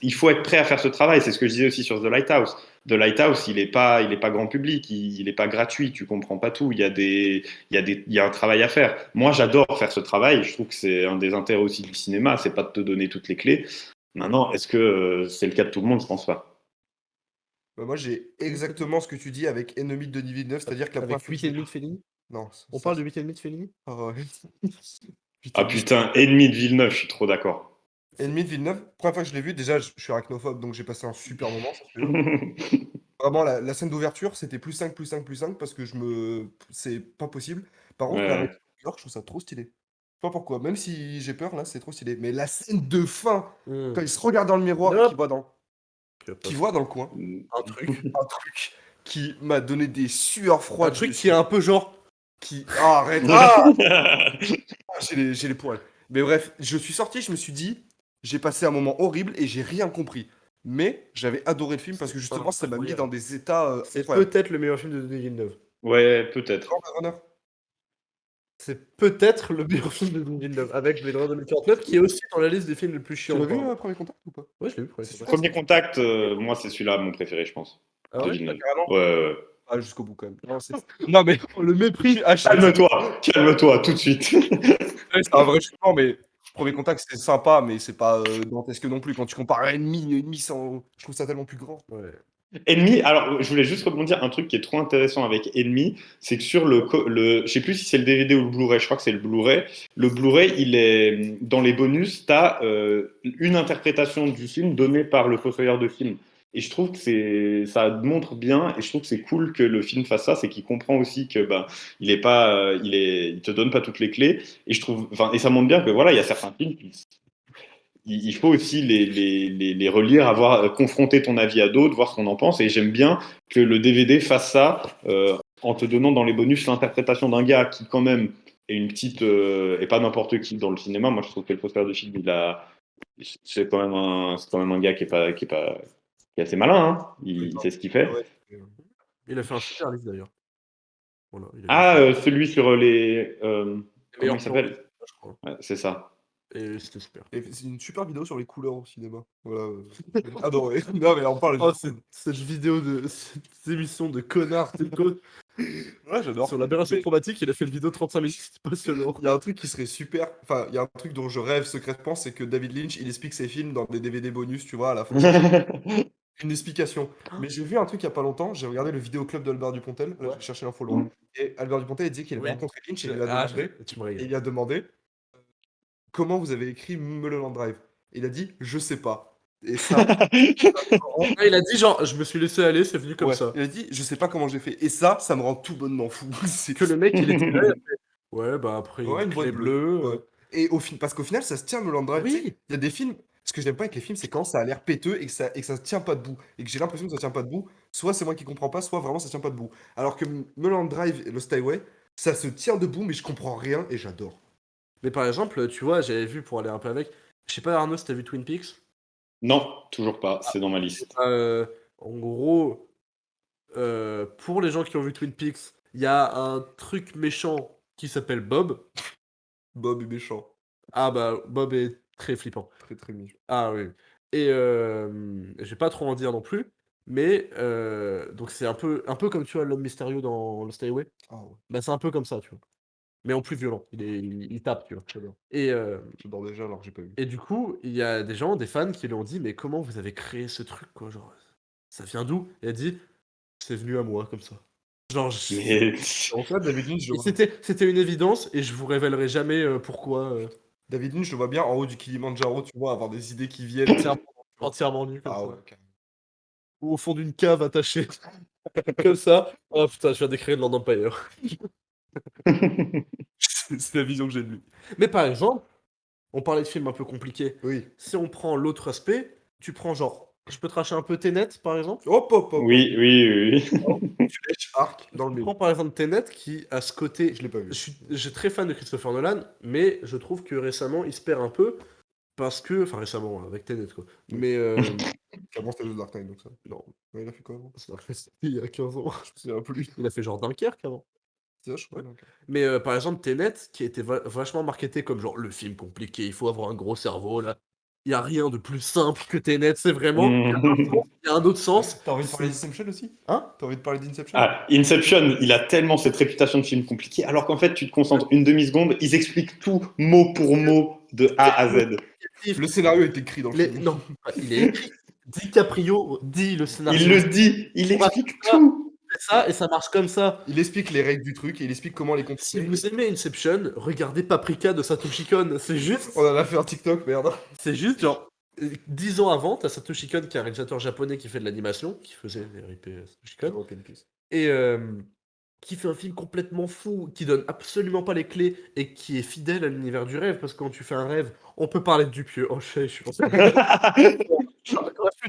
il faut être prêt à faire ce travail. C'est ce que je disais aussi sur The Lighthouse. The Lighthouse, il est pas grand public, il est pas gratuit. Tu comprends pas tout. Il y a un travail à faire. Moi, j'adore faire ce travail. Je trouve que c'est un des intérêts aussi du cinéma, c'est pas de te donner toutes les clés. Maintenant, est-ce que c'est le cas de tout le monde? Je pense pas. Bah, moi, j'ai exactement ce que tu dis avec Ennemi de Denis Villeneuve, c'est-à-dire que la première Avec fois 8 que et demi de Fellini? Non, On ça. parle de 8 et demi de Fellini? Ah ouais. Ah Putain, putain, ennemi de Villeneuve, je suis trop d'accord. Ennemi de Villeneuve, première fois que je l'ai vu, déjà, je suis arachnophobe, donc j'ai passé un super moment sur ce film. Vraiment, la scène d'ouverture, c'était plus 5, plus 5, plus 5, parce que c'est pas possible. Par contre, la Ouais. réplique de New York, je trouve ça trop stylé. Je sais pas pourquoi, même si j'ai peur, là, c'est trop stylé. Mais la scène de fin, quand il se regarde dans le miroir et Hop. qu'il voit dans le coin Un truc. un truc qui m'a donné des sueurs froides. Un truc qui est un peu genre. Ah, arrête! Ah! J'ai les poils. Mais bref, je suis sorti, je me suis dit, j'ai passé un moment horrible et j'ai rien compris. Mais j'avais adoré le film parce que justement, ça m'a mis dans des états C'est incroyables. peut-être le meilleur film de Denis Villeneuve. Ouais, peut-être. Non, Blade Runner. C'est peut-être le meilleur film de Denis Villeneuve, avec Blade Runner 2049, qui est aussi dans la liste des films les plus Tu chiants. l'as vu, quoi. Premier Contact ou pas? Ouais, je l'ai vu. Premier C'est Contact. Premier contact, moi, c'est celui-là mon préféré, je pense. Ah de ouais Villeneuve. Carrément. Ouais. Ah, jusqu'au bout quand même. Non, mais Le mépris. Calme-toi, tout de suite. c'est un vrai jugement, mais Premier Contact, c'est sympa, mais c'est pas dantesque non plus. Quand tu compares à Ennemi, je trouve ça tellement plus grand. Ouais. Ennemi, alors je voulais juste rebondir un truc qui est trop intéressant avec Ennemi, c'est que sur je sais plus si c'est le DVD ou le Blu-ray, je crois que c'est le Blu-ray. Le Blu-ray, il est dans les bonus, t'as une interprétation du film donnée par le fossoyeur de film. Et je trouve que ça montre bien, et je trouve que c'est cool que le film fasse ça, c'est qu'il comprend aussi que il est pas, il te donne pas toutes les clés. Et je trouve, et ça montre bien que voilà, il y a certains films il faut aussi les relire, confronter ton avis à d'autres, voir ce qu'on en pense. Et j'aime bien que le DVD fasse ça en te donnant dans les bonus l'interprétation d'un gars qui, quand même, est une petite. Et pas n'importe qui dans le cinéma. Moi, je trouve que le poster de film, c'est quand même un gars qui est assez malin. Hein. Il sait ce qu'il fait. Ouais. Il a fait un super livre d'ailleurs. Voilà, Celui sur les. Comment il s'appelle je crois. Ouais, c'est ça. Et c'était super. Et c'est une super vidéo sur les couleurs au cinéma. Voilà. J'ai adoré. Non, mais on parle. Oh, cette vidéo cette émission de connard, Ouais, j'adore. sur l'aberration chromatique, il a fait une vidéo de 35 minutes, c'était passionnant. Il y a un truc qui serait super. Enfin, il y a un truc dont je rêve secrètement, c'est que David Lynch, il explique ses films dans des DVD bonus, tu vois, à la fin. Une explication. Mais j'ai vu un truc il y a pas longtemps, j'ai regardé le vidéo club d'Albert Dupontel, là, j'ai cherché l'info loin. Et Albert Dupontel, il disait qu'il avait Oui. rencontré Lynch et il lui a demandé, tu me régales. il a demandé comment vous avez écrit Mulholland Drive. Et il a dit, je sais pas. Et ça, Ah, il a dit genre, je me suis laissé aller, c'est venu comme ouais, ça. il a dit, je sais pas comment j'ai fait. Et ça me rend tout bonnement fou. C'est Que le mec, il était là, il a fait, ouais, bah après, Ouais, une une clé boîte bleue. bleue. Et parce qu'au final, ça se tient Mulholland Drive. Oui. Tu sais, il y a des films. Ce que j'aime pas avec les films, c'est quand ça a l'air péteux et que ça se tient pas debout. Et que j'ai l'impression que ça tient pas debout. Soit c'est moi qui comprends pas, soit vraiment ça tient pas debout. Alors que Mulholland Drive et Lost Highway, ça se tient debout, mais je comprends rien et j'adore. Mais par exemple, tu vois, j'avais vu pour aller un peu avec. Je sais pas, Arnaud, si t'as vu Twin Peaks. Non, toujours pas. C'est dans ma liste. En gros, pour les gens qui ont vu Twin Peaks, il y a un truc méchant qui s'appelle Bob. Bob est méchant. Ah bah, Bob est très flippant. Très très méchant. Ah oui. Et je vais pas trop en dire non plus. Mais donc c'est un peu comme tu vois l'homme mystérieux dans Lost Highway. Ah ouais, Bah c'est un peu comme ça, tu vois. Mais en plus violent. Il tape, tu vois. j'adore. Et, J'adore déjà alors que j'ai pas vu. et du coup, il y a des gens, des fans qui lui ont dit, mais comment vous avez créé ce truc, quoi, genre, ça vient d'où? Et elle a dit, c'est venu à moi, comme ça. Genre, Mais... En fait, David Lynch, je et vois... c'était une évidence, et je vous révélerai jamais pourquoi. David Lynch, je le vois bien en haut du Kilimanjaro, tu vois, avoir des idées qui viennent. Entièrement nu, comme Ah ça. ouais, Ou au fond d'une cave attachée. Comme ça. Oh putain, je viens d'écrire Land Empire. c'est la vision que j'ai de lui. Mais par exemple, on parlait de films un peu compliqués. Oui. Si on prend l'autre aspect, tu prends genre, je peux te racher un peu Tenet, par exemple. Hop, hop, hop. Oui. Flèche, arc, dans le Je milieu. prends par exemple Tenet qui a ce côté. Je l'ai pas vu. Je suis très fan de Christopher Nolan, mais je trouve que récemment il se perd un peu parce que. Enfin, récemment, avec Tenet quoi. Mais. Avant, c'était The Dark Knight, donc ça. Non, Ouais, il a fait quoi avant? ça a fait il y a 15 ans. Je me souviens plus. Il a fait genre Dunkerque avant. C'est ça, je crois. donc. Mais par exemple, Tenet, qui était vachement marketé comme genre le film compliqué, il faut avoir un gros cerveau là. Il y a rien de plus simple que Tenet, c'est vraiment. Il y a un autre sens. T'as envie de parler d'Inception aussi? Hein? T'as envie de parler d'Inception? Inception, il a tellement cette réputation de film compliqué, alors qu'en fait, tu te concentres une demi-seconde, ils expliquent tout mot pour mot de A à Z. Le scénario est écrit dans le film. Non, il est écrit. DiCaprio dit le scénario. Il le dit, il explique tout. ça et ça marche comme ça. Il explique les règles du truc et il explique comment les Si contourner. vous aimez Inception, regardez Paprika de Satoshi Kon. C'est juste, On en a fait un TikTok, merde. genre 10 ans avant, t'as Satoshi Kon qui est un réalisateur japonais qui fait de l'animation, qui faisait les RIP Satoshi Kon, et qui fait un film complètement fou, qui donne absolument pas les clés et qui est fidèle à l'univers du rêve, parce que quand tu fais un rêve, on peut parler du pieu. Oh, je suis pensé.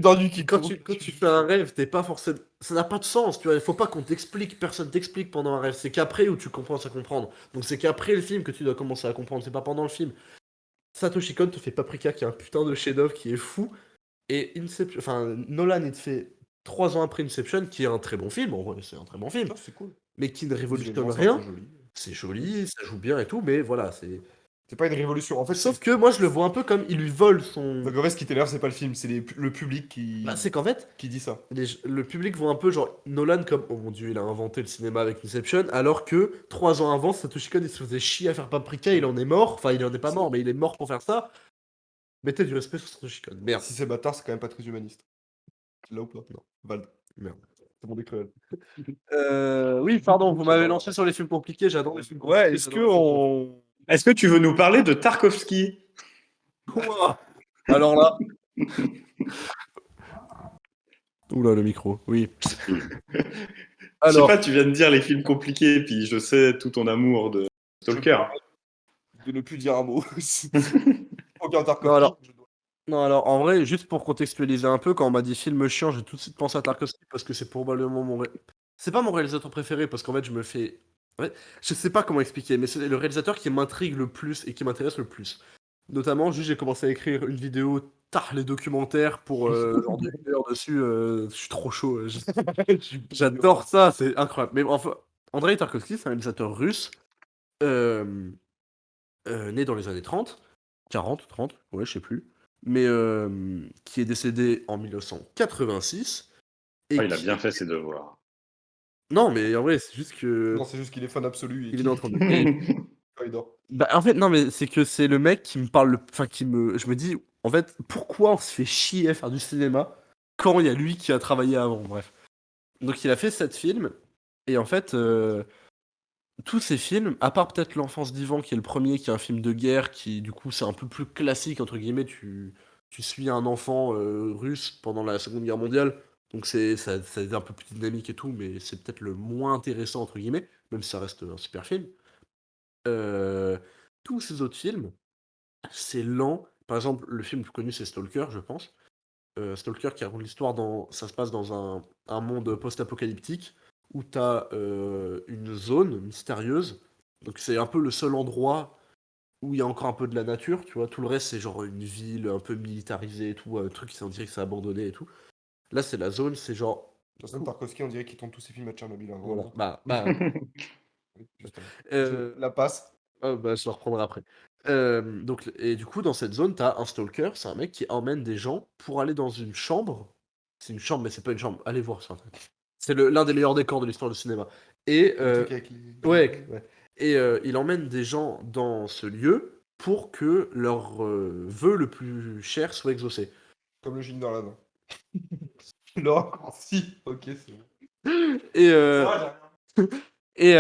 Quand tu fais un rêve, t'es pas forcément. Ça n'a pas de sens, tu vois. Il faut pas qu'on t'explique, personne t'explique pendant un rêve. C'est qu'après où tu commences à comprendre. Donc c'est qu'après le film que tu dois commencer à comprendre, c'est pas pendant le film. Satoshi Kon te fait Paprika, qui est un putain de chef-d'œuvre qui est fou. Et Inception. Enfin, Nolan, il te fait 3 ans après Inception, qui est un très bon film. En vrai, c'est un très bon film. C'est cool. Mais qui ne révolutionne Visuellement, c'est un rien. peu joli. C'est joli, ça joue bien et tout, mais voilà, c'est. C'est pas une révolution. En fait, Sauf que moi, je le vois un peu comme il lui vole son. donc en fait, ce qui t'énerve, c'est pas le film, c'est le public Bah, c'est qu'en fait, qui dit ça. le public voit un peu genre Nolan comme oh mon dieu, il a inventé le cinéma avec Inception, alors que 3 ans avant, Satoshi Kon il se faisait chier à faire Paprika, il en est mort. Enfin, il en est pas mort, mais il est mort pour faire ça. Mettez du respect sur Satoshi Kon. Merde. Si c'est bâtard, c'est quand même pas très humaniste. C'est là ou pas? Non. Vald. Merde. C'est mon décret. Oui, pardon, vous m'avez lancé sur les films compliqués, j'adore les films compliqués. Ouais, est-ce que on. Est-ce que tu veux nous parler de Tarkovsky? Quoi alors là. Oula, le micro, oui. Je sais pas, tu viens de dire les films compliqués, puis je sais tout ton amour de Stalker. De ne plus dire un mot. Aucun Tarkovsky. Non, alors- Non, alors en vrai, juste pour contextualiser un peu, quand on m'a dit film chiant, j'ai tout de suite pensé à Tarkovsky parce que c'est probablement c'est pas mon réalisateur préféré parce qu'en fait, je me fais. En fait, je sais pas comment expliquer, mais c'est le réalisateur qui m'intrigue le plus et qui m'intéresse le plus. Notamment, juste j'ai commencé à écrire une vidéo tard les documentaires pour genre 2 heures dessus. Je suis trop chaud. J'adore ça, c'est incroyable. Mais enfin, Andrei Tarkovsky, c'est un réalisateur russe euh, né dans les années 30, 40, 30, ouais, je sais plus, mais qui est décédé en 1986. Et Ah, il a qui- bien fait ses devoirs. Non, mais en vrai, c'est juste que. Non, c'est juste qu'il est fan absolu. Et Il qu'il est en train de. quand il dort. Bah, en fait, non, mais c'est que c'est le mec qui me parle. Enfin, qui me. Je me dis, en fait, pourquoi on se fait chier à faire du cinéma quand il y a lui qui a travaillé avant, bref. Donc, il a fait 7 films, et en fait. Tous ces films, à part peut-être L'Enfance d'Ivan, qui est le premier, qui est un film de guerre, qui du coup c'est un peu plus classique, entre guillemets, tu suis un enfant russe pendant la Seconde Guerre mondiale, donc ça est un peu plus dynamique et tout, mais c'est peut-être le moins intéressant, entre guillemets, même si ça reste un super film. Euh, Tous ces autres films, c'est lent. Par exemple, le film le plus connu c'est Stalker, je pense. Stalker qui raconte l'histoire ça se passe dans un monde post-apocalyptique où tu as une zone mystérieuse. Donc c'est un peu le seul endroit où il y a encore un peu de la nature, tu vois. Tout le reste c'est genre une ville un peu militarisée et tout, un truc qui s'en dirait que c'est abandonné et tout. Là c'est la zone, c'est genre. De toute façon, Tarkovsky, on dirait qu'il tourne tous ses films à Tchernobyl. Hein, Voilà. vraiment. Oui, Justement. euh, La passe. je le reprendrai après. Donc, et du coup, dans cette zone, t'as un stalker, c'est un mec qui emmène des gens pour aller dans une chambre. C'est une chambre, mais c'est pas une chambre. Allez voir sur Internet. C'est l'un des meilleurs décors de l'histoire du cinéma. Et Le truc avec les- ouais. Et il emmène des gens dans ce lieu pour que leur vœu le plus cher soit exaucé. Comme le gin dans la main. Le raccourci. Ok, c'est bon. Et, Ça va, et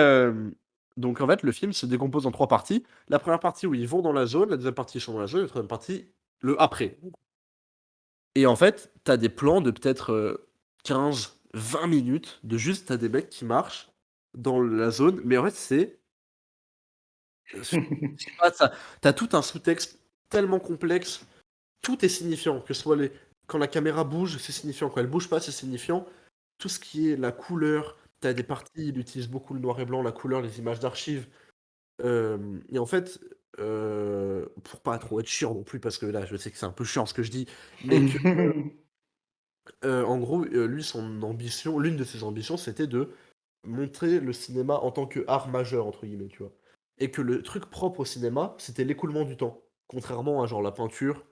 donc en fait, le film se décompose en 3 parties. La première partie où ils vont dans la zone, la deuxième partie ils sont dans la zone, la troisième partie le après. Et en fait, t'as des plans de peut-être 15, 20 minutes de juste t'as des mecs qui marchent dans la zone, mais en fait je sais pas, t'as tout un sous-texte tellement complexe, tout est signifiant, que ce soit quand la caméra bouge, c'est signifiant, quand elle bouge pas, c'est signifiant. Tout ce qui est la couleur, t'as des parties, il utilise beaucoup le noir et blanc, la couleur, les images d'archives. Et en fait, pour pas trop être chiant non plus, parce que là je sais que c'est un peu chiant ce que je dis, mais que en gros, lui, l'une de ses ambitions, c'était de montrer le cinéma en tant que art majeur, entre guillemets, tu vois. Et que le truc propre au cinéma, c'était l'écoulement du temps. Contrairement à genre la peinture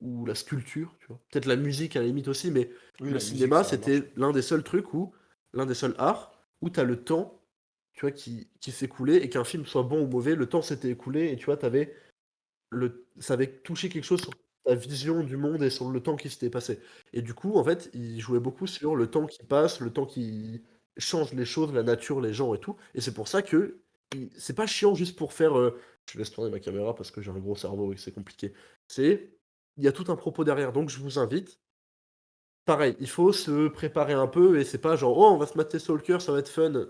ou la sculpture, tu vois. Peut-être la musique à la limite aussi, mais Oui, le la musique, cinéma, ça c'était marche. l'un des seuls trucs l'un des seuls arts où t'as le temps, tu vois, qui s'écoulait et qu'un film soit bon ou mauvais, le temps s'était écoulé et tu vois, ça avait touché quelque chose sur ta vision du monde et sur le temps qui s'était passé. Et du coup, en fait, il jouait beaucoup sur le temps qui passe, le temps change les choses, la nature, les gens et tout. Et c'est pour ça que c'est pas chiant juste pour faire. Je laisse tourner ma caméra parce que j'ai un gros cerveau et que c'est compliqué. Il y a tout un propos derrière. Donc je vous invite. Pareil, il faut se préparer un peu et c'est pas genre oh on va se mater Stalker, ça va être fun.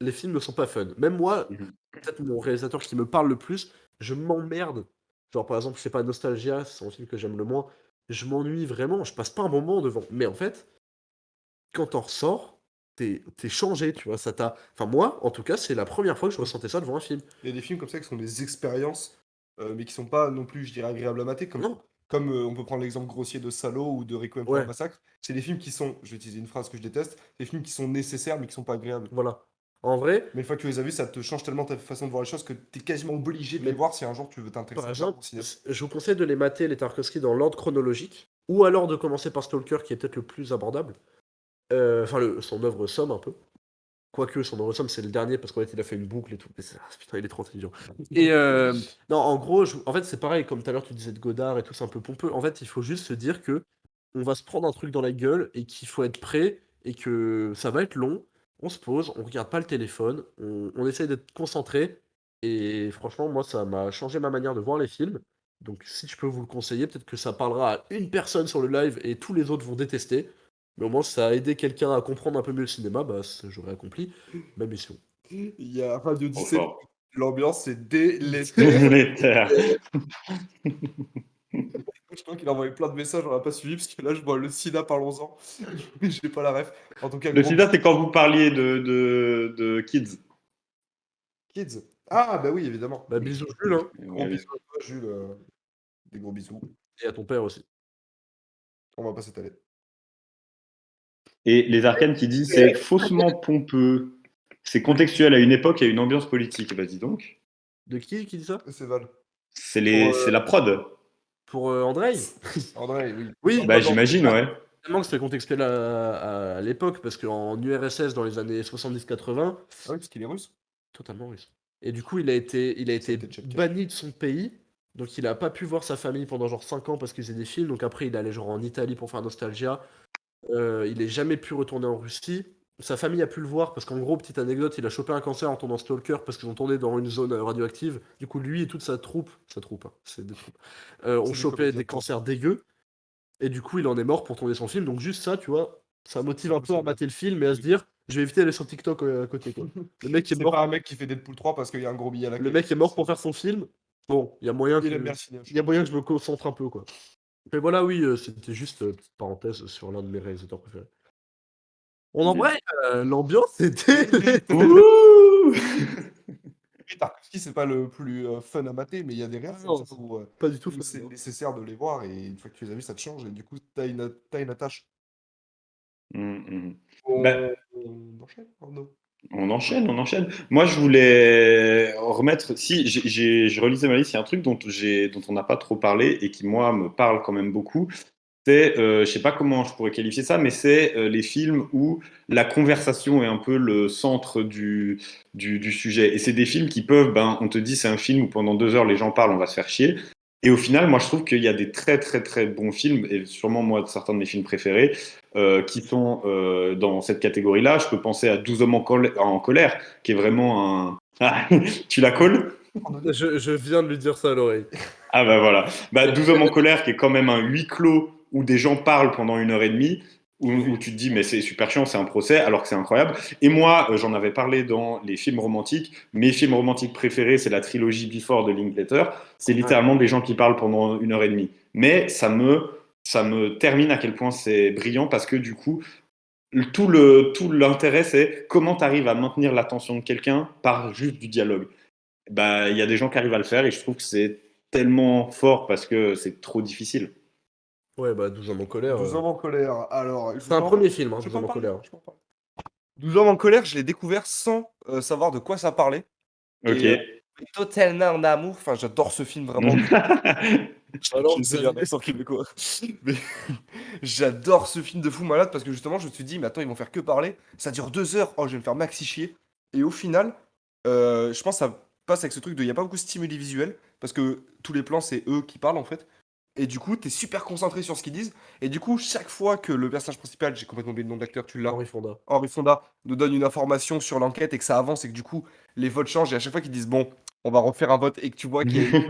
Les films ne sont pas fun. Même moi, Mhm. peut-être mon réalisateur qui me parle le plus, je m'emmerde. Genre par exemple, je sais pas, Nostalgia, c'est un film que j'aime le moins. Je m'ennuie vraiment, je passe pas un moment devant. Mais en fait, quand t'en ressors, t'es changé, tu vois. Ça t'a. Enfin moi, en tout cas, c'est la première fois que je ressentais ça devant un film. Il y a des films comme ça qui sont des expériences, mais qui sont pas non plus, je dirais, agréables à mater. Non. Comme on peut prendre l'exemple grossier de Salo ou de Requiem pour un Ouais, massacre. C'est des films qui sont, je vais utiliser une phrase que je déteste, des films qui sont nécessaires mais qui sont pas agréables. voilà. En vrai, Mais une fois que tu les as vus, ça te change tellement ta façon de voir les choses que tu es quasiment obligé de les mais voir si un jour tu veux par t'intéresser à exemple, au cinéma. je vous conseille de les mater, les Tarkovsky, dans l'ordre chronologique, ou alors de commencer par Stalker, qui est peut-être le plus abordable. Enfin, son œuvre somme un peu. Quoique, son œuvre somme, c'est le dernier, parce qu'en fait, il a fait une boucle et tout. Putain, il est trop intelligent. Et non, en gros, en fait, c'est pareil, comme tout à l'heure, tu disais de Godard et tout, c'est un peu pompeux. En fait, il faut juste se dire que on va se prendre un truc dans la gueule et qu'il faut être prêt et que ça va être long. On se pose, on regarde pas le téléphone, on essaye d'être concentré. Et franchement, moi, ça m'a changé ma manière de voir les films. Donc, si je peux vous le conseiller, peut-être que ça parlera à une personne sur le live et tous les autres vont détester. Mais au moins, si ça a aidé quelqu'un à comprendre un peu mieux le cinéma, bah, j'aurais accompli ma mission. Il y a Radio Trop 17, fort. l'ambiance c'est délétère. Les terres. Je crois qu'il a envoyé plein de messages, on l'a pas suivi parce que là je vois le sida, parlons-en. Mais j'ai pas la ref. En tout cas, Le gros sida, bisous, c'est quand vous parliez de kids. kids. Ah bah oui, évidemment. Bah, bisous, Jules, hein, Gros Ouais, oui. bisous à toi, Jules. Des gros bisous. et à ton père aussi. On va pas s'étaler. Et les arcanes qui disent c'est faussement pompeux. C'est contextuel à une époque et à une ambiance politique. Bah dis donc. De qui dit ça? C'est Val. Pour, C'est la prod. Andrei? André, oui. Oui, Bah j'imagine, ouais. évidemment que c'était contextuel à l'époque, parce qu'en URSS, dans les années 70-80, Ah oui, parce qu'il est russe. totalement russe. Et du coup, il a été été checké. banni de son pays, donc il a pas pu voir sa famille pendant genre 5 ans parce qu'il faisait des films, donc après il allait genre en Italie pour faire Nostalgia. Il est jamais pu retourner en Russie. Sa famille a pu le voir parce qu'en gros, petite anecdote, il a chopé un cancer en tournant Stalker parce qu'ils ont tourné dans une zone radioactive. Du coup, lui et toute sa troupe, hein, c'est des troupes, ont C'est des chopé comédiens. des cancers dégueux. Et du coup, il en est mort pour tourner son film. Donc juste ça, tu vois, ça motive un peu à mater le film et à se dire, je vais éviter d'aller sur TikTok à côté, quoi. Le mec est C'est mort. pas un mec qui fait Deadpool 3 parce qu'il y a un gros billet à la Le clé. mec est mort pour faire son film. Bon, il y a moyen Il aime que, bien le cinéma. il y a moyen que je me concentre un peu, quoi. Mais voilà, oui, c'était juste petite parenthèse sur l'un de mes réalisateurs préférés. En vrai, l'ambiance c'était. Ouh. Oui, Tarkovsky, c'est pas le plus fun à mater, mais il y a des Non, réactions où, pas du tout. où c'est nécessaire de les voir et une fois que tu les as vus, ça te change et du coup, t'as une attache. Bah, On enchaîne, Arnaud. on enchaîne, on enchaîne. Moi, je voulais remettre. Si, je relisais ma liste, il y a un truc dont on n'a pas trop parlé et qui, moi, me parle quand même beaucoup. C'est, je sais pas comment je pourrais qualifier ça, mais c'est les films où la conversation est un peu le centre du sujet. Et c'est des films qui peuvent, ben, on te dit c'est un film où pendant 2 heures les gens parlent, on va se faire chier. Et au final, moi je trouve qu'il y a des très très très bons films, et sûrement moi certains de mes films préférés, qui sont dans cette catégorie-là. Je peux penser à 12 hommes en colère, qui est vraiment un... Ah, tu la colles? Je viens de lui dire ça à l'oreille. Ah bah voilà. Bah, 12 hommes en colère, qui est quand même un huis clos où des gens parlent pendant 1 heure et demie, où tu te dis mais c'est super chiant, c'est un procès, alors que c'est incroyable. Et moi, j'en avais parlé dans les films romantiques. Mes films romantiques préférés, c'est la trilogie Before de Linklater. C'est littéralement des gens qui parlent pendant 1 heure et demie. Mais ça me termine à quel point c'est brillant parce que du coup, tout l'intérêt, c'est comment tu arrives à maintenir l'attention de quelqu'un par juste du dialogue. Bah, il y a des gens qui arrivent à le faire et je trouve que c'est tellement fort parce que c'est trop difficile. Ouais, bah 12 hommes en colère. 12 hommes en colère. Alors, C'est un premier film, hein, je 12 peux en hommes en parler, colère. je peux en parler. 12 hommes en colère, je l'ai découvert sans savoir de quoi ça parlait. Ok. Et totalement en amour. Enfin, j'adore ce film vraiment. Alors, J'ai essayé un accent québécois. Mais j'adore ce film de fou malade parce que justement, je me suis dit, mais attends, ils vont faire que parler. Ça dure 2 heures. Oh, je vais me faire maxi chier. Et au final, je pense que ça passe avec ce truc de. Il n'y a pas beaucoup de stimuli visuels parce que tous les plans, c'est eux qui parlent en fait. Et du coup, t'es super concentré sur ce qu'ils disent. Et du coup, chaque fois que le personnage principal, j'ai complètement oublié le nom de l'acteur, tu l'as, Henri Fonda. Henri Fonda, nous donne une information sur l'enquête et que ça avance et que du coup, les votes changent. Et à chaque fois qu'ils disent, bon, on va refaire un vote et que tu vois qu'il y a une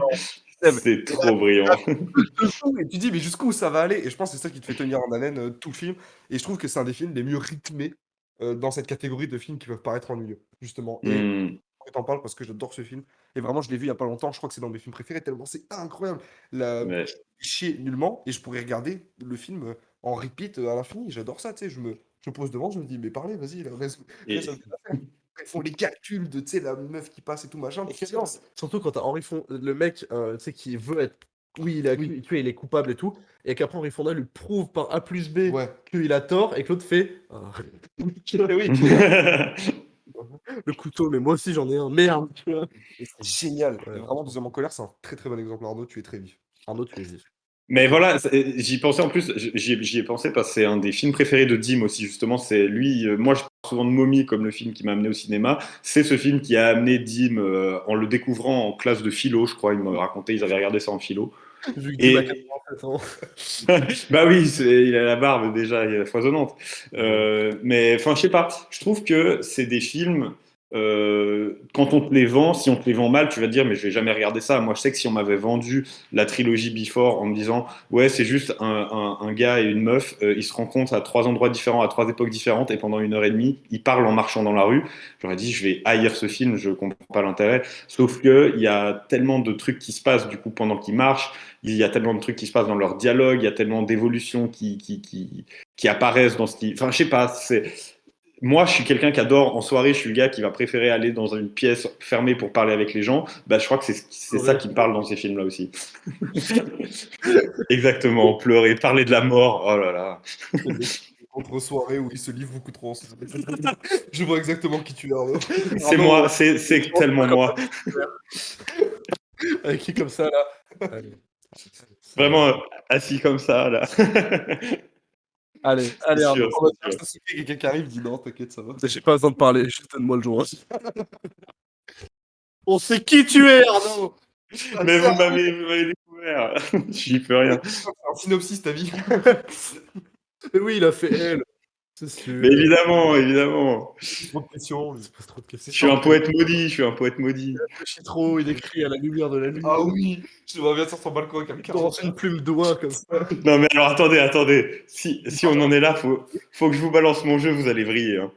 sève. C'est Et là, trop brillant. et tu dis, mais jusqu'où ça va aller? Et je pense que c'est ça qui te fait tenir en haleine tout le film. Et je trouve que c'est un des films les mieux rythmés dans cette catégorie de films qui peuvent paraître ennuyeux, justement. Et Hmm. je t'en parle parce que j'adore ce film. Et vraiment, je l'ai vu il y a pas longtemps. Je crois que c'est dans mes films préférés, tellement c'est incroyable. La... Ouais. Chier nullement. Et je pourrais regarder le film en repeat à l'infini. J'adore ça, tu sais. Je me pose devant, je me dis, mais parlez, vas-y, là, Et, ça me fait l'affaire. Ils font les calculs de, tu sais, la meuf qui passe et tout machin. Tu sais, Surtout quand t'as Henri Fonda, le mec, tu sais, qui veut être. Oui, Oui. il est coupable et tout. Et qu'après Henri Fonda lui prouve par A plus B Ouais. qu'il a tort et que l'autre fait. Ah, Et oui. le couteau, mais moi aussi j'en ai un. Merde, tu vois. Et c'est génial. Ouais, Et vraiment, Deux hommes en colère, c'est un très très bon exemple. Arnaud, tu es très vif. Arnaud, tu es vif. Mais voilà, j'y pensais en plus, j'y ai pensé parce que c'est un des films préférés de Dim aussi, justement. C'est lui, moi je parle souvent de Mommy comme le film qui m'a amené au cinéma. C'est ce film qui a amené Dim en le découvrant en classe de philo, je crois. Il m'a raconté, ils avaient regardé ça en philo. Vu que Dim a Et 87 ans. bah oui, il a la barbe déjà, il est foisonnante. Mais enfin, je sais pas, je trouve que c'est des films. Quand on te les vend, si on te les vend mal, tu vas te dire mais je vais jamais regarder ça. Moi, je sais que si on m'avait vendu la trilogie Before en me disant ouais, c'est juste un gars et une meuf, ils se rencontrent à 3 endroits différents, à 3 époques différentes, et pendant 1 heure et demie, ils parlent en marchant dans la rue. J'aurais dit je vais haïr ce film, je comprends pas l'intérêt. Sauf que il y a tellement de trucs qui se passent du coup pendant qu'ils marchent, il y a tellement de trucs qui se passent dans leur dialogue, il y a tellement d'évolutions qui apparaissent dans ce qui. Enfin, je sais pas, c'est. Moi, je suis quelqu'un qui adore en soirée, je suis le gars qui va préférer aller dans une pièce fermée pour parler avec les gens. Bah, je crois que c'est ça qui me parle dans ces films-là aussi. Exactement, pleurer, parler de la mort, oh là là. Contre-soirée où il se livre beaucoup trop. Je vois exactement qui tu es, Arnaud. C'est Arnaud, moi, c'est tellement moi. Avec qui comme ça, là. Allez. Vraiment assis comme ça, là. Allez, C'est Arnaud. sûr, on va c'est faire sûr. ça, quelqu'un qui arrive, dit non, t'inquiète, ça va. J'ai pas besoin de parler, juste donne-moi le joint. On sait qui tu es, Arnaud. Mais vous m'avez découvert. J'y peux rien. C'est un synopsis, ta vie. Mais oui, il a fait elle. C'est sûr. Mais évidemment, évidemment. Trop de questions. C'est pas trop de Je questions. suis un poète maudit, je suis un poète maudit. Il réfléchit trop, il écrit à la lumière de la lune. Ah oui, je me reviens sur son balcon avec un Il lance une plume d'oie comme ça. Non mais alors attendez. Si on en est là, faut que je vous balance mon jeu, vous allez vriller. Hein.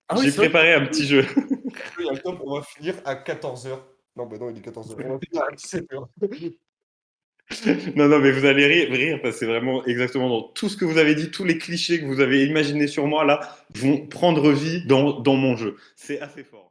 Ah oui, J'ai c'est vrai. préparé un petit jeu. Il y a le top, on va finir à 14h. Non, bah non, il est 14h. On va finir à 17h. Non, mais vous allez rire parce que c'est vraiment exactement dans tout ce que vous avez dit, tous les clichés que vous avez imaginés sur moi là vont prendre vie dans mon jeu. C'est assez fort.